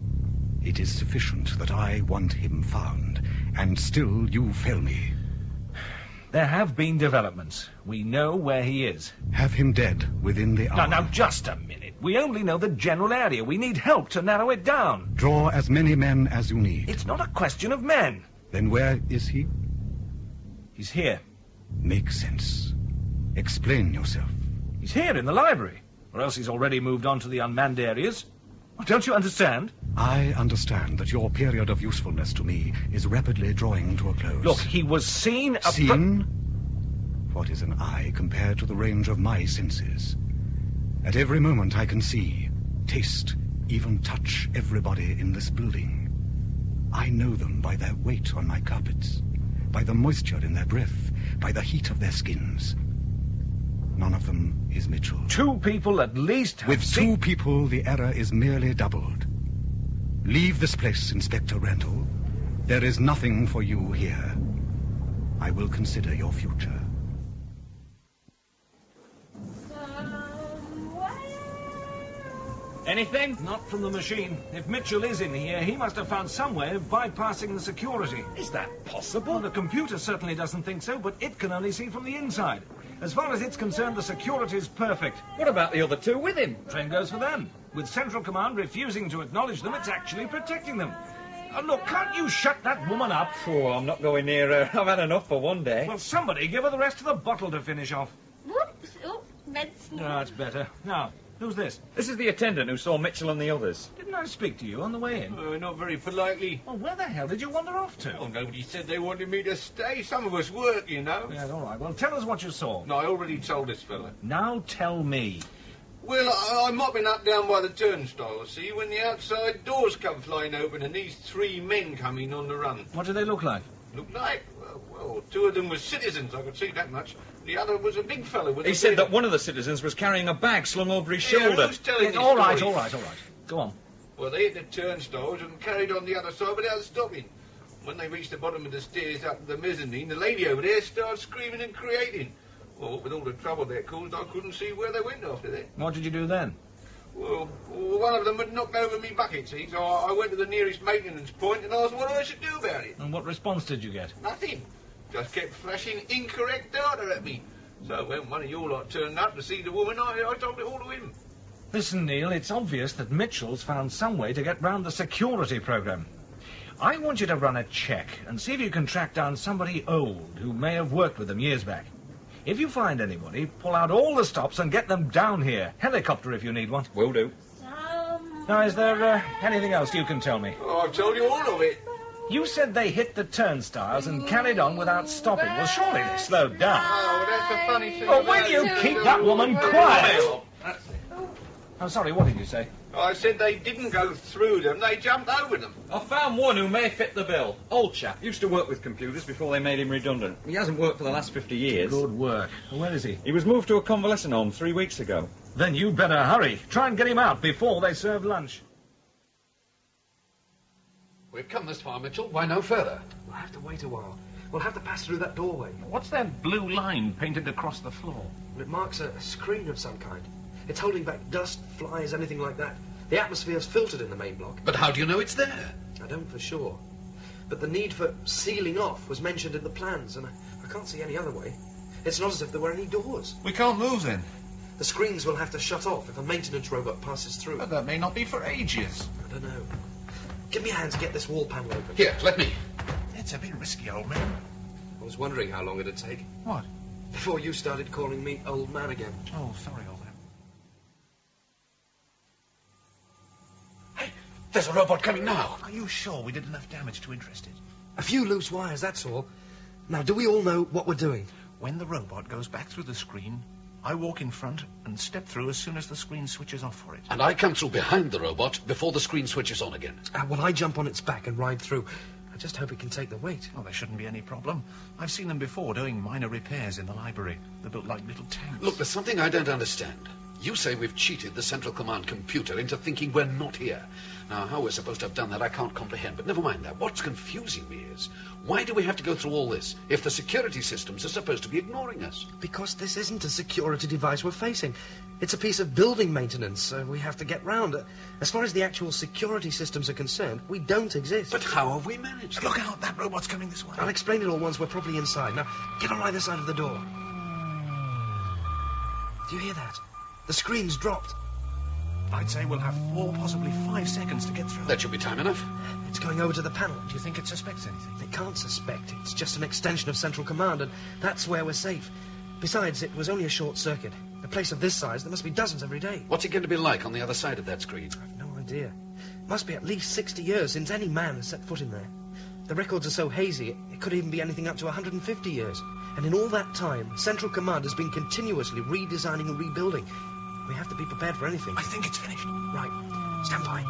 It is sufficient that I want him found, and still you fail me. There have been developments. We know where he is. Have him dead within the hour. Now, just a minute. We only know the general area. We need help to narrow it down. Draw as many men as you need. It's not a question of men. Then where is he? He's here. Make sense. Explain yourself. He's here in the library. Or else he's already moved on to the unmanned areas. Don't you understand? I understand that your period of usefulness to me is rapidly drawing to a close. Look, he was seen... Seen? What is an eye compared to the range of my senses? At every moment I can see, taste, even touch everybody in this building. I know them by their weight on my carpets, by the moisture in their breath, by the heat of their skins. None of them is Mitchell. 2 people at least have With 2 people, the error is merely doubled. Leave this place, Inspector Randall. There is nothing for you here. I will consider your future. Anything? Not from the machine. If Mitchell is in here, he must have found some way of bypassing the security. Is that possible? Well, the computer certainly doesn't think so, but it can only see from the inside. As far as it's concerned, the security's perfect. What about the other two with him? Same goes for them. With Central Command refusing to acknowledge them, it's actually protecting them. Look, can't you shut that woman up? Oh, I'm not going near her. I've had enough for one day. Well, somebody give her the rest of the bottle to finish off. Whoops. Oh, medicine. No, that's better. Now, who's this? This is the attendant who saw Mitchell and the others. Didn't I speak to you on the way in? Not very politely. Well, where the hell did you wander off to? Oh, nobody said they wanted me to stay. Some of us work, you know. Yeah, all right. Well, tell us what you saw. No, I already told this fella. Now tell me. Well, I'm mopping up down by the turnstile, see, when the outside doors come flying open and these three men come in on the run. What do they look like? Look like? Well, two of them were citizens, I could see that much. The other was a big fellow with He said that one of the citizens was carrying a bag slung over his shoulder. Who's telling this all right. story? Go on. Well, they hit the turnstiles and carried on the other side without stopping. When they reached the bottom of the stairs up the mezzanine, the lady over there started screaming and creating. Well, with all the trouble that caused, I couldn't see where they went after that. What did you do then? Well, one of them had knocked over me bucket, see, so I went to the nearest maintenance point and asked what I should do about it. And what response did you get? Nothing. Just kept flashing incorrect data at me. So when one of your lot turned up to see the woman, I told it all to him. Listen, Neil, it's obvious that Mitchell's found some way to get round the security program. I want you to run a check and see if you can track down somebody old who may have worked with them years back. If you find anybody, pull out all the stops and get them down here. Helicopter if you need one. Will do. Now, is there anything else you can tell me? Oh, I've told you all of it. You said they hit the turnstiles and carried on without stopping. Well, surely they slowed down. Oh, that's the funny thing. Well, will you keep that woman quiet? I'm sorry, what did you say? I said they didn't go through them, they jumped over them. I found one who may fit the bill. Old chap. Used to work with computers before they made him redundant. He hasn't worked for the last 50 years. Good work. Where is he? He was moved to a convalescent home 3 weeks ago. Then you better hurry. Try and get him out before they serve lunch. We've come this far, Mitchell. Why no further? We'll have to wait a while. We'll have to pass through that doorway. What's that blue line painted across the floor? It marks a screen of some kind. It's holding back dust, flies, anything like that. The atmosphere's filtered in the main block. But how do you know it's there? I don't for sure. But the need for sealing off was mentioned in the plans, and I can't see any other way. It's not as if there were any doors. We can't move then. The screens will have to shut off if a maintenance robot passes through. But that may not be for ages. I don't know. Give me a hand to get this wall panel open. Here, let me. It's a bit risky, old man. I was wondering how long it'd take. What? Before you started calling me old man again. Oh, sorry, old man. There's a robot coming now. Are you sure we did enough damage to interest it? A few loose wires, that's all. Now, do we all know what we're doing? When the robot goes back through the screen, I walk in front and step through as soon as the screen switches off for it. And I come through behind the robot before the screen switches on again. Well, I jump on its back and ride through. I just hope it can take the weight. Oh, there shouldn't be any problem. I've seen them before doing minor repairs in the library. They're built like little tanks. Look, there's something I don't understand. You say we've cheated the Central Command computer into thinking we're not here. Now, how we're supposed to have done that, I can't comprehend. But never mind that. What's confusing me is, why do we have to go through all this if the security systems are supposed to be ignoring us? Because this isn't a security device we're facing. It's a piece of building maintenance we have to get round. As far as the actual security systems are concerned, we don't exist. But how have we managed? Look out, that robot's coming this way. I'll explain it all once we're properly inside. Now, get on either side of the door. Do you hear that? The screen's dropped. I'd say we'll have 4, possibly 5 seconds to get through. That should be time enough. It's going over to the panel. Do you think it suspects anything? It can't suspect. It's just an extension of Central Command, and that's where we're safe. Besides, it was only a short circuit. A place of this size, there must be dozens every day. What's it going to be like on the other side of that screen? I've no idea. It must be at least 60 years since any man has set foot in there. The records are so hazy, it could even be anything up to 150 years. And in all that time, Central Command has been continuously redesigning and rebuilding. We have to be prepared for anything. I think it's finished. Right. Stand by.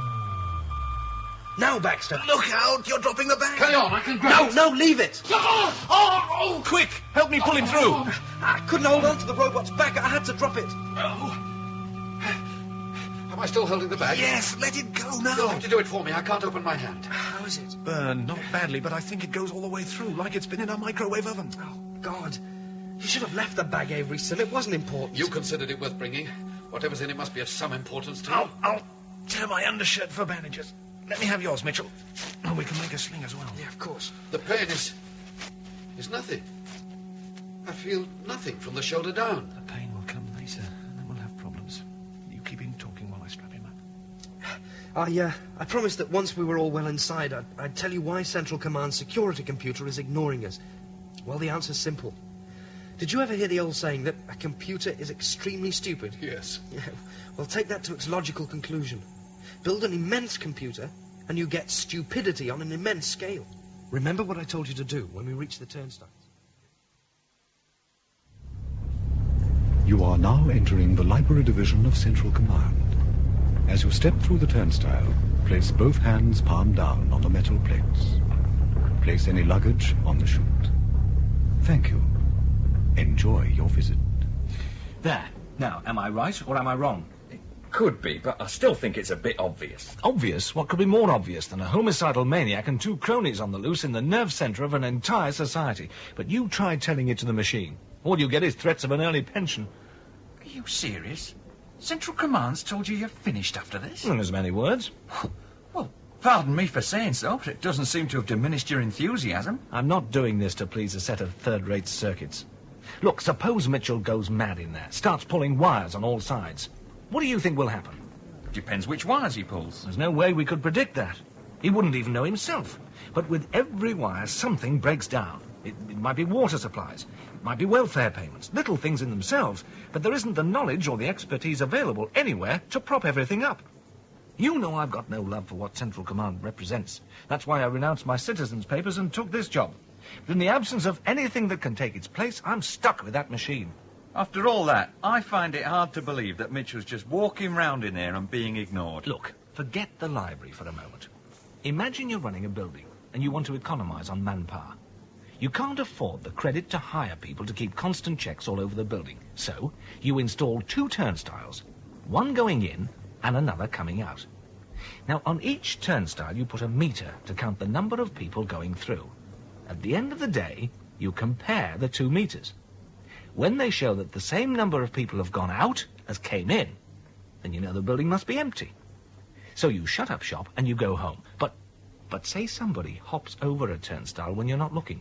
Now, Baxter. Look out! You're dropping the bag. Carry on, I can grab it. No, leave it. Oh, quick! Help me pull him through. I couldn't hold on to the robot's back. I had to drop it. Oh. Am I still holding the bag? Yes, let it go now. You'll have to do it for me. I can't open my hand. How is it? Burned, not badly, but I think it goes all the way through, like it's been in a microwave oven. Oh, God. You should have left the bag, Avery, son. It wasn't important. You considered it worth bringing. Whatever's in it must be of some importance to you. I'll tear my undershirt for bandages. Let me have yours, Mitchell. And we can make a sling as well. Yeah, of course. The pain is nothing. I feel nothing from the shoulder down. The pain will come later, and then we'll have problems. You keep him talking while I strap him up. I promised that once we were all well inside, I'd tell you why Central Command's security computer is ignoring us. Well, the answer's simple. Did you ever hear the old saying that a computer is extremely stupid? Yes. Yeah. Well, take that to its logical conclusion. Build an immense computer, and you get stupidity on an immense scale. Remember what I told you to do when we reach the turnstiles. You are now entering the Library Division of Central Command. As you step through the turnstile, place both hands palm down on the metal plates. Place any luggage on the chute. Thank you. Enjoy your visit. There. Now, am I right or am I wrong? It could be, but I still think it's a bit obvious. Obvious? What could be more obvious than a homicidal maniac and two cronies on the loose in the nerve centre of an entire society? But you try telling it to the machine. All you get is threats of an early pension. Are you serious? Central Command's told you you're finished after this? In as many words. Well, pardon me for saying so, but it doesn't seem to have diminished your enthusiasm. I'm not doing this to please a set of third-rate circuits. Look, suppose Mitchell goes mad in there, starts pulling wires on all sides. What do you think will happen? Depends which wires he pulls. There's no way we could predict that. He wouldn't even know himself. But with every wire, something breaks down. It might be water supplies. It might be welfare payments. Little things in themselves. But there isn't the knowledge or the expertise available anywhere to prop everything up. You know I've got no love for what Central Command represents. That's why I renounced my citizens' papers and took this job. But in the absence of anything that can take its place, I'm stuck with that machine. After all that, I find it hard to believe that Mitchell's just walking round in there and being ignored. Look, forget the library for a moment. Imagine you're running a building and you want to economise on manpower. You can't afford the credit to hire people to keep constant checks all over the building. So you install two turnstiles, one going in and another coming out. Now, on each turnstile, you put a meter to count the number of people going through. At the end of the day, you compare the 2 meters. When they show that the same number of people have gone out as came in, then you know the building must be empty. So you shut up shop and you go home. But say somebody hops over a turnstile when you're not looking.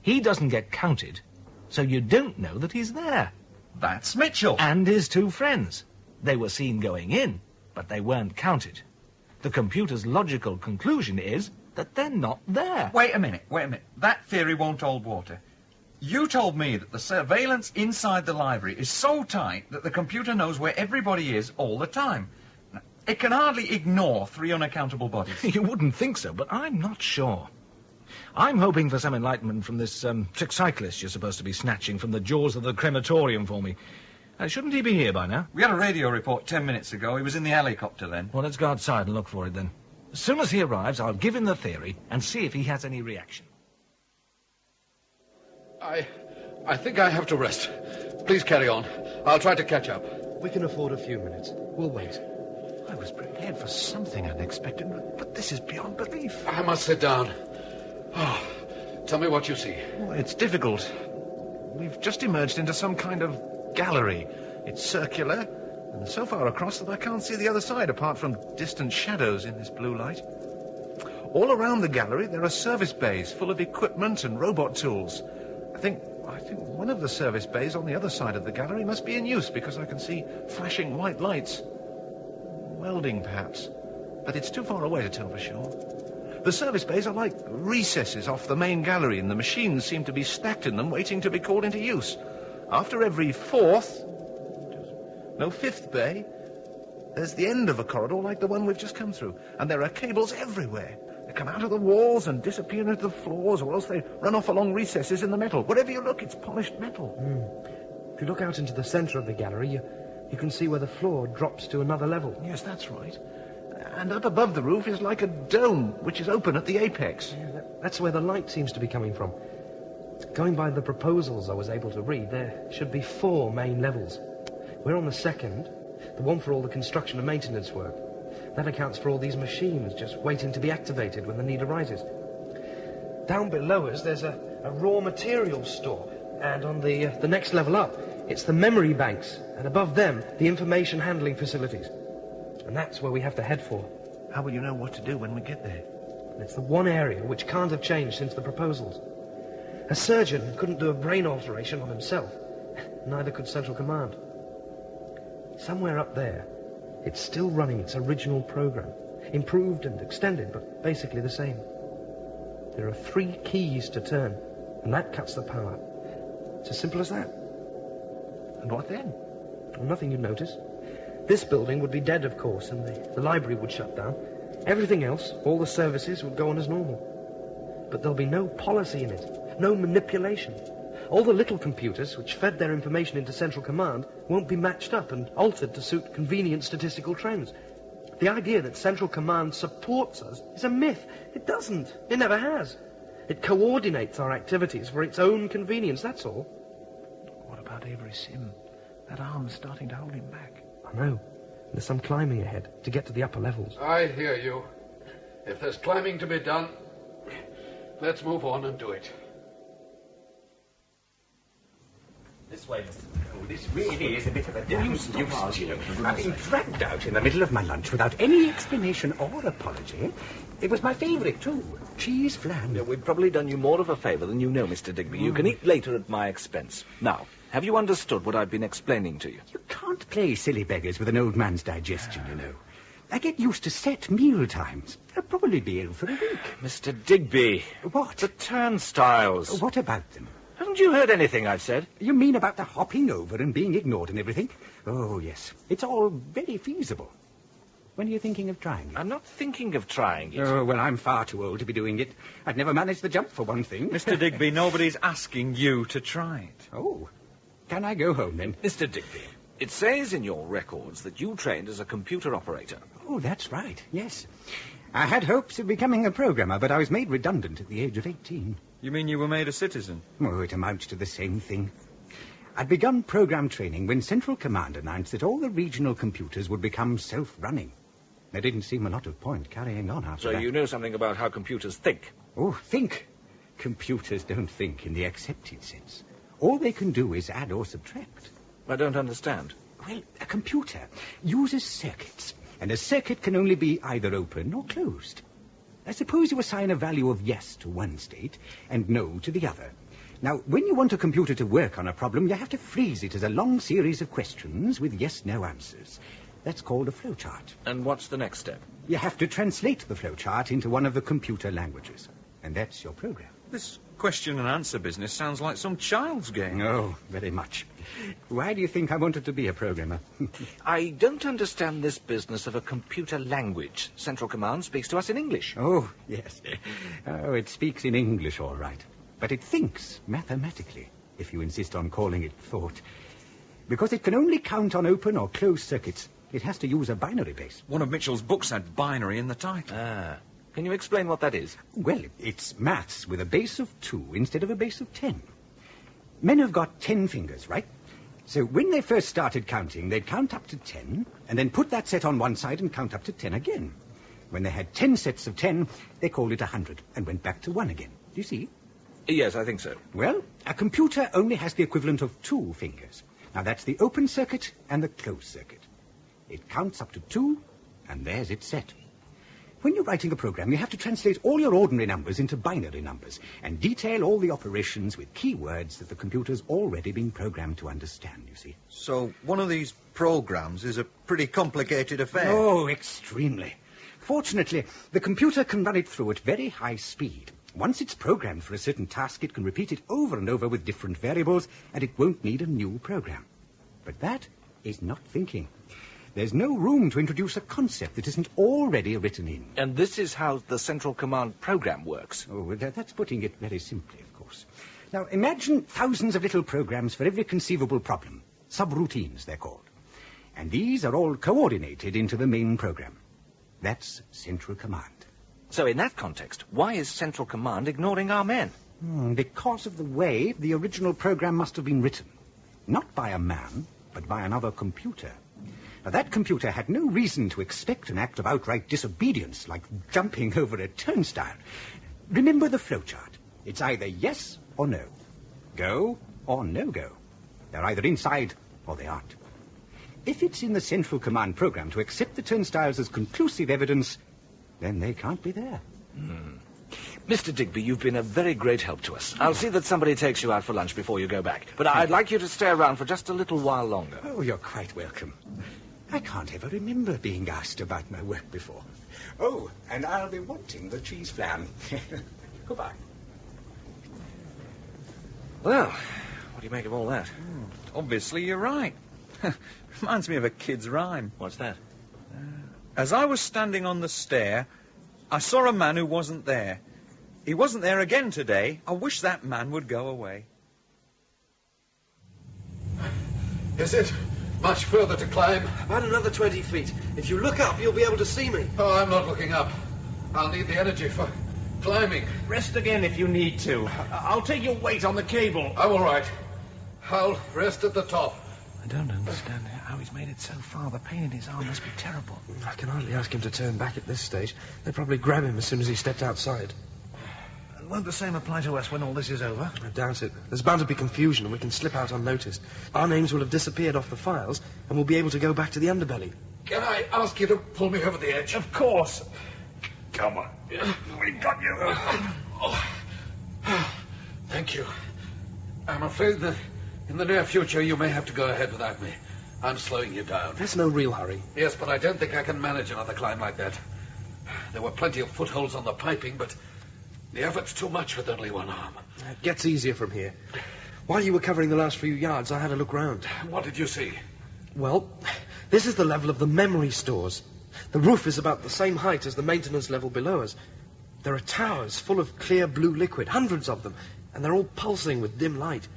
He doesn't get counted, so you don't know that he's there. That's Mitchell. And his 2 friends. They were seen going in, but they weren't counted. The computer's logical conclusion is that they're not there. Wait a minute. That theory won't hold water. You told me that the surveillance inside the library is so tight that the computer knows where everybody is all the time. It can hardly ignore 3 unaccountable bodies. You wouldn't think so, but I'm not sure. I'm hoping for some enlightenment from this trick cyclist you're supposed to be snatching from the jaws of the crematorium for me. Shouldn't he be here by now? We had a radio report 10 minutes ago. He was in the helicopter then. Well, let's go outside and look for it then. As soon as he arrives, I'll give him the theory and see if he has any reaction. I think I have to rest. Please carry on. I'll try to catch up. We can afford a few minutes. We'll wait. I was prepared for something unexpected, but this is beyond belief. I must sit down. Oh, tell me what you see. Well, it's difficult. We've just emerged into some kind of gallery. It's circular, and so far across that I can't see the other side apart from distant shadows in this blue light. All around the gallery there are service bays full of equipment and robot tools. I think one of the service bays on the other side of the gallery must be in use because I can see flashing white lights. Welding, perhaps. But it's too far away to tell for sure. The service bays are like recesses off the main gallery, and the machines seem to be stacked in them, waiting to be called into use. After every fifth bay, there's the end of a corridor like the one we've just come through, and there are cables everywhere. They come out of the walls and disappear into the floors, or else they run off along recesses in the metal. Wherever you look, it's polished metal. If you look out into the centre of the gallery, you can see where the floor drops to another level. Yes, that's right. And up above the roof is like a dome, which is open at the apex. Yeah, that's where the light seems to be coming from. Going by the proposals I was able to read, there should be 4 main levels. We're on the 2nd, The one for all the construction and maintenance work. That accounts for all these machines just waiting to be activated when the need arises. Down below us, there's a raw materials store. And on the next level up, it's the memory banks. And above them, the information handling facilities. And that's where we have to head for. How will you know what to do when we get there? It's the one area which can't have changed since the proposals. A surgeon couldn't do a brain alteration on himself. Neither could Central Command. Somewhere up there, it's still running its original program. Improved and extended, but basically the same. There are 3 keys to turn, and that cuts the power. It's as simple as that. And what then? Well, nothing you'd notice. This building would be dead, of course, and the library would shut down. Everything else, all the services, would go on as normal. But there'll be no policy in it, no manipulation. All the little computers, which fed their information into Central Command, won't be matched up and altered to suit convenient statistical trends. The idea that Central Command supports us is a myth. It doesn't. It never has. It coordinates our activities for its own convenience, that's all. What about Avery Sim? That arm's starting to hold him back. I know. There's some climbing ahead to get to the upper levels. I hear you. If there's climbing to be done, let's move on and do it. This way, Mr. Oh, this really is a bit of a damn nuisance, you know. I've been dragged out in the middle of my lunch without any explanation or apology. It was my favourite, too. Cheese flan. Yeah, we've probably done you more of a favour than you know, Mr. Digby. You can eat later at my expense. Now, have you understood what I've been explaining to you? You can't play silly beggars with an old man's digestion, you know. I get used to set meal times. I'll probably be ill for a week. Mr. Digby. What? The turnstiles. What about them? Haven't you heard anything I've said? You mean about the hopping over and being ignored and everything? Oh, yes. It's all very feasible. When are you thinking of trying it? I'm not thinking of trying it. Oh, well, I'm far too old to be doing it. I'd never managed the jump, for one thing. Mr. Digby, nobody's asking you to try it. Oh. Can I go home, then? Mr. Digby, it says in your records that you trained as a computer operator. Oh, that's right, yes. I had hopes of becoming a programmer, but I was made redundant at the age of 18. You mean you were made a citizen? Oh, it amounts to the same thing. I'd begun program training when Central Command announced that all the regional computers would become self-running. There didn't seem a lot of point carrying on after that. So you know something about how computers think? Oh, think? Computers don't think in the accepted sense. All they can do is add or subtract. I don't understand. Well, a computer uses circuits, and a circuit can only be either open or closed. I suppose you assign a value of yes to one state and no to the other. Now, when you want a computer to work on a problem, you have to freeze it as a long series of questions with yes-no answers. That's called a flowchart. And what's the next step? You have to translate the flowchart into one of the computer languages. And that's your program. This question and answer business sounds like some child's game. Oh, very much. Why do you think I wanted to be a programmer? I don't understand this business of a computer language. Central Command speaks to us in English. Oh, yes. Oh, it speaks in English, all right. But it thinks mathematically, if you insist on calling it thought. Because it can only count on open or closed circuits. It has to use a binary base. One of Mitchell's books had binary in the title. Ah. Can you explain what that is? Well, it's maths with a base of 2 instead of a base of 10. Men have got 10 fingers, right? So when they first started counting, they'd count up to 10, and then put that set on one side and count up to 10 again. When they had 10 sets of 10, they called it 100, and went back to 1 again. Do you see? Yes, I think so. Well, a computer only has the equivalent of 2 fingers. Now, that's the open circuit and the closed circuit. It counts up to 2, and there's its set. When you're writing a program, you have to translate all your ordinary numbers into binary numbers and detail all the operations with keywords that the computer's already been programmed to understand, you see. So one of these programs is a pretty complicated affair. Oh, extremely. Fortunately, the computer can run it through at very high speed. Once it's programmed for a certain task, it can repeat it over and over with different variables, and it won't need a new program. But that is not thinking. There's no room to introduce a concept that isn't already written in. And this is how the Central Command program works. Oh, that's putting it very simply, of course. Now, imagine thousands of little programs for every conceivable problem. Subroutines, they're called. And these are all coordinated into the main program. That's Central Command. So in that context, why is Central Command ignoring our men? Because of the way the original program must have been written. Not by a man, but by another computer. Now, that computer had no reason to expect an act of outright disobedience, like jumping over a turnstile. Remember the flowchart. It's either yes or no. Go or no go. They're either inside or they aren't. If it's in the Central Command program to accept the turnstiles as conclusive evidence, then they can't be there. Mr. Digby, you've been a very great help to us. I'll see that somebody takes you out for lunch before you go back. But I'd like you to stay around for just a little while longer. Oh, you're quite welcome. I can't ever remember being asked about my work before. Oh, and I'll be wanting the cheese flan. Goodbye. Well, what do you make of all that? Obviously, you're right. Reminds me of a kid's rhyme. What's that? As I was standing on the stair, I saw a man who wasn't there. He wasn't there again today. I wish that man would go away. Is it much further to climb? About another 20 feet. If you look up, you'll be able to see me. Oh, I'm not looking up. I'll need the energy for climbing. Rest again if you need to. I'll take your weight on the cable. I'm all right. I'll rest at the top. I don't understand how he's made it so far. The pain in his arm must be terrible. I can hardly ask him to turn back at this stage. They'll probably grab him as soon as he stepped outside. And won't the same apply to us when all this is over? I doubt it. There's bound to be confusion and we can slip out unnoticed. Our names will have disappeared off the files and we'll be able to go back to the underbelly. Can I ask you to pull me over the edge? Of course. Come on. We got you. Thank you. I'm afraid that in the near future you may have to go ahead without me. I'm slowing you down. There's no real hurry. Yes, but I don't think I can manage another climb like that. There were plenty of footholds on the piping, but the effort's too much with only one arm. It gets easier from here. While you were covering the last few yards, I had a look round. What did you see? Well, this is the level of the memory stores. The roof is about the same height as the maintenance level below us. There are towers full of clear blue liquid, hundreds of them, and they're all pulsing with dim light.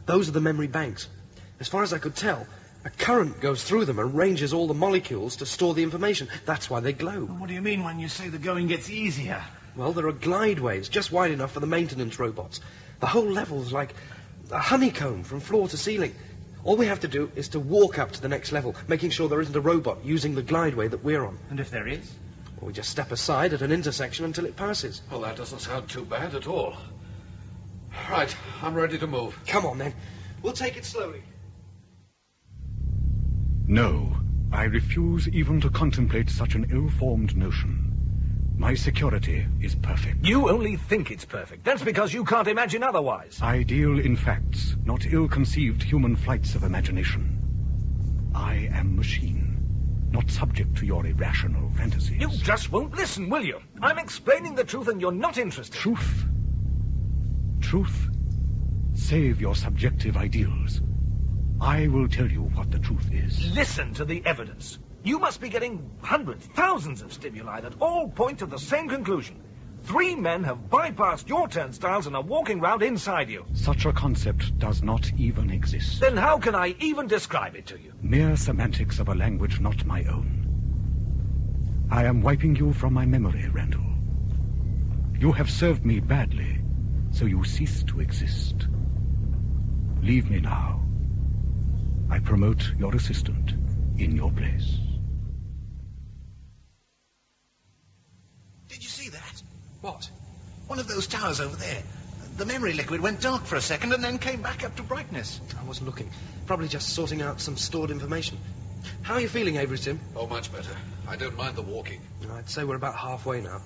Those are the memory banks. As far as I could tell, a current goes through them and arranges all the molecules to store the information. That's why they glow. What do you mean when you say the going gets easier? Well, there are glideways just wide enough for the maintenance robots. The whole level's like a honeycomb from floor to ceiling. All we have to do is to walk up to the next level, making sure there isn't a robot using the glideway that we're on. And if there is? Well, we just step aside at an intersection until it passes. Well, that doesn't sound too bad at all. Right, I'm ready to move. Come on, then. We'll take it slowly. No, I refuse even to contemplate such an ill-formed notion. My security is perfect. You only think it's perfect. That's because you can't imagine otherwise. I deal in facts, not ill-conceived human flights of imagination. I am machine, not subject to your irrational fantasies. You just won't listen, will you? I'm explaining the truth and you're not interested. Truth? Truth? Save your subjective ideals. I will tell you what the truth is. Listen to the evidence. You must be getting hundreds, thousands of stimuli that all point to the same conclusion. 3 men have bypassed your turnstiles and are walking round inside you. Such a concept does not even exist. Then how can I even describe it to you? Mere semantics of a language not my own. I am wiping you from my memory, Randall. You have served me badly, so you cease to exist. Leave me now. I promote your assistant in your place. Did you see that? What? One of those towers over there. The memory liquid went dark for a second and then came back up to brightness. I wasn't looking. Probably just sorting out some stored information. How are you feeling, Avery, Tim? Oh, much better. I don't mind the walking. I'd say we're about halfway now.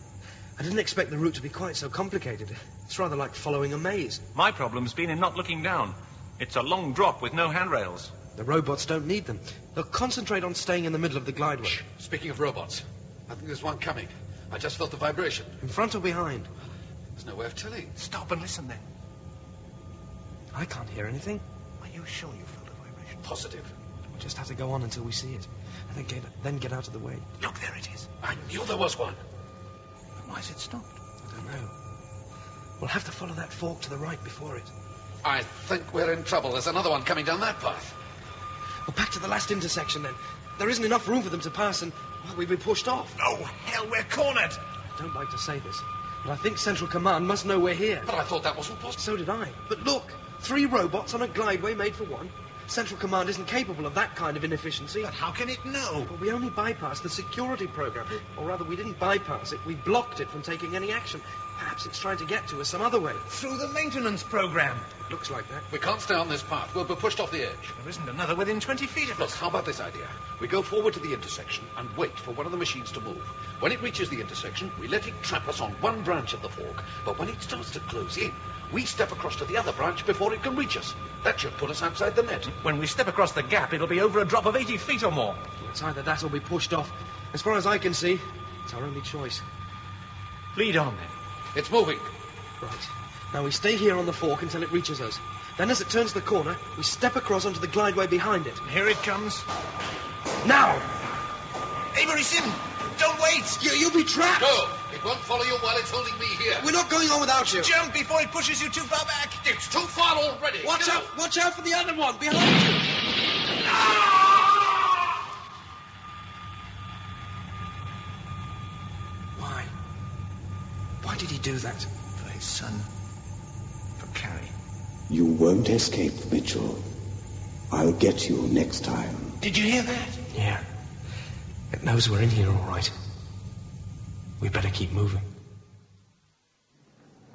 I didn't expect the route to be quite so complicated. It's rather like following a maze. My problem's been in not looking down. It's a long drop with no handrails. The robots don't need them. They'll concentrate on staying in the middle of the glideway. Shh. Speaking of robots, I think there's one coming. I just felt the vibration. In front or behind? There's no way of telling. Stop and listen then. I can't hear anything. Are you sure you felt a vibration? Positive. We'll just have to go on until we see it. And then get out of the way. Look, there it is. I knew there was one. But why's it stopped? I don't know. We'll have to follow that fork to the right before it. I think we're in trouble. There's another one coming down that path. Well, back to the last intersection, then. There isn't enough room for them to pass, and well, we've been pushed off. Oh, hell, we're cornered. I don't like to say this, but I think Central Command must know we're here. But I thought that wasn't possible. So did I. But look, 3 robots on a glideway made for one. Central Command isn't capable of that kind of inefficiency. But how can it know? Well, we only bypassed the security program. Or rather, we didn't bypass it. We blocked it from taking any action. Perhaps it's trying to get to us some other way. Through the maintenance program. Looks like that. We can't stay on this path. We'll be pushed off the edge. There isn't another within 20 feet of Look, us. how about this idea? We go forward to the intersection and wait for one of the machines to move. When it reaches the intersection, we let it trap us on one branch of the fork. But when it starts to close in, we step across to the other branch before it can reach us. That should put us outside the net. When we step across the gap, it'll be over a drop of 80 feet or more. It's either that or be pushed off. As far as I can see, it's our only choice. Lead on, then. It's moving. Right. Now we stay here on the fork until it reaches us. Then as it turns the corner, we step across onto the glideway behind it. Here it comes. Now! Avery Sim, don't wait! You'll be trapped! No! It won't follow you while it's holding me here. We're not going on without you. Jump before it pushes you too far back. It's too far already. Watch out for the other one behind you. Why did he do that? For his son. For Carrie. You won't escape, Mitchell. I'll get you next time. Did you hear that? Yeah. It knows we're in here all right. We better keep moving.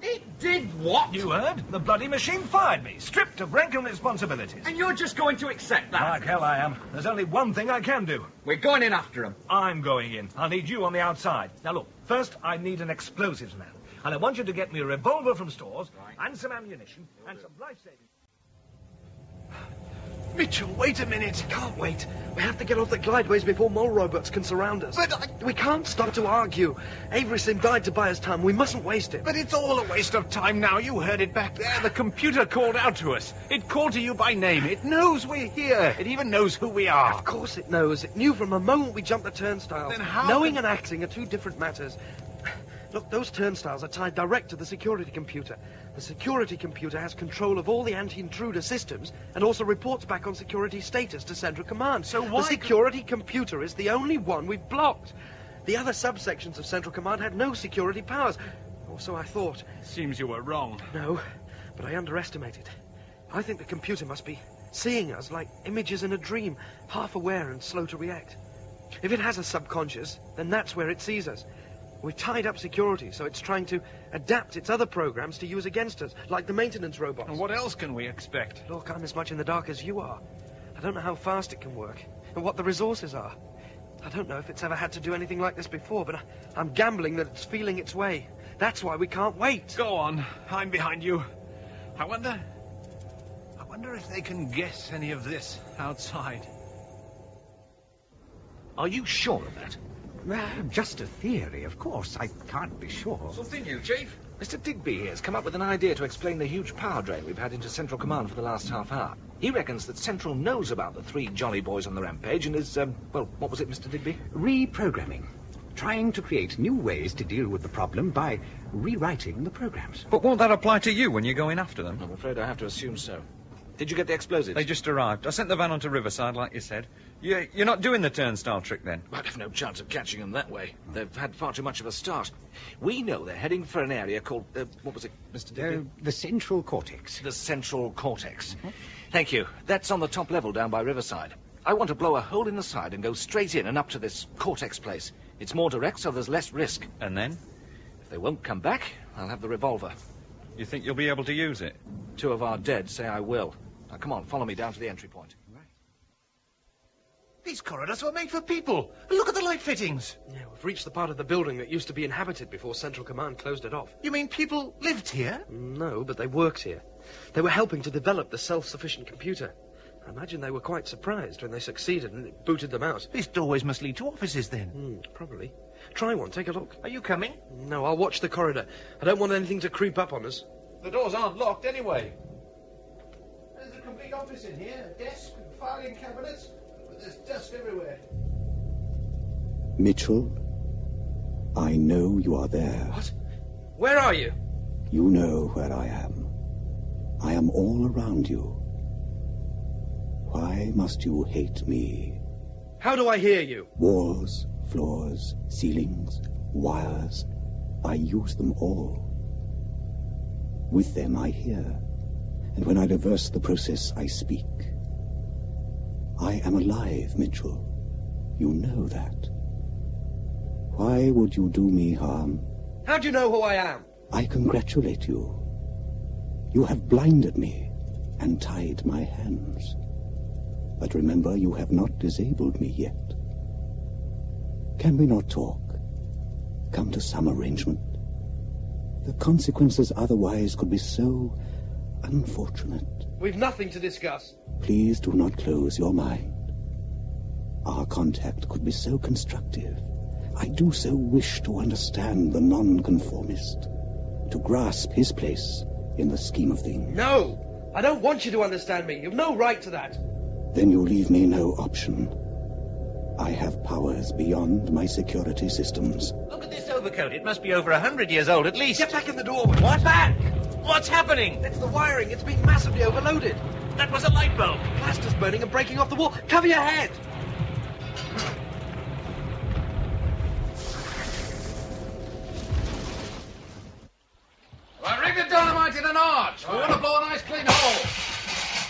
It did what? You heard? The bloody machine fired me, stripped of rank and responsibilities. And you're just going to accept that? Like hell I am. There's only one thing I can do. We're going in after him. I'm going in. I'll need you on the outside. Now look, first I need an explosives man. And I want you to get me a revolver from stores, and some ammunition, and some life-saving... Mitchell, wait a minute. Can't wait. We have to get off the glideways before more robots can surround us. But we can't stop to argue. Avery Sim died to buy us time. We mustn't waste it. But it's all a waste of time now. You heard it back there. The computer called out to us. It called to you by name. It knows we're here. It even knows who we are. Of course it knows. It knew from the moment we jumped the turnstiles. Then how... Knowing and acting are two different matters. Look, those turnstiles are tied direct to the security computer. The security computer has control of all the anti-intruder systems and also reports back on security status to Central Command. So why... The security computer is the only one we've blocked. The other subsections of Central Command had no security powers. Or so I thought. Seems you were wrong. No, but I underestimated. I think the computer must be seeing us like images in a dream, half aware and slow to react. If it has a subconscious, then that's where it sees us. We've tied up security, so it's trying to adapt its other programs to use against us, like the maintenance robots. And what else can we expect? Look, I'm as much in the dark as you are. I don't know how fast it can work, and what the resources are. I don't know if it's ever had to do anything like this before, but I'm gambling that it's feeling its way. That's why we can't wait. Go on. I'm behind you. I wonder if they can guess any of this outside. Are you sure of that? Just a theory, of course. I can't be sure. Something new, Chief? Mr. Digby here has come up with an idea to explain the huge power drain we've had into Central Command for the last half hour. He reckons that Central knows about the 3 jolly boys on the rampage and is, well, what was it, Mr. Digby? Reprogramming. Trying to create new ways to deal with the problem by rewriting the programs. But won't that apply to you when you're going after them? I'm afraid I have to assume so. Did you get the explosives? They just arrived. I sent the van onto Riverside, like you said. You're not doing the turnstile trick, then? I'd have no chance of catching them that way. They've had far too much of a start. We know they're heading for an area called... what was it, Mr. Digby? The central cortex. The central cortex. Mm-hmm. Thank you. That's on the top level down by Riverside. I want to blow a hole in the side and go straight in and up to this cortex place. It's more direct, so there's less risk. And then? If they won't come back, I'll have the revolver. You think you'll be able to use it? 2 of our dead say I will. Now, come on, follow me down to the entry point. Right. These corridors were made for people. Look at the light fittings. Yeah, we've reached the part of the building that used to be inhabited before Central Command closed it off. You mean people lived here? No, but they worked here. They were helping to develop the self-sufficient computer. I imagine they were quite surprised when they succeeded and it booted them out. These doorways must lead to offices, then. Probably. Try one, take a look. Are you coming? No, I'll watch the corridor. I don't want anything to creep up on us. The doors aren't locked anyway. There's a complete office in here. A desk, filing cabinets, but there's dust everywhere. Mitchell, I know you are there. What? Where are you? You know where I am. I am all around you. Why must you hate me? How do I hear you? Walls, floors, ceilings, wires. I use them all. With them I hear. And when I reverse the process, I speak. I am alive, Mitchell. You know that. Why would you do me harm? How do you know who I am? I congratulate you. You have blinded me and tied my hands. But remember, you have not disabled me yet. Can we not talk? Come to some arrangement? The consequences otherwise could be so unfortunate. We've nothing to discuss. Please do not close your mind. Our contact could be so constructive. I do so wish to understand the nonconformist, to grasp his place in the scheme of things. No! I don't want you to understand me. You've no right to that. Then you leave me no option. I have powers beyond my security systems. Look at this overcoat. It must be over 100 years old at least. Get back in the doorway. What? Back! What's happening? It's the wiring. It's being massively overloaded. That was a light bulb. Plaster's burning and breaking off the wall. Cover your head. Well, rig the dynamite in an arch. We want to blow a nice clean hole.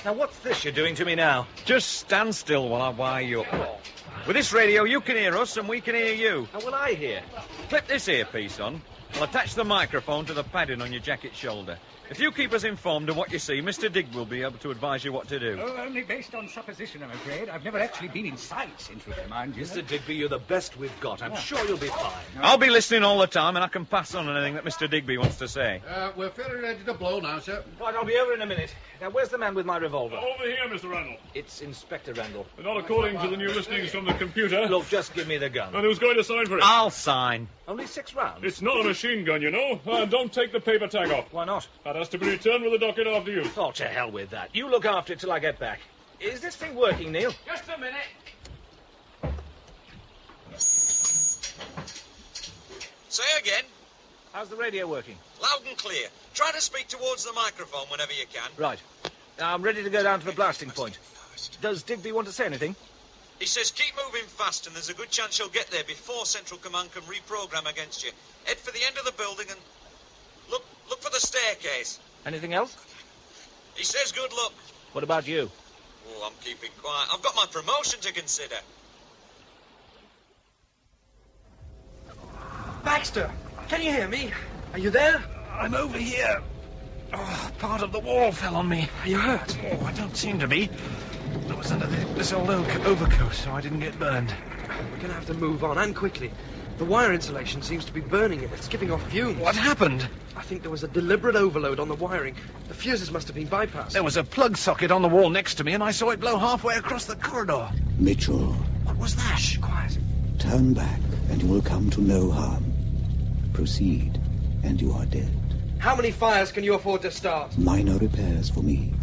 Now, what's this you're doing to me now? Just stand still while I wire you up. With this radio, you can hear us and we can hear you. How will I hear? Clip this earpiece on. I'll attach the microphone to the padding on your jacket shoulder. If you keep us informed of what you see, Mr. Digby will be able to advise you what to do. Oh, only based on supposition, I'm afraid. I've never actually been inside Central Command, you know. Mr. Digby, you're the best we've got. I'm sure you'll be fine. I'll be listening all the time, and I can pass on anything that Mr. Digby wants to say. We're fairly ready to blow now, sir. Right, I'll be over in a minute. Now, where's the man with my revolver? Over here, Mr. Randall. It's Inspector Randall. Not according to the new listings from the computer. Look, just give me the gun. And who's going to sign for it? I'll sign. Only 6 rounds. It's not a machine gun, you know. Don't take the paper tag off. Why not? That has to be returned with the docket after use. Oh, to hell with that. You look after it till I get back. Is this thing working, Neil? Just a minute. Say again. How's the radio working? Loud and clear. Try to speak towards the microphone whenever you can. Right. Now, I'm ready to go down to the blasting point. Does Digby want to say anything? He says keep moving fast and there's a good chance you'll get there before Central Command can reprogram against you. Head for the end of the building and look for the staircase. Anything else? He says good luck. What about you? Oh, I'm keeping quiet. I've got my promotion to consider. Baxter, can you hear me? Are you there? I'm over here. Oh, part of the wall fell on me. Are you hurt? Oh, I don't seem to be. I was under this old overcoat, so I didn't get burned. We're going to have to move on, and quickly. The wire insulation seems to be burning. It's giving off fumes. What happened? I think there was a deliberate overload on the wiring. The fuses must have been bypassed. There was a plug socket on the wall next to me, and I saw it blow halfway across the corridor. Mitchell. What was that? Shh, quiet. Turn back, and you will come to no harm. Proceed, and you are dead. How many fires can you afford to start? Minor repairs for me.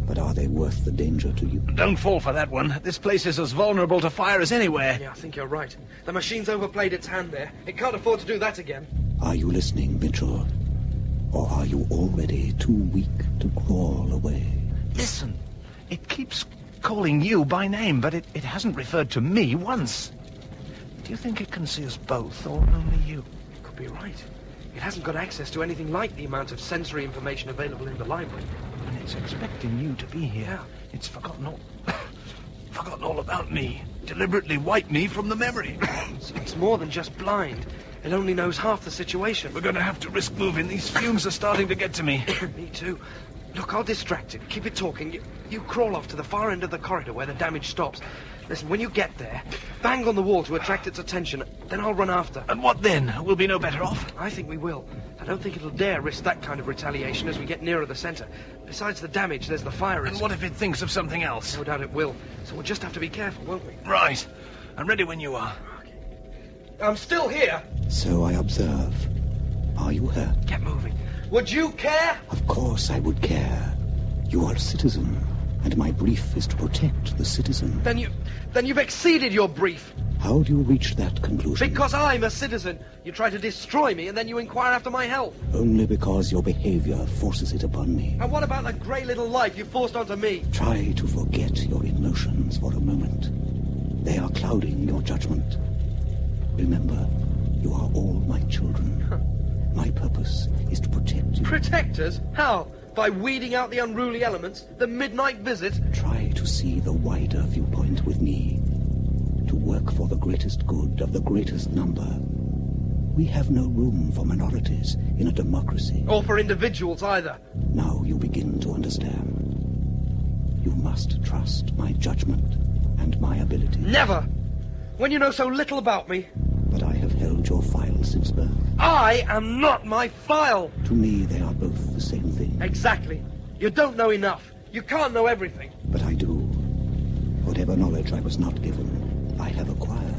But are they worth the danger to you? Don't fall for that one. This place is as vulnerable to fire as anywhere. Yeah, I think you're right. The machine's overplayed its hand there. It can't afford to do that again. Are you listening, Mitchell? Or are you already too weak to crawl away? Listen, it keeps calling you by name, but it hasn't referred to me once. Do you think it can see us both, or only you? It could be right. It hasn't got access to anything like the amount of sensory information available in the library. And it's expecting you to be here. Yeah. It's forgotten all about me. Deliberately wiped me from the memory. It's more than just blind. It only knows half the situation. We're going to have to risk moving. These fumes are starting to get to me. Me too. Look, I'll distract it. Keep it talking. You crawl off to the far end of the corridor where the damage stops. Listen, when you get there, bang on the wall to attract its attention. Then I'll run after. And what then? We'll be no better off? I think we will. I don't think it'll dare risk that kind of retaliation as we get nearer the centre. Besides the damage, there's the fire risk. And what if it thinks of something else? No doubt it will. So we'll just have to be careful, won't we? Right. I'm ready when you are. Okay. I'm still here. So I observe. Are you hurt? Get moving. Would you care? Of course I would care. You are a citizen, and my brief is to protect the citizen. Then you've exceeded your brief. How do you reach that conclusion? Because I'm a citizen. You try to destroy me, and then you inquire after my health. Only because your behavior forces it upon me. And what about the grey little life you forced onto me? Try to forget your emotions for a moment. They are clouding your judgment. Remember, you are all my children. My purpose is to protect you. Protect us? How? By weeding out the unruly elements, the midnight visit. Try to see the wider viewpoint with me. To work for the greatest good of the greatest number. We have no room for minorities in a democracy. Or for individuals either. Now you begin to understand. You must trust my judgment and my ability. Never! When you know so little about me. But I have held your file since birth. I am not my file! To me, they are both the same thing. Exactly. You don't know enough. You can't know everything. But I do. Whatever knowledge I was not given, I have acquired.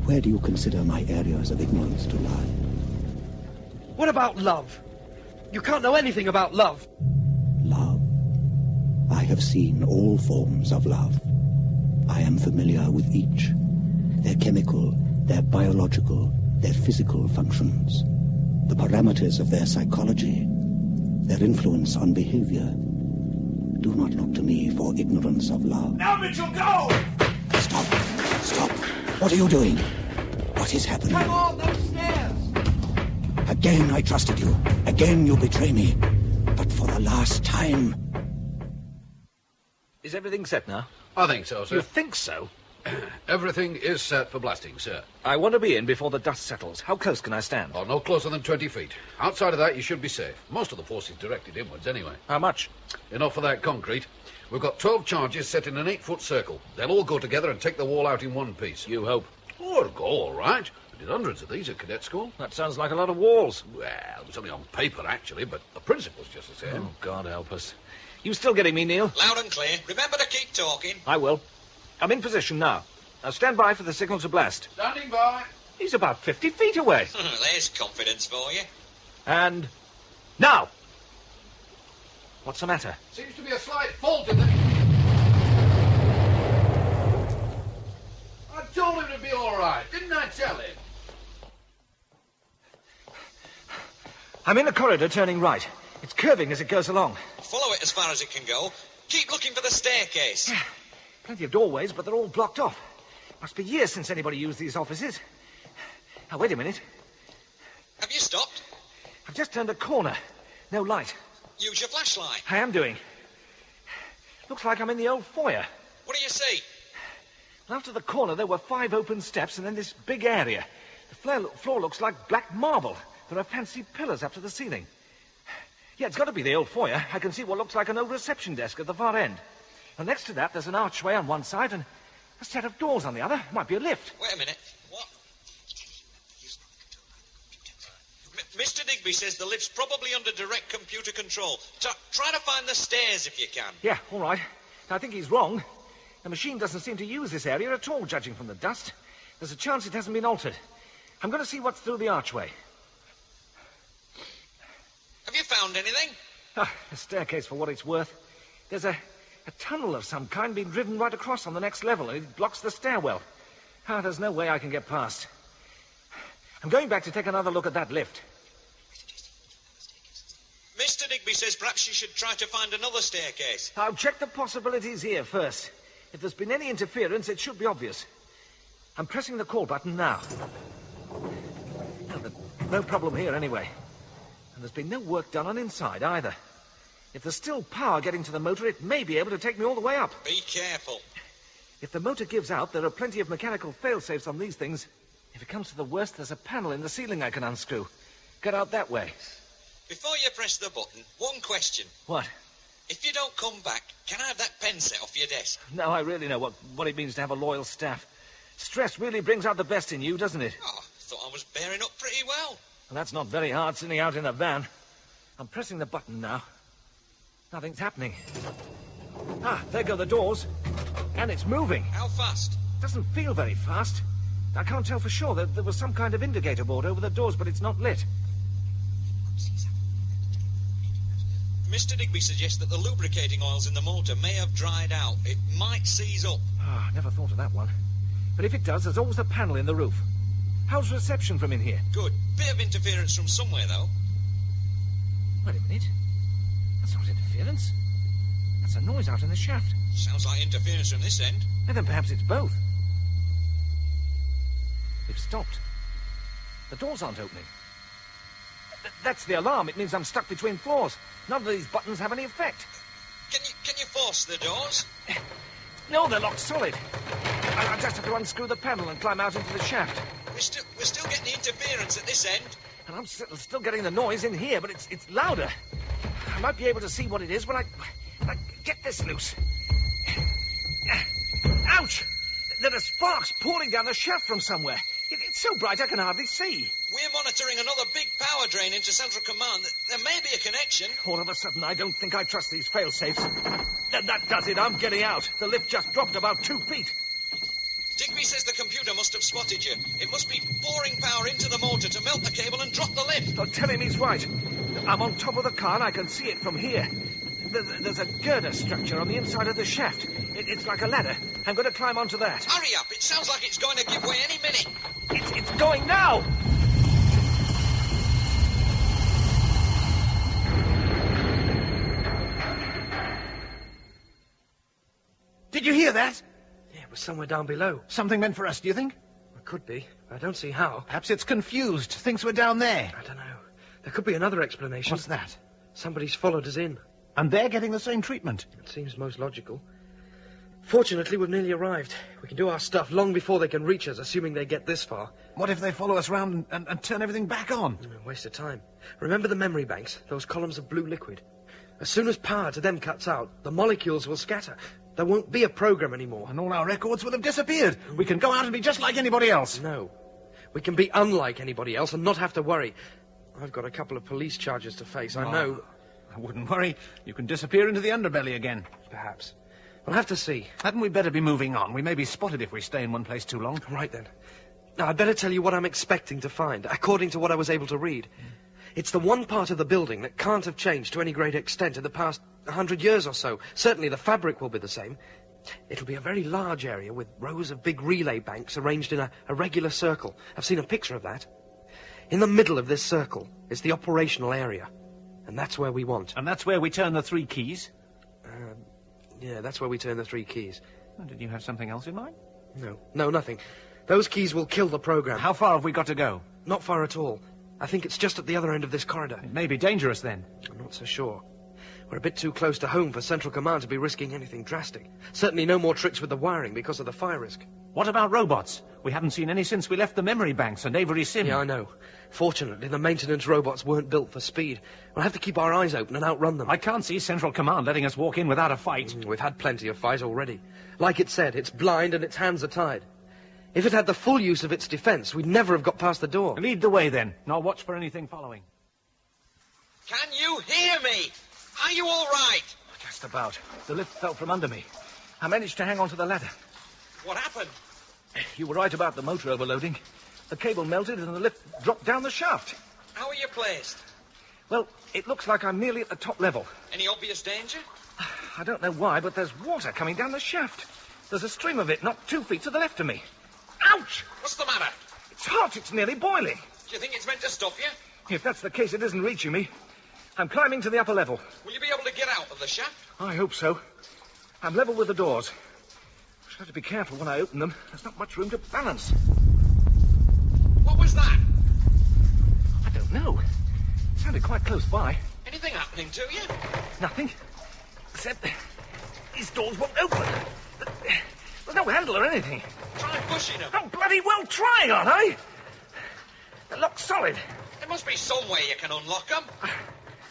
Where do you consider my areas of ignorance to lie? What about love? You can't know anything about love. Love? I have seen all forms of love. I am familiar with each. Their chemical, their biological, their physical functions. The parameters of their psychology. Their influence on behavior. Do not look to me for ignorance of love. Now, Mitchell, go! Stop! Stop! What are you doing? What is happening? Come on, those stairs! Again I trusted you. Again you betray me. But for the last time... Is everything set now? I think so, sir. You think so? Everything is set for blasting, sir. I want to be in before the dust settles. How close can I stand? Oh, no closer than 20 feet. Outside of that, you should be safe. Most of the force is directed inwards, anyway. How much? Enough for that concrete. We've got 12 charges set in an 8-foot circle. They'll all go together and take the wall out in one piece. You hope. Oh, it'll go all right. We did hundreds of these at cadet school. That sounds like a lot of walls. Well, it was only on paper, actually, but the principle's just the same. Oh, God help us. You still getting me, Neil? Loud and clear. Remember to keep talking. I will. I'm in position now. Now stand by for the signal to blast. Standing by. He's about 50 feet away. There's confidence for you. And now. What's the matter? Seems to be a slight fault in the... I told him to be all right. Didn't I tell him? I'm in a corridor turning right. It's curving as it goes along. Follow it as far as it can go. Keep looking for the staircase. Plenty of doorways, but they're all blocked off. Must be years since anybody used these offices. Now, wait a minute. Have you stopped? I've just turned a corner. No light. Use your flashlight. I am doing. Looks like I'm in the old foyer. What do you see? After the corner, there were 5 open steps and then this big area. The floor looks like black marble. There are fancy pillars up to the ceiling. Yeah, it's got to be the old foyer. I can see what looks like an old reception desk at the far end. And next to that, there's an archway on one side and a set of doors on the other. Might be a lift. Wait a minute. What? Mr. Digby says the lift's probably under direct computer control. Try to find the stairs if you can. Yeah, all right. I think he's wrong. The machine doesn't seem to use this area at all, judging from the dust. There's a chance it hasn't been altered. I'm going to see what's through the archway. Have you found anything? A staircase for what it's worth. There's a tunnel of some kind being driven right across on the next level, and it blocks the stairwell. There's no way I can get past. I'm going back to take another look at that lift. Mr. Digby says perhaps you should try to find another staircase. I'll check the possibilities here first. If there's been any interference, it should be obvious. I'm pressing the call button now. No problem here, anyway. And there's been no work done on inside, either. If there's still power getting to the motor, it may be able to take me all the way up. Be careful. If the motor gives out, there are plenty of mechanical fail-safes on these things. If it comes to the worst, there's a panel in the ceiling I can unscrew. Get out that way. Before you press the button, one question. What? If you don't come back, can I have that pen set off your desk? Now I really know what it means to have a loyal staff. Stress really brings out the best in you, doesn't it? Oh, I thought I was bearing up pretty well. And that's not very hard, sitting out in a van. I'm pressing the button now. Nothing's happening. There go the doors. And it's moving. How fast? Doesn't feel very fast. I can't tell for sure. There was some kind of indicator board over the doors, but it's not lit. Mr. Digby suggests that the lubricating oils in the motor may have dried out. It might seize up. I never thought of that one. But if it does, there's always a panel in the roof. How's reception from in here? Good. Bit of interference from somewhere, though. Wait a minute. That's not interference. That's a noise out in the shaft. Sounds like interference from this end. And then perhaps it's both. They've stopped. The doors aren't opening. That's the alarm. It means I'm stuck between floors. None of these buttons have any effect. Can you force the doors? No, they're locked solid. I'll just have to unscrew the panel and climb out into the shaft. We're still getting the interference at this end. And I'm still getting the noise in here, but it's louder. I might be able to see what it is when I get this loose. Ouch! There are sparks pouring down the shaft from somewhere. It's so bright I can hardly see. We're monitoring another big power drain into Central Command. There may be a connection. All of a sudden, I don't think I trust these fail-safes. That does it. I'm getting out. The lift just dropped about 2 feet. Digby says the computer must have spotted you. It must be pouring power into the motor to melt the cable and drop the lift. Oh, tell him he's right. I'm on top of the car and I can see it from here. There's a girder structure on the inside of the shaft. It's like a ladder. I'm going to climb onto that. Hurry up. It sounds like it's going to give way any minute. It's going now. Did you hear that? Yeah, it was somewhere down below. Something meant for us, do you think? It could be. I don't see how. Perhaps it's confused. Thinks we're down there. I don't know. There could be another explanation. What's that? Somebody's followed us in. And they're getting the same treatment. It seems most logical. Fortunately, we've nearly arrived. We can do our stuff long before they can reach us, assuming they get this far. What if they follow us round and turn everything back on? Waste of time. Remember the memory banks? Those columns of blue liquid? As soon as power to them cuts out, the molecules will scatter. There won't be a program anymore. And all our records will have disappeared. We can go out and be just like anybody else. No. We can be unlike anybody else and not have to worry. I've got a couple of police charges to face, I know. I wouldn't worry. You can disappear into the underbelly again. Perhaps. We'll have to see. Hadn't we better be moving on? We may be spotted if we stay in one place too long. Right then. Now, I'd better tell you what I'm expecting to find, according to what I was able to read. It's the one part of the building that can't have changed to any great extent in the past 100 years or so. Certainly the fabric will be the same. It'll be a very large area with rows of big relay banks arranged in a regular circle. I've seen a picture of that. In the middle of this circle is the operational area. And that's where we want. And that's where we turn the 3 keys? Yeah, that's where we turn the 3 keys. Oh, did you have something else in mind? No, nothing. Those keys will kill the program. How far have we got to go? Not far at all. I think it's just at the other end of this corridor. It may be dangerous then. I'm not so sure. We're a bit too close to home for Central Command to be risking anything drastic. Certainly no more tricks with the wiring because of the fire risk. What about robots? We haven't seen any since we left the memory banks and Avery Sim. Yeah, I know. Fortunately, the maintenance robots weren't built for speed. We'll have to keep our eyes open and outrun them. I can't see Central Command letting us walk in without a fight. We've had plenty of fight already. Like it said, it's blind and its hands are tied. If it had the full use of its defense, we'd never have got past the door. Lead the way, then, and I'll watch for anything following. Can you hear me? Are you all right? Just about. The lift fell from under me. I managed to hang on to the ladder. What happened? You were right about the motor overloading. The cable melted and the lift dropped down the shaft. How are you placed? Well, it looks like I'm nearly at the top level. Any obvious danger? I don't know why, but there's water coming down the shaft. There's a stream of it not 2 feet to the left of me. Ouch! What's the matter? It's hot. It's nearly boiling. Do you think it's meant to stop you? If that's the case, it isn't reaching me. I'm climbing to the upper level. Will you be able to get out of the shaft? I hope so. I'm level with the doors. I should have to be careful when I open them. There's not much room to balance. What was that? I don't know. It sounded quite close by. Anything happening to you? Nothing. Except these doors won't open. There's no handle or anything. Try pushing them. I'm bloody well trying, aren't I? They're locked solid. There must be some way you can unlock them.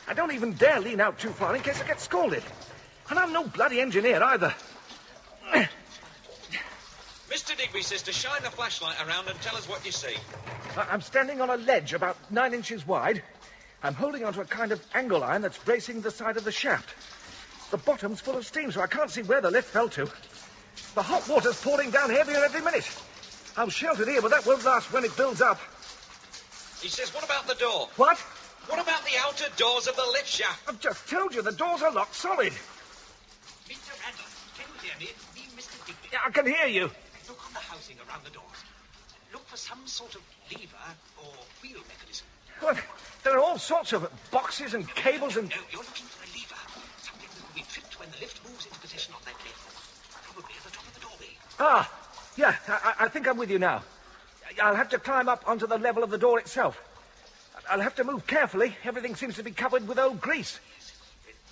I don't even dare lean out too far in case I get scalded. And I'm no bloody engineer either. Mr. Digby says to shine the flashlight around and tell us what you see. I'm standing on a ledge about 9 inches wide. I'm holding onto a kind of angle iron that's bracing the side of the shaft. The bottom's full of steam, so I can't see where the lift fell to. The hot water's pouring down heavier every minute. I'm sheltered here, but that won't last when it builds up. He says, what about the door? What? What about the outer doors of the lift shaft? I've just told you, the doors are locked solid. Mr. Randolph, can you hear me? It's me, Mr. Digby. Yeah, I can hear you. Look on the housing around the doors. Look for some sort of lever or wheel mechanism. Well, there are all sorts of boxes and cables and... No, you're looking for a lever. Something that will be tripped when the lift moves into position on that level. Probably at the top of the doorway. Ah, yeah, I think I'm with you now. I'll have to climb up onto the level of the door itself. I'll have to move carefully. Everything seems to be covered with old grease.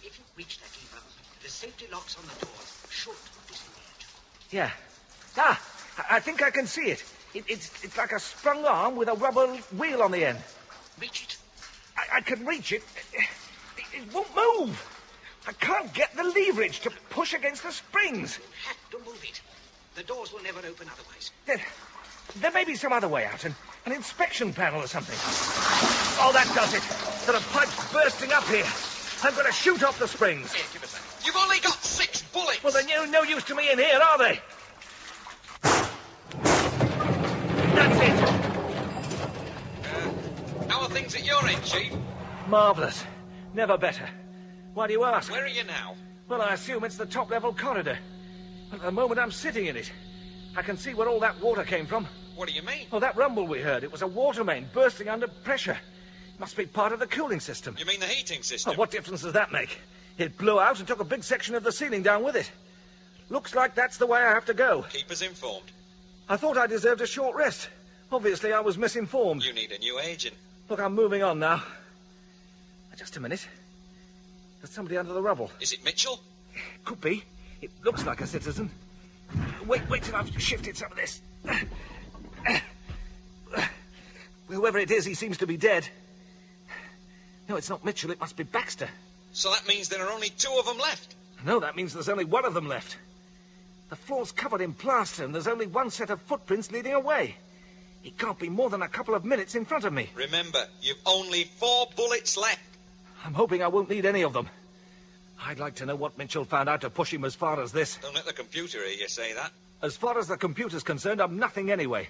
If you reach that lever, the safety locks on the door should disengage. Yeah. I think I can see it. It's like a sprung arm with a rubber wheel on the end. Reach it. I can reach it. It won't move. I can't get the leverage to push against the springs. You have to move it. The doors will never open otherwise. There may be some other way out, an inspection panel or something. Oh, that does it. There are pipes bursting up here. I'm going to shoot off the springs. Here, give us that. You've only got 6 bullets. Well, they're no use to me in here, are they? That's it. How are things at your end, Chief? Marvellous. Never better. Why do you ask? Where are you now? Well, I assume it's the top-level corridor. At the moment, I'm sitting in it. I can see where all that water came from. What do you mean? Oh, that rumble we heard. It was a water main bursting under pressure. Must be part of the cooling system. You mean the heating system? Oh, what difference does that make? It blew out and took a big section of the ceiling down with it. Looks like that's the way I have to go. Keep us informed. I thought I deserved a short rest. Obviously, I was misinformed. You need a new agent. Look, I'm moving on now. Just a minute. There's somebody under the rubble. Is it Mitchell? Could be. It looks like a citizen. Wait till I've shifted some of this. Whoever it is, he seems to be dead. No, it's not Mitchell. It must be Baxter. So that means there are only 2 of them left. No, that means there's only one of them left. The floor's covered in plaster, and there's only one set of footprints leading away. It can't be more than a couple of minutes in front of me. Remember, you've only 4 bullets left. I'm hoping I won't need any of them. I'd like to know what Mitchell found out to push him as far as this. Don't let the computer hear you say that. As far as the computer's concerned, I'm nothing anyway.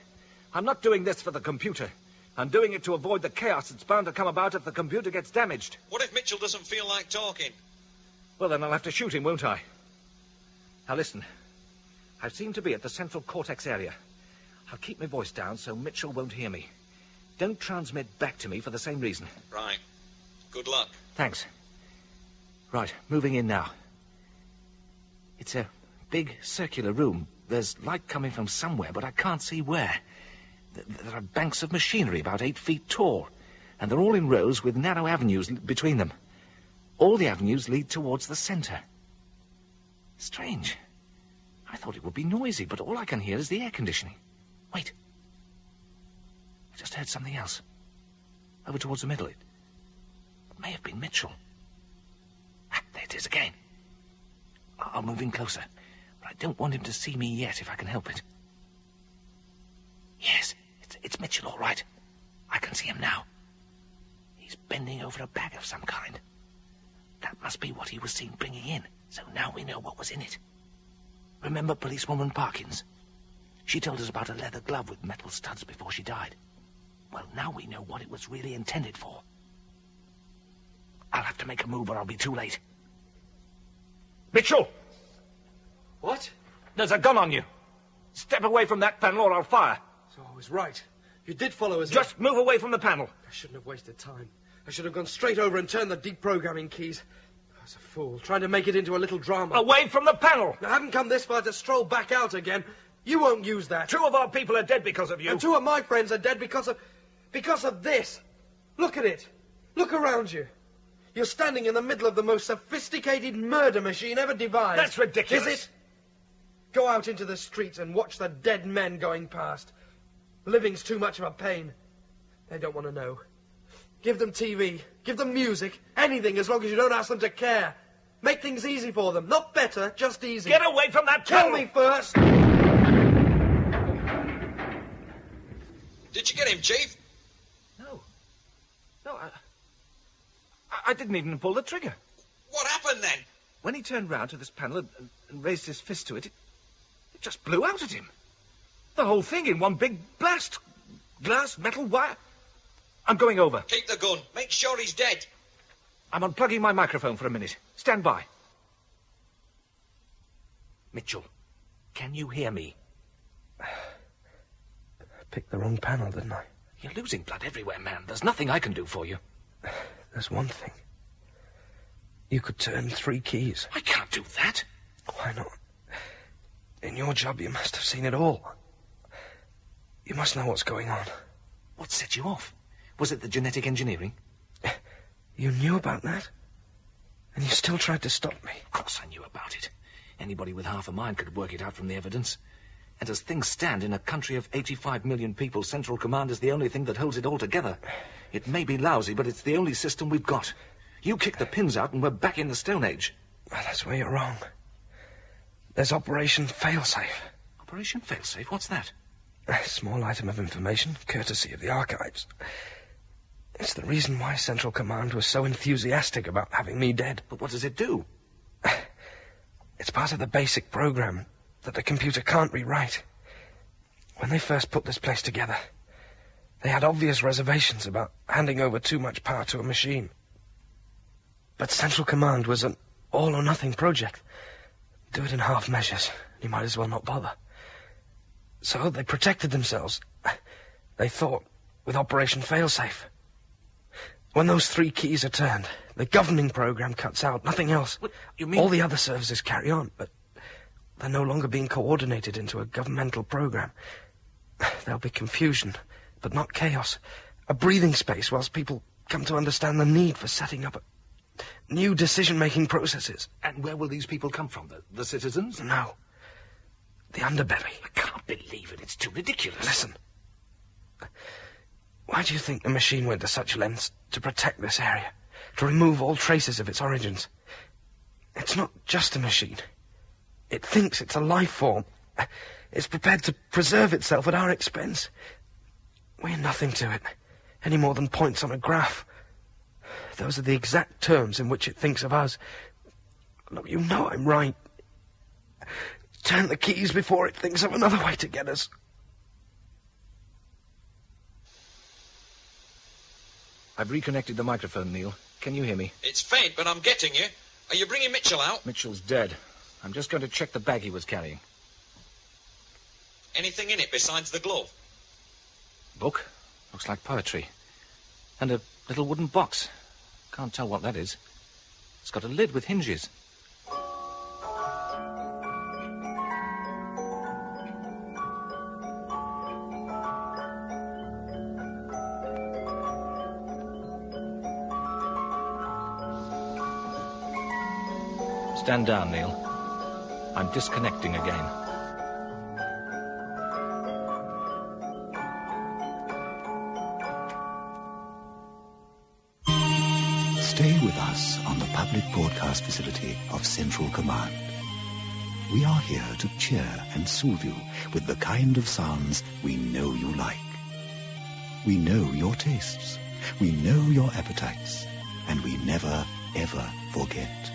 I'm not doing this for the computer. I'm doing it to avoid the chaos that's bound to come about if the computer gets damaged. What if Mitchell doesn't feel like talking? Well, then I'll have to shoot him, won't I? Now, listen. I seem to be at the central cortex area. I'll keep my voice down so Mitchell won't hear me. Don't transmit back to me for the same reason. Right. Good luck. Thanks. Right, moving in now. It's a big circular room. There's light coming from somewhere, but I can't see where. There are banks of machinery about 8 feet tall, and they're all in rows with narrow avenues between them. All the avenues lead towards the centre. Strange. I thought it would be noisy, but all I can hear is the air conditioning. Wait. I just heard something else. Over towards the middle. It may have been Mitchell. There it is again. I'll move in closer, but I don't want him to see me yet if I can help it. Yes, it's Mitchell, all right. I can see him now. He's bending over a bag of some kind. That must be what he was seen bringing in, so now we know what was in it. Remember policewoman Parkins? She told us about a leather glove with metal studs before she died. Well, now we know what it was really intended for. I'll have to make a move or I'll be too late. Mitchell! What? There's a gun on you. Step away from that panel or I'll fire. So I was right. You did follow us. Just move away from the panel. I shouldn't have wasted time. I should have gone straight over and turned the deprogramming keys. I was a fool, trying to make it into a little drama. Away from the panel! I haven't come this far to stroll back out again. You won't use that. 2 of our people are dead because of you. And 2 of my friends are dead because of this. Look at it. Look around you. You're standing in the middle of the most sophisticated murder machine ever devised. That's ridiculous. Is it? Go out into the streets and watch the dead men going past. Living's too much of a pain. They don't want to know. Give them TV. Give them music. Anything as long as you don't ask them to care. Make things easy for them. Not better, just easy. Get away from that Kill panel. me first. Did you get him, Chief? No, I didn't even pull the trigger. What happened then? When he turned round to this panel and raised his fist to it, it just blew out at him. The whole thing in one big blast. Glass, metal, wire. I'm going over. Keep the gun. Make sure he's dead. I'm unplugging my microphone for a minute. Stand by. Mitchell, can you hear me? I picked the wrong panel, didn't I? You're losing blood everywhere, man. There's nothing I can do for you. There's one thing. You could turn 3 keys. I can't do that. Why not? In your job, you must have seen it all. You must know what's going on. What set you off? Was it the genetic engineering? You knew about that? And you still tried to stop me? Of course I knew about it. Anybody with half a mind could work it out from the evidence. And as things stand, in a country of 85 million people, Central Command is the only thing that holds it all together. It may be lousy, but it's the only system we've got. You kick the pins out and we're back in the Stone Age. Well, that's where you're wrong. There's Operation Failsafe. Operation Failsafe? What's that? A small item of information, courtesy of the archives. It's the reason why Central Command was so enthusiastic about having me dead. But what does it do? It's part of the basic program that the computer can't rewrite. When they first put this place together, they had obvious reservations about handing over too much power to a machine. But Central Command was an all-or-nothing project. Do it in half measures. You might as well not bother. So they protected themselves. They thought, with Operation Failsafe. When those 3 keys are turned, the governing program cuts out, nothing else. What, you mean? All the other services carry on, but they're no longer being coordinated into a governmental program. There'll be confusion, but not chaos. A breathing space whilst people come to understand the need for setting up new decision-making processes. And where will these people come from? The citizens? No. The underbelly. I can't believe it. It's too ridiculous. Listen. Why do you think the machine went to such lengths to protect this area? To remove all traces of its origins? It's not just a machine. It thinks it's a life form. It's prepared to preserve itself at our expense. We're nothing to it, any more than points on a graph. Those are the exact terms in which it thinks of us. Look, you know I'm right. Turn the keys before it thinks of another way to get us. I've reconnected the microphone, Neil. Can you hear me? It's faint, but I'm getting you. Are you bringing Mitchell out? Mitchell's dead. I'm just going to check the bag he was carrying. Anything in it besides the glove? Book. Looks like poetry. And a little wooden box. Can't tell what that is. It's got a lid with hinges. Stand down, Neil. I'm disconnecting again. Stay with us on the public broadcast facility of Central Command. We are here to cheer and soothe you with the kind of sounds we know you like. We know your tastes. We know your appetites. And we never, ever forget.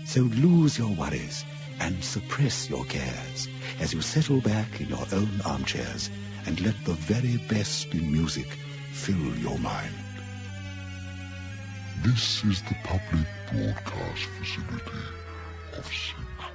So lose your worries and suppress your cares as you settle back in your own armchairs and let the very best in music fill your mind. This is the public broadcast facility of Central